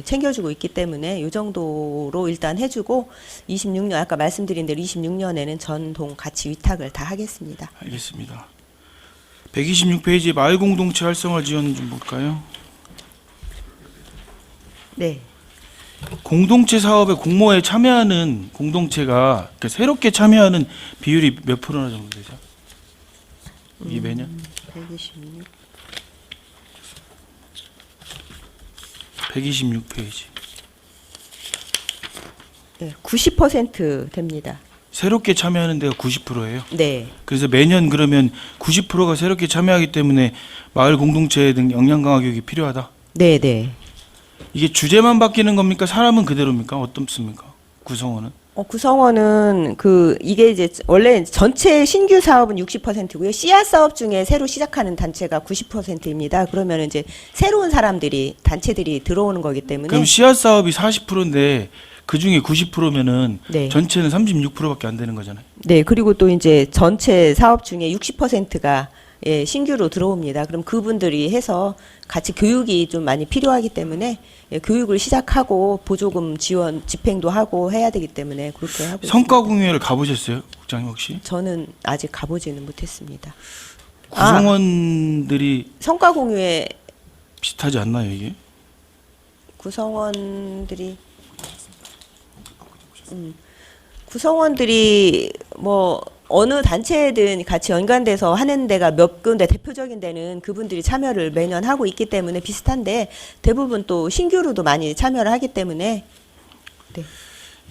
챙겨주고 있기 때문에 이 정도로 일단 해주고 26년 아까 말씀드린 대로 26년에는 전 동 같이 위탁을 다 하겠습니다. 알겠습니다. 126페이지 마을 공동체 활성화 지원 좀 볼까요? 네. 공동체 사업에 공모에 참여하는 공동체가 그러니까 새롭게 참여하는 비율이 몇 프로나 정도 되죠? 이 매년? 126. 126페이지. 네, 90% 됩니다. 새롭게 참여하는 데가 90%예요. 네. 그래서 매년 그러면 90%가 새롭게 참여하기 때문에 마을 공동체 등 역량 강화 교육이 필요하다. 네, 네. 이게 주제만 바뀌는 겁니까? 사람은 그대로입니까? 어떻습니까? 구성원은? 구성원은 이게 이제 원래 전체 신규 사업은 60%고요. 씨앗 사업 중에 새로 시작하는 단체가 90%입니다. 그러면 이제 새로운 단체들이 들어오는 거기 때문에 그럼 씨앗 사업이 40%인데 그 중에 90%면은 네. 전체는 36%밖에 안 되는 거잖아요. 네, 그리고 또 이제 전체 사업 중에 60%가 신규로 들어옵니다. 그럼 그분들이 해서 같이 교육이 좀 많이 필요하기 때문에 교육을 시작하고 보조금 지원 집행도 하고 해야 되기 때문에 그렇게 하고 성과 있습니다. 공유회를 가보셨어요, 국장님 혹시? 저는 아직 가보지는 못했습니다. 구성원들이 성과 공유에 비슷하지 않나요, 이게? 구성원들이 뭐 어느 단체든 같이 연관돼서 하는 데가 몇 군데 대표적인 데는 그분들이 참여를 매년 하고 있기 때문에 비슷한데 대부분 또 신규로도 많이 참여를 하기 때문에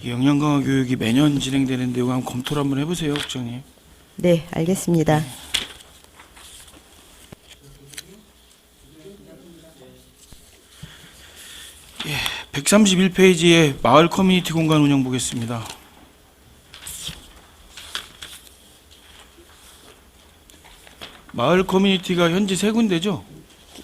이 역량 강화 교육이 매년 진행되는데 이거 한번 검토를 한번 해보세요, 국장님. 네, 알겠습니다. 예, 131페이지에 마을 커뮤니티 공간 운영 보겠습니다. 마을 커뮤니티가 현재 3군데죠?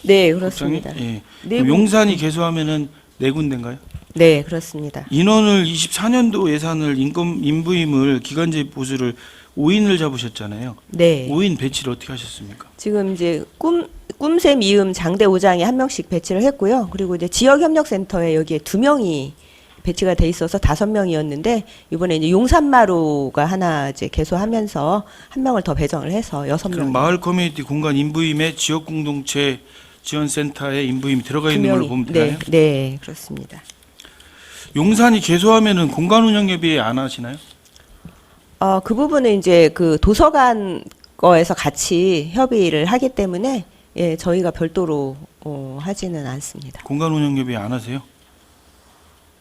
네, 국장님? 그렇습니다. 예. 네 그럼 군- 용산이 개소하면은 4군데인가요? 네, 그렇습니다. 인원을 24년도 예산을 인부임을 기간제 보수를 5인을 잡으셨잖아요. 네. 5인 배치를 어떻게 하셨습니까? 지금 이제 꿈새 미음 장대 5장에 1명씩 배치를 했고요. 그리고 이제 지역협력센터에 여기에 2명이 배치가 돼 있어서 5명이었는데 이번에 이제 용산마루가 하나 이제 개소하면서 1명을 더 배정을 해서 6명. 그럼 마을 커뮤니티 공간 인부임에 지역 공동체 지원센터에 인부임이 들어가 있는 걸로 보면 되나요? 네, 네, 그렇습니다. 용산이 개소하면은 공간 운영협의회 안 하시나요? 그 부분은 이제 그 도서관 거에서 같이 협의를 하기 때문에 예, 저희가 별도로 하지는 않습니다. 공간 운영협의회 안 하세요?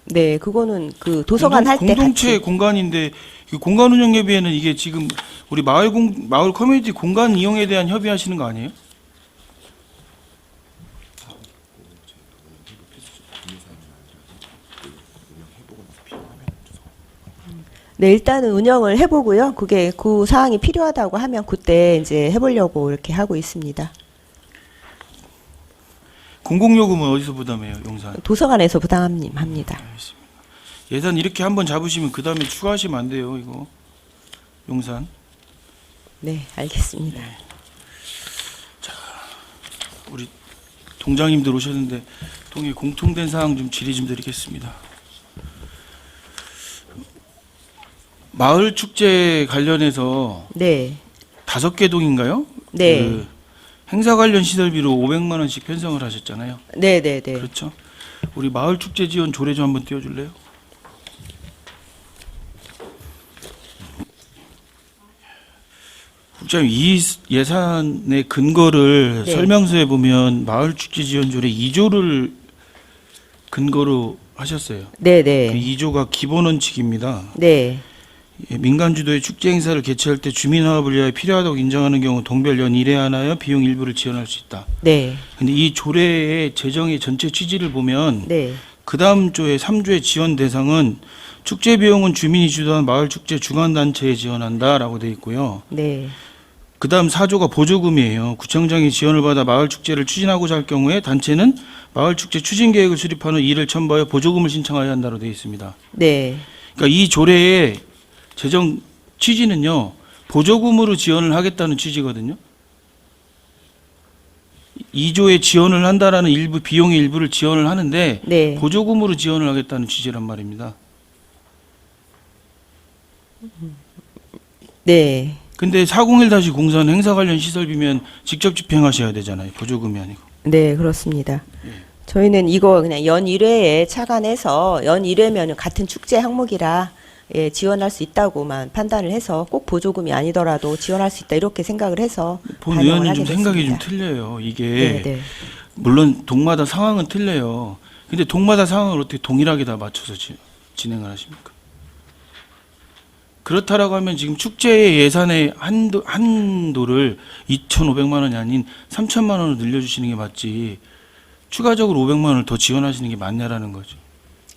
네, 그거는 그 도서관 할 때 공동체 같이. 공간인데 이 공간 운영협의회는 이게 지금 우리 마을 커뮤니티 공간 이용에 대한 협의하시는 거 아니에요? 네, 일단은 운영을 해보고요. 그게 그 사항이 필요하다고 하면 그때 이제 해보려고 이렇게 하고 있습니다. 공공요금은 어디서 부담해요, 용산? 도서관에서 부담합니다. 알겠습니다. 예산 이렇게 한번 잡으시면 그 다음에 추가하시면 안 돼요, 이거. 용산. 네, 알겠습니다. 우리 동장님들 오셨는데 동의 공통된 사항 좀 질의 좀 드리겠습니다. 마을 축제 관련해서 네, 5개 동인가요? 네. 그 행사 관련 시설비로 500만 원씩 편성을 하셨잖아요. 네, 네, 네. 그렇죠. 우리 마을 축제 지원 조례 좀 한번 띄워줄래요? 국장님, 이 예산의 근거를 네. 설명서에 보면 마을 축제 지원 조례 2조를 근거로 하셨어요. 네, 그 네. 2조가 기본 원칙입니다. 네, 예, 민간 주도의 축제 행사를 개최할 때 주민 화합을 위하여 필요하다고 인정하는 경우 동별 연 1회 하나여 비용 일부를 지원할 수 있다. 네, 근데 이 조례의 제정의 전체 취지를 보면 네. 그 다음 조의 3조의 지원 대상은 축제 비용은 주민이 주도한 마을 축제 주관 단체에 지원한다라고 돼 있고요. 네, 그 다음 4조가 보조금이에요. 구청장이 지원을 받아 마을 축제를 추진하고자 할 경우에 단체는 마을 축제 추진 계획을 수립한 후 이를 첨부하여 보조금을 신청하여야 한다로 되어 있습니다. 네, 그러니까 이 조례의 제정 취지는요, 보조금으로 지원을 하겠다는 취지거든요. 2조에 지원을 한다라는 일부 비용의 일부를 지원을 하는데 네. 보조금으로 지원을 하겠다는 취지란 말입니다. 네. 근데 401-04는 행사 관련 시설비면 직접 집행하셔야 되잖아요. 보조금이 아니고. 네, 그렇습니다. 저희는 이거 그냥 연 1회에 차관해서 연 1회면 같은 축제 항목이라 예, 지원할 수 있다고만 판단을 해서 꼭 보조금이 아니더라도 지원할 수 있다 이렇게 생각을 해서 본 반영을 의원님 하게 좀 생각이 좀 됐습니다. 틀려요. 이게 네, 네. 물론 동마다 상황은 틀려요. 근데 동마다 상황을 어떻게 동일하게 다 맞춰서 진행을 하십니까? 그렇다라고 하면 지금 축제의 예산의 한도를 2,500만 원이 아닌 3,000만 원으로 늘려주시는 게 맞지, 추가적으로 500만 원을 더 지원하시는 게 맞냐라는 거죠.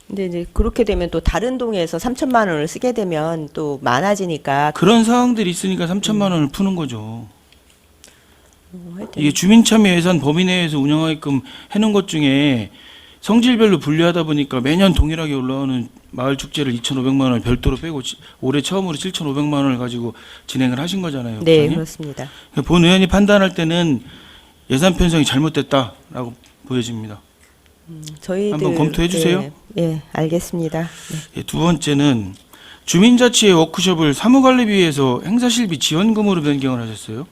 근데 이제 그렇게 되면 또 다른 동에서 3천만 원을 쓰게 되면 또 많아지니까 그런 상황들이 있으니까 3,000만 원을 푸는 거죠. 하여튼 이게 주민참여 예산 범위 내에서 운영하게끔 해놓은 것 중에 성질별로 분류하다 보니까 매년 동일하게 올라오는 마을 축제를 2,500만 원을 별도로 빼고 올해 처음으로 7,500만 원을 가지고 진행을 하신 거잖아요. 네, 국장님. 그렇습니다. 본 의원이 판단할 때는 예산 편성이 잘못됐다라고 보여집니다. 저희들 한번 검토해 주세요. 네, 네, 알겠습니다. 네. 예, 두 번째는 주민자치의 워크숍을 사무관리비에서 행사실비 지원금으로 변경을 하셨어요.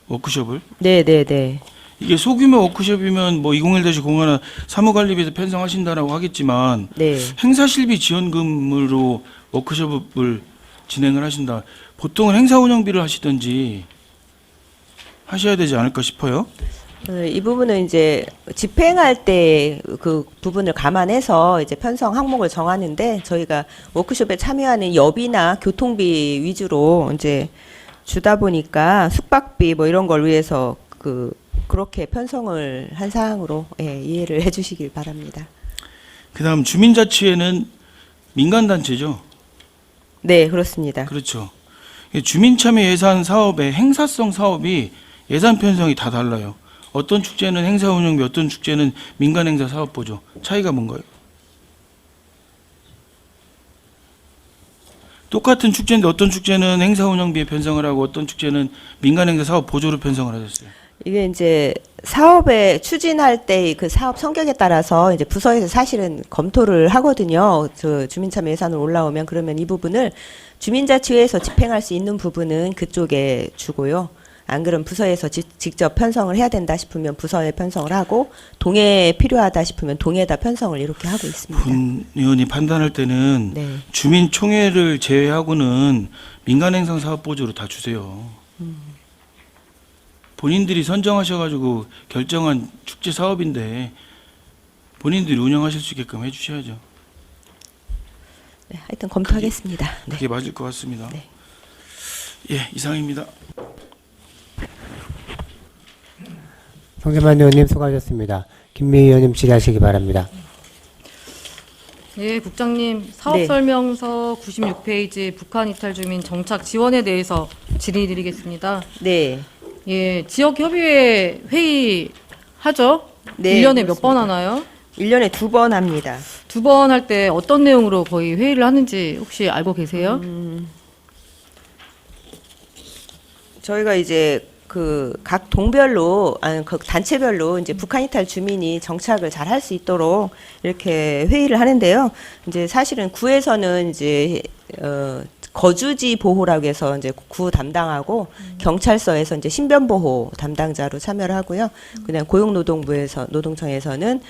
워크숍을. 네, 네, 네. 이게 소규모 워크숍이면 뭐 201-01 사무관리비에서 편성하신다라고 하겠지만 네. 행사실비 지원금으로 워크숍을 진행을 하신다. 보통은 행사 운영비를 하시든지 하셔야 되지 않을까 싶어요. 이 부분은 이제 집행할 때 그 부분을 감안해서 이제 편성 항목을 정하는데 저희가 워크숍에 참여하는 여비나 교통비 위주로 이제 주다 보니까 숙박비 뭐 이런 걸 위해서 그렇게 편성을 한 사항으로 예, 이해를 해주시길 바랍니다. 그다음 주민자치회는 민간단체죠. 네, 그렇습니다. 그렇죠. 주민참여 예산 사업의 행사성 사업이 예산 편성이 다 달라요. 어떤 축제는 행사 운영비, 어떤 축제는 민간 행사 사업 보조. 차이가 뭔가요? 똑같은 축제인데 어떤 축제는 행사 운영비에 편성을 하고 어떤 축제는 민간 행사 사업 보조로 편성을 하셨어요. 이게 이제 사업에 추진할 때 그 사업 성격에 따라서 이제 부서에서 사실은 검토를 하거든요. 저 주민참여 예산으로 올라오면 그러면 이 부분을 주민자치회에서 집행할 수 있는 부분은 그쪽에 주고요. 안 그럼 부서에서 직접 편성을 해야 된다 싶으면 부서에 편성을 하고 동에 필요하다 싶으면 동에다 편성을 이렇게 하고 있습니다. 본 의원이 판단할 때는 네. 주민총회를 제외하고는 민간 행사 사업 보조로 다 주세요. 본인들이 선정하셔가지고 결정한 축제 사업인데 본인들이 운영하실 수 있게끔 해주셔야죠. 네, 하여튼 검토하겠습니다. 네. 그게 맞을 것 같습니다. 네. 예, 이상입니다. 송재만 의원님 수고하셨습니다. 김미 의원님 질의하시기 바랍니다. 예, 국장님 사업 네. 설명서 96페이지 북한 이탈 주민 정착 지원에 대해서 질의드리겠습니다. 네. 예, 지역 협의회 회의 하죠? 네, 1년에 몇 번 그렇습니다. 하나요? 1년에 2번 합니다. 2번 할 때 어떤 내용으로 거의 회의를 하는지 혹시 알고 계세요? 저희가 이제 그 각 동별로 아니 그 단체별로 이제 북한 이탈 주민이 정착을 잘 할 수 있도록 이렇게 회의를 하는데요. 이제 사실은 구에서는 이제 거주지 보호라고 해서 이제 구 담당하고 경찰서에서 이제 신변 보호 담당자로 참여를 하고요. 그다음 고용노동부에서 노동청에서는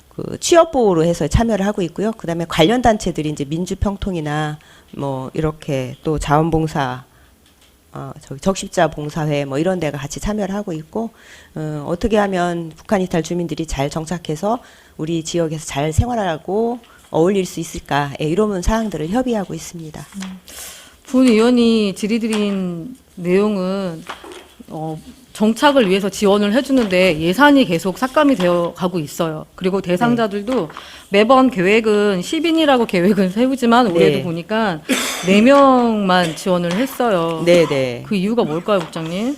그 취업 보호로 해서 참여를 하고 있고요. 그다음에 관련 단체들이 이제 민주평통이나 뭐 이렇게 또 자원봉사 저기 적십자 봉사회 뭐 이런 데가 같이 참여를 하고 있고 어떻게 하면 북한 이탈 주민들이 잘 정착해서 우리 지역에서 잘 생활하고 어울릴 수 있을까 이런 사항들을 협의하고 있습니다. 본 의원이 질의드린 내용은 정착을 위해서 지원을 해주는데 예산이 계속 삭감이 되어 가고 있어요. 그리고 대상자들도 매번 계획은 10인이라고 계획은 세우지만 올해도 네. 보니까 4명만 지원을 했어요. 네네. 그 이유가 뭘까요, 국장님?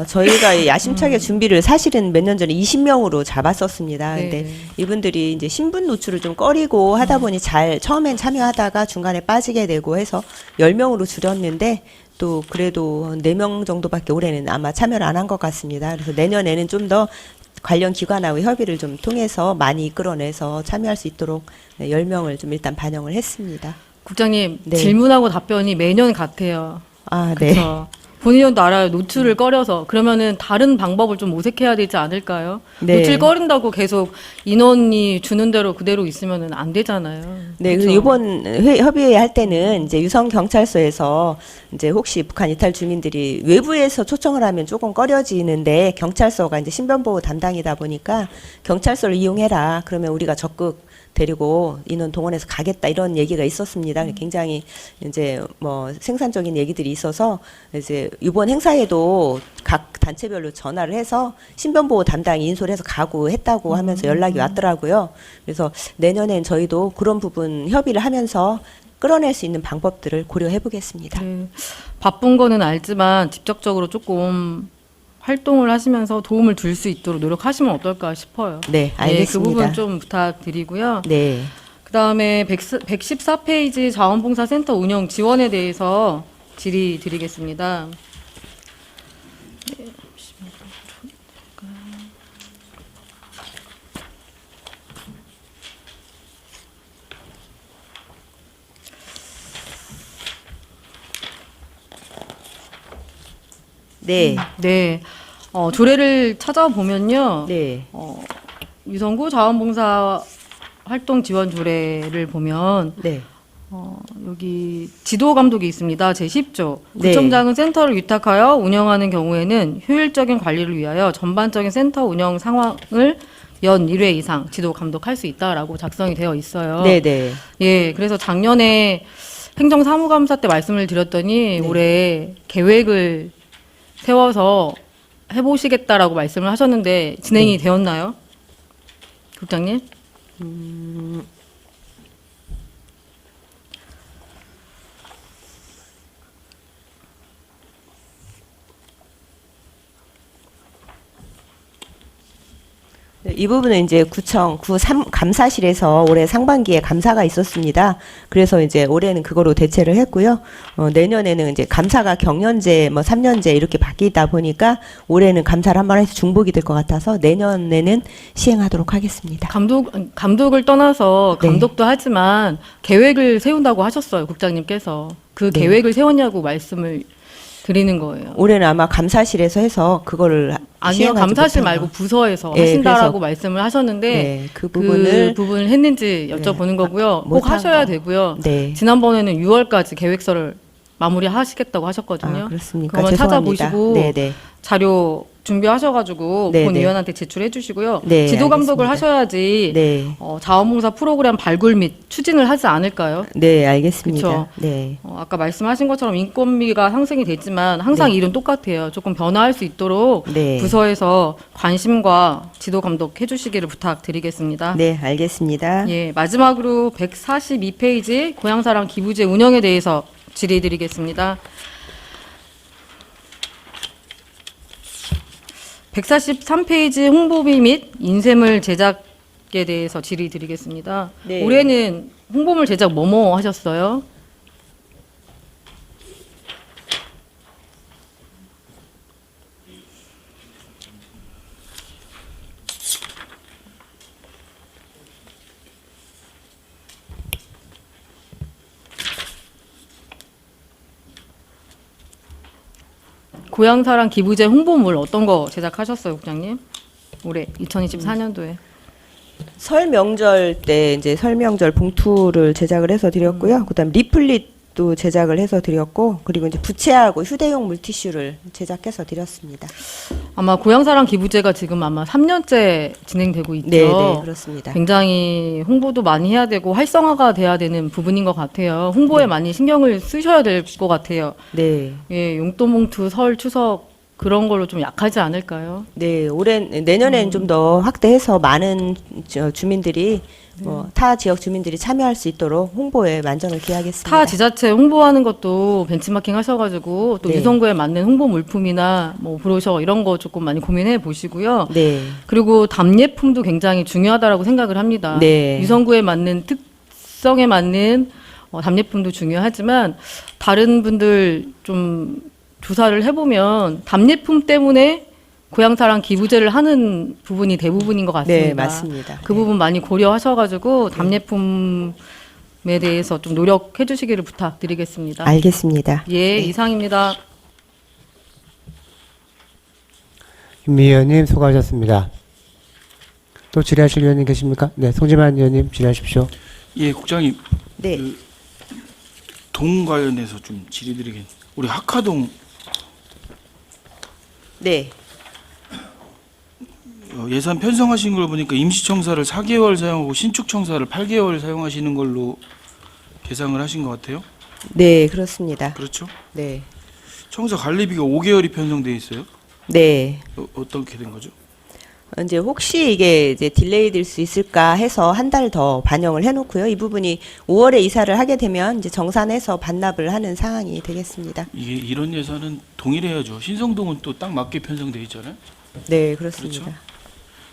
저희가 야심차게 준비를 사실은 몇 년 전에 20명으로 잡았었습니다. 네. 근데 이분들이 이제 신분 노출을 좀 꺼리고 하다 보니 처음엔 참여하다가 중간에 빠지게 되고 해서 10명으로 줄였는데 또 그래도 4명 정도밖에 올해는 아마 참여를 안 한 것 같습니다. 그래서 내년에는 좀 더 관련 기관하고 협의를 좀 통해서 많이 이끌어내서 참여할 수 있도록 10명을 좀 일단 반영을 했습니다. 국장님, 네. 질문하고 답변이 매년 같아요. 네. 그렇죠. 본 의원도 알아요. 노출을 꺼려서. 그러면은 다른 방법을 좀 모색해야 되지 않을까요? 네. 노출 꺼린다고 계속 인원이 주는 대로 그대로 있으면은 안 되잖아요. 네, 그렇죠? 그래서 이번 협의회 할 때는 이제 유성 경찰서에서 이제 혹시 북한 이탈 주민들이 외부에서 초청을 하면 조금 꺼려지는데 경찰서가 이제 신변보호 담당이다 보니까 경찰서를 이용해라. 그러면 우리가 적극 데리고 인원 동원해서 가겠다 이런 얘기가 있었습니다. 굉장히 이제 뭐 생산적인 얘기들이 있어서 이제 이번 행사에도 각 단체별로 전화를 해서 신변보호 담당이 인솔 해서 가고 했다고 하면서 연락이 왔더라고요. 그래서 내년엔 저희도 그런 부분 협의를 하면서 끌어낼 수 있는 방법들을 고려해 보겠습니다. 네. 바쁜 거는 알지만 직접적으로 조금 활동을 하시면서 도움을 줄 수 있도록 노력하시면 어떨까 싶어요. 네, 알겠습니다. 그 부분 좀 부탁드리고요. 네. 그다음에 114페이지 자원봉사센터 운영 지원에 대해서 질의 드리겠습니다. 네. 네. 조례를 찾아보면요. 네. 유성구 자원봉사 활동 지원 조례를 보면 네. 여기 지도 감독이 있습니다. 제10조. 네. 구청장은 센터를 위탁하여 운영하는 경우에는 효율적인 관리를 위하여 전반적인 센터 운영 상황을 연 1회 이상 지도 감독할 수 있다라고 작성이 되어 있어요. 네, 네. 예, 그래서 작년에 행정사무감사 때 말씀을 드렸더니 네. 올해 계획을 세워서 해보시겠다라고 말씀을 하셨는데 진행이 되었나요? 국장님? 이 부분은 이제 구청 감사실에서 올해 상반기에 감사가 있었습니다. 그래서 이제 올해는 그거로 대체를 했고요. 내년에는 이제 감사가 경년제, 뭐 3년제 이렇게 바뀌다 보니까 올해는 감사를 한 번 해서 중복이 될 것 같아서 내년에는 시행하도록 하겠습니다. 감독을 떠나서 네. 감독도 하지만 계획을 세운다고 하셨어요, 국장님께서. 그 네. 계획을 세웠냐고 말씀을 드리는 거예요. 올해는 아마 감사실에서 해서 그거를 아니요, 시행하지 감사실 못한 말고 부서에서 예, 하신다라고 그래서- 말씀을 하셨는데 네, 그 부분을 부분을 했는지 여쭤보는 거고요. 꼭 못한 하셔야 거. 되고요. 네. 지난번에는 6월까지 계획서를 마무리하시겠다고 하셨거든요. 아, 그렇습니까? 그러면 죄송합니다. 찾아보시고 네네. 자료 준비하셔가지고 네, 본 네. 위원한테 제출해 주시고요. 네, 지도 감독을 알겠습니다. 하셔야지 네. 자원봉사 프로그램 발굴 및 추진을 하지 않을까요? 네, 알겠습니다. 그쵸. 네. 아까 말씀하신 것처럼 인건비가 상승이 됐지만 항상 네. 일은 똑같아요. 조금 변화할 수 있도록 네. 부서에서 관심과 지도 감독 해주시기를 부탁드리겠습니다. 네, 알겠습니다. 예, 마지막으로 142페이지 고향사랑 기부제 운영에 대해서 질의드리겠습니다. 143페이지 홍보비 및 인쇄물 제작에 대해서 질의드리겠습니다. 네. 올해는 홍보물 제작 뭐뭐 하셨어요? 고향사랑 기부제 홍보물 어떤 거 제작하셨어요, 국장님? 올해 2024년도에. 설 명절 때 이제 설 명절 봉투를 제작을 해서 드렸고요. 그다음 리플릿도 제작을 해서 드렸고, 그리고 이제 부채하고 휴대용 물티슈를 제작해서 드렸습니다. 아마 고향사랑 기부제가 지금 아마 3년째 진행되고 있죠. 네, 네, 그렇습니다. 굉장히 홍보도 많이 해야 되고 활성화가 돼야 되는 부분인 것 같아요. 홍보에 많이 신경을 쓰셔야 될 것 같아요. 네. 예, 용돈 봉투, 설, 추석 그런 걸로 좀 약하지 않을까요? 네, 내년에는 좀 더 확대해서 많은 주민들이 타 지역 주민들이 참여할 수 있도록 홍보에 만전을 기하겠습니다. 타 지자체 홍보하는 것도 벤치마킹 하셔가지고 또 네. 유성구에 맞는 홍보 물품이나 뭐 브로셔 이런 거 조금 많이 고민해 보시고요. 네. 그리고 답례품도 굉장히 중요하다라고 생각을 합니다. 네. 유성구에 맞는 특성에 맞는 답례품도 중요하지만 다른 분들 좀 조사를 해보면 답례품 때문에 고향사랑 기부제를 하는 부분이 대부분인 것 같습니다. 네, 맞습니다. 그 부분 많이 고려하셔가지고 답례품에 대해서 좀 노력해 주시기를 부탁드리겠습니다. 알겠습니다. 예, 이상입니다. 김 의원님 수고하셨습니다. 또 질의하실 의원님 계십니까? 네, 송지만 의원님 질의하십시오. 예, 국장님. 네. 그 동 관련해서 좀 질의드리겠습니다. 우리 학화동 네. 예산 편성하신 걸 보니까 임시청사를 4개월 사용하고 신축청사를 8개월 사용하시는 걸로 계상을 하신 것 같아요. 네, 그렇습니다. 그렇죠? 네. 청사 관리비가 5개월이 편성돼 있어요. 네. 어떻게 된 거죠? 이제 혹시 이게 이제 딜레이 될 수 있을까 해서 한 달 더 반영을 해놓고요. 이 부분이 5월에 이사를 하게 되면 이제 정산해서 반납을 하는 상황이 되겠습니다. 이게 이런 예산은 동일해야죠. 신성동은 또 딱 맞게 편성돼 있잖아요. 네, 그렇습니다. 그렇죠?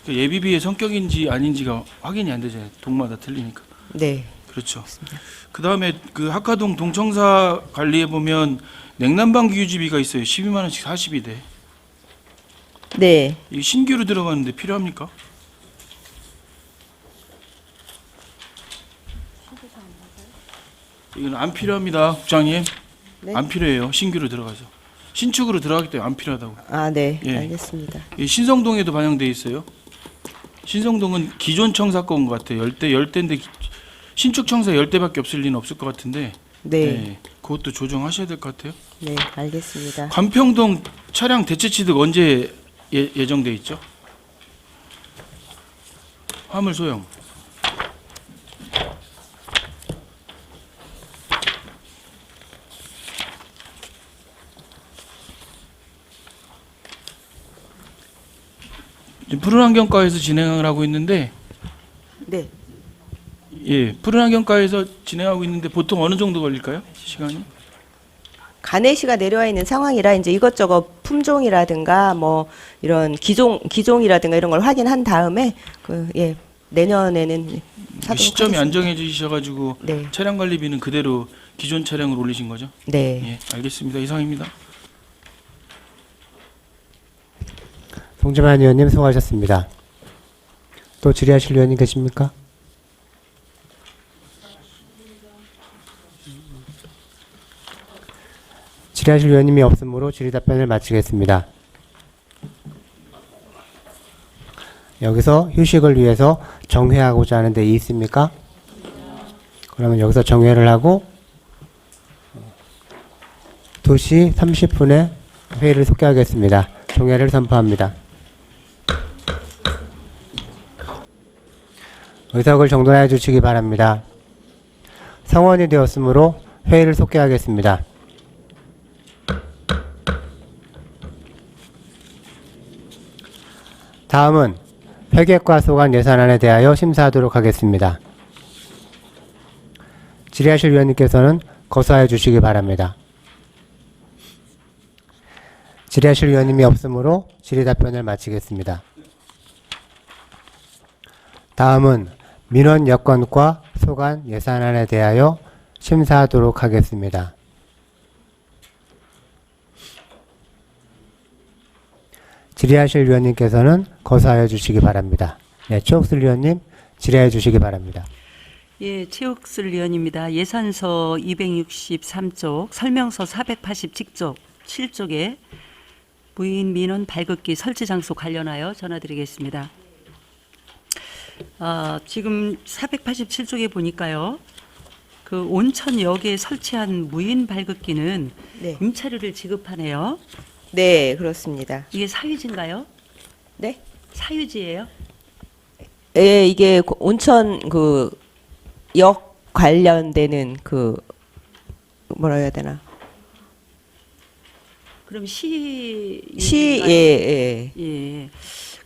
그 예비비의 성격인지 아닌지가 확인이 안 되잖아요. 동마다 틀리니까. 네. 그렇죠. 그 다음에 그 학화동 동청사 관리해 보면 냉난방기 유지비가 있어요. 12만 원씩 40이 돼. 네. 이 신규로 들어가는데 필요합니까? 이건 안 필요합니다, 국장님. 네. 안 필요해요. 신규로 들어가서. 신축으로 들어가기 때문에 안 필요하다고. 아, 네. 예. 알겠습니다. 이 신성동에도 반영돼 있어요. 신성동은 기존 청사 거인 것 같아요. 열대인데 신축 청사 10대밖에 없을 리는 없을 것 같은데. 네. 그것도 조정하셔야 될 것 같아요. 네, 알겠습니다. 관평동 차량 대체 취득 언제 예정돼 있죠? 화물 소형. 지금 푸른환경과에서 진행을 하고 있는데, 네. 예, 푸른환경과에서 진행하고 있는데 보통 어느 정도 걸릴까요? 시간이? 간해시가 내려와 있는 상황이라 이제 이것저것 품종이라든가 뭐 이런 기종이라든가 이런 걸 확인한 다음에 내년에는 사도록 시점이 하겠습니다. 안 정해지셔가지고 네. 차량 관리비는 그대로 기존 차량으로 올리신 거죠? 네. 예, 알겠습니다. 이상입니다. 송재만 의원님 수고하셨습니다. 또 질의하실 의원님 계십니까? 질의하실 의원님이 없으므로 질의 답변을 마치겠습니다. 여기서 휴식을 위해서 정회하고자 하는 데 있습니까? 그러면 여기서 정회를 하고 2시 30분에 회의를 속개하겠습니다. 종회를 선포합니다. 의석을 정돈하여 주시기 바랍니다. 성원이 되었으므로 회의를 속개하겠습니다. 다음은 회계과 소관 예산안에 대하여 심사하도록 하겠습니다. 질의하실 위원님께서는 거수하여 주시기 바랍니다. 질의하실 위원님이 없으므로 질의 답변을 마치겠습니다. 다음은 민원 여건과 소관 예산안에 대하여 심사하도록 하겠습니다. 질의하실 위원님께서는 거수하여 주시기 바랍니다. 네, 최옥슬 위원님 질의해 주시기 바랍니다. 예, 최옥슬 의원입니다. 예산서 263쪽, 설명서 487쪽에 무인 민원 발급기 설치 장소 관련하여 전화드리겠습니다. 지금 487쪽에 보니까요. 그 온천역에 설치한 무인 발급기는 네. 임차료를 지급하네요. 네, 그렇습니다. 이게 사유지인가요? 네? 사유지예요? 예, 이게 온천 역 관련되는 뭐라 해야 되나? 그럼 시 예. 예.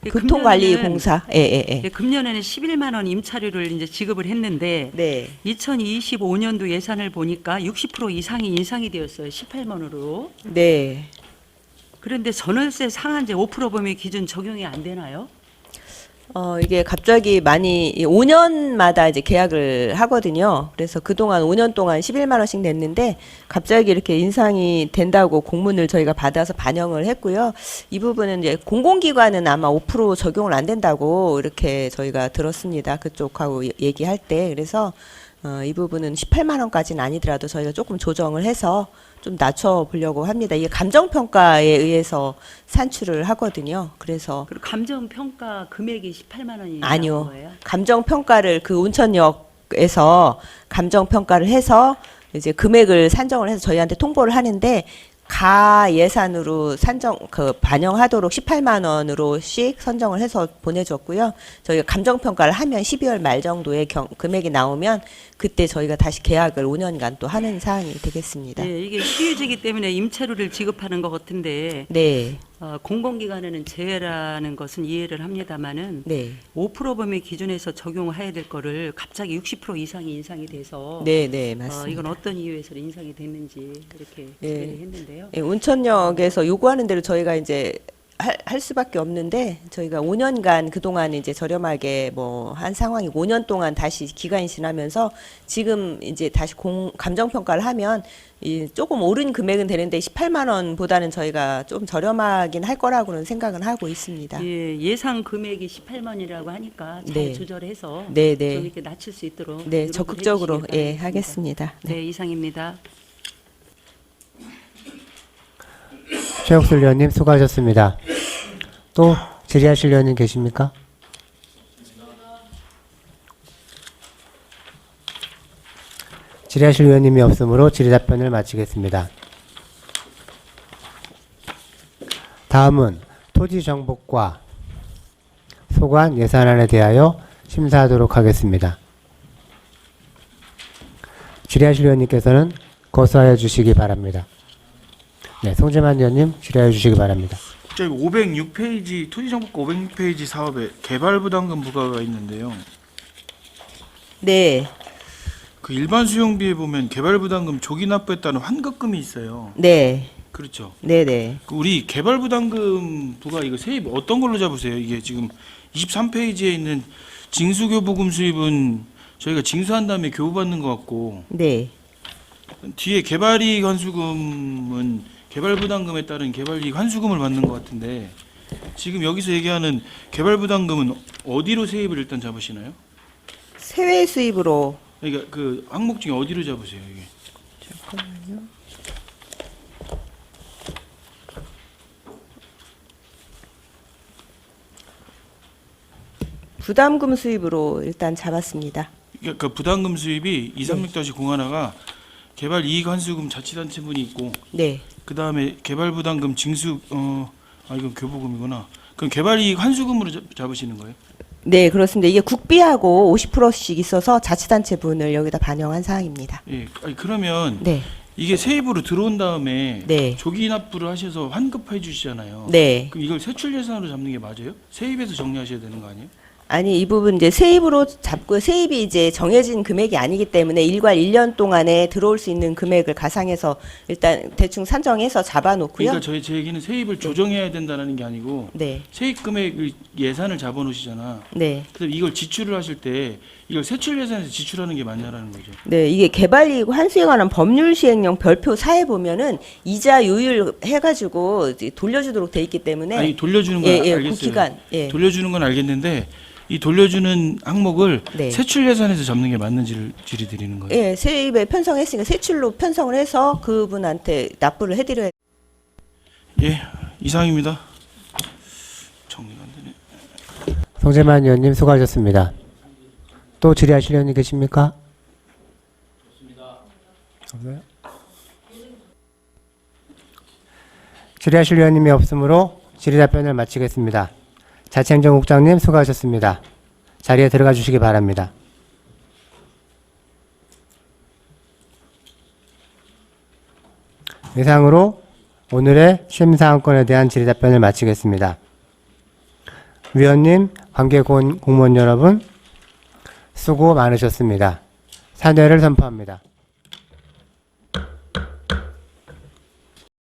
교통관리공사. 예. 금년에는 11만 원 임차료를 이제 지급을 했는데 네. 2025년도 예산을 보니까 60% 이상이 인상이 되었어요. 18만 원으로. 네. 그런데 전월세 상한제 5% 범위 기준 적용이 안 되나요? 이게 갑자기 많이 5년마다 이제 계약을 하거든요. 그래서 그동안 5년 동안 11만 원씩 냈는데 갑자기 이렇게 인상이 된다고 공문을 저희가 받아서 반영을 했고요. 이 부분은 이제 공공기관은 아마 5% 적용을 안 된다고 이렇게 저희가 들었습니다. 그쪽하고 얘기할 때. 그래서 이 부분은 18만 원까지는 아니더라도 저희가 조금 조정을 해서 좀 낮춰보려고 합니다. 이게 감정평가에 의해서 산출을 하거든요. 그래서 그리고 감정평가 금액이 18만 원이 아니요. 나온 거예요? 감정평가를 그 온천역에서 감정평가를 해서 이제 금액을 산정을 해서 저희한테 통보를 하는데 가 예산으로 반영하도록 18만 원으로씩 선정을 해서 보내줬고요. 저희가 감정평가를 하면 12월 말 정도에 금액이 나오면 그때 저희가 다시 계약을 5년간 또 하는 사항이 되겠습니다. 네, 이게 시유지이기 때문에 임차료를 지급하는 것 같은데 네. 공공기관에는 제외라는 것은 이해를 합니다마는 네. 5% 범위 기준에서 적용해야 될 거를 갑자기 60% 이상이 인상이 돼서 네, 맞습니다. 이건 어떤 이유에서 인상이 됐는지 이렇게 질의를 했는데요. 예, 온천역에서 요구하는 대로 저희가 이제 할 수밖에 없는데 저희가 5년간 그동안 이제 저렴하게 한 상황이 5년 동안 다시 기간이 지나면서 지금 이제 다시 감정평가를 하면 조금 오른 금액은 되는데 18만 원보다는 저희가 좀 저렴하긴 할 거라고는 생각은 하고 있습니다. 예, 예상 금액이 18만이라고 하니까 잘 네. 조절해서 네. 좀 이렇게 낮출 수 있도록 네, 노력을 적극적으로 해주시길 바라겠습니다. 하겠습니다. 네, 이상입니다. 최옥슬 의원님 수고하셨습니다. 또 질의하실 의원님 계십니까? 질의하실 의원님이 없으므로 질의 답변을 마치겠습니다. 다음은 토지정복과 소관 예산안에 대하여 심사하도록 하겠습니다. 질의하실 의원님께서는 거수하여 주시기 바랍니다. 네, 송재만 의원님 질의해 주시기 바랍니다. 저희 506페이지 토지정보과 506페이지 사업에 개발부담금 부과가 있는데요. 네. 그 일반 수용비에 보면 개발부담금 조기 납부에 따른 환급금이 있어요. 네, 그렇죠. 네네. 그 우리 개발부담금 부가 이거 세입 어떤 걸로 잡으세요? 이게 지금 23페이지에 있는 징수교부금 수입은 저희가 징수한 다음에 교부받는 것 같고 네. 뒤에 개발이익 환수금은 개발부담금에 따른 개발이익 환수금을 받는 것 같은데 지금 여기서 얘기하는 개발부담금은 어디로 세입을 일단 잡으시나요? 세외 수입으로. 그러니까 그 항목 중에 어디로 잡으세요 이게? 잠깐만요. 부담금 수입으로 일단 잡았습니다. 그러니까 그 부담금 수입이 236-01가 개발 이익 환수금 자치단체분이 있고 네. 그 다음에 개발 부담금 징수 이건 교부금이구나. 그럼 개발 이익 환수금으로 잡으시는 거예요? 네, 그렇습니다. 이게 국비하고 50%씩 있어서 자치단체분을 여기다 반영한 사항입니다. 예. 아니, 그러면 네. 이게 세입으로 들어온 다음에 네. 조기 납부를 하셔서 환급해 주시잖아요. 네. 그럼 이걸 세출 예산으로 잡는 게 맞아요? 세입에서 정리하셔야 되는 거 아니에요? 아니, 이 부분 이제 세입으로 잡고 세입이 이제 정해진 금액이 아니기 때문에 일괄 1년 동안에 들어올 수 있는 금액을 가상해서 일단 대충 산정해서 잡아놓고요. 그러니까 제 얘기는 세입을 조정해야 된다는 게 아니고 네. 세입 금액을 예산을 잡아놓으시잖아. 네. 그래서 이걸 지출을 하실 때 이걸 세출 예산에서 지출하는 게 맞냐라는 거죠. 네, 이게 개발이익 환수에 관한 법률 시행령 별표 4에 보면은 이자 요율 해가지고 이제 돌려주도록 돼 있기 때문에. 아니 돌려주는 건 예, 알겠어요. 그 기간. 예. 돌려주는 건 알겠는데 이 돌려주는 항목을 네. 세출 예산에서 잡는 게 맞는지를 질의드리는 거예요. 예, 세입에 편성했으니까 세출로 편성을 해서 그분한테 납부를 해드려야. 예, 이상입니다. 정리가 안 되네. 송재만 의원님 수고하셨습니다. 또 질의하실 의원님 계십니까? 없어요? 질의하실 의원님이 없으므로 질의 답변을 마치겠습니다. 자치행정국장님 수고하셨습니다. 자리에 들어가 주시기 바랍니다. 이상으로 오늘의 심사안건에 대한 질의 답변을 마치겠습니다. 위원님, 관계 공무원 여러분, 수고 많으셨습니다. 사퇴를 선포합니다.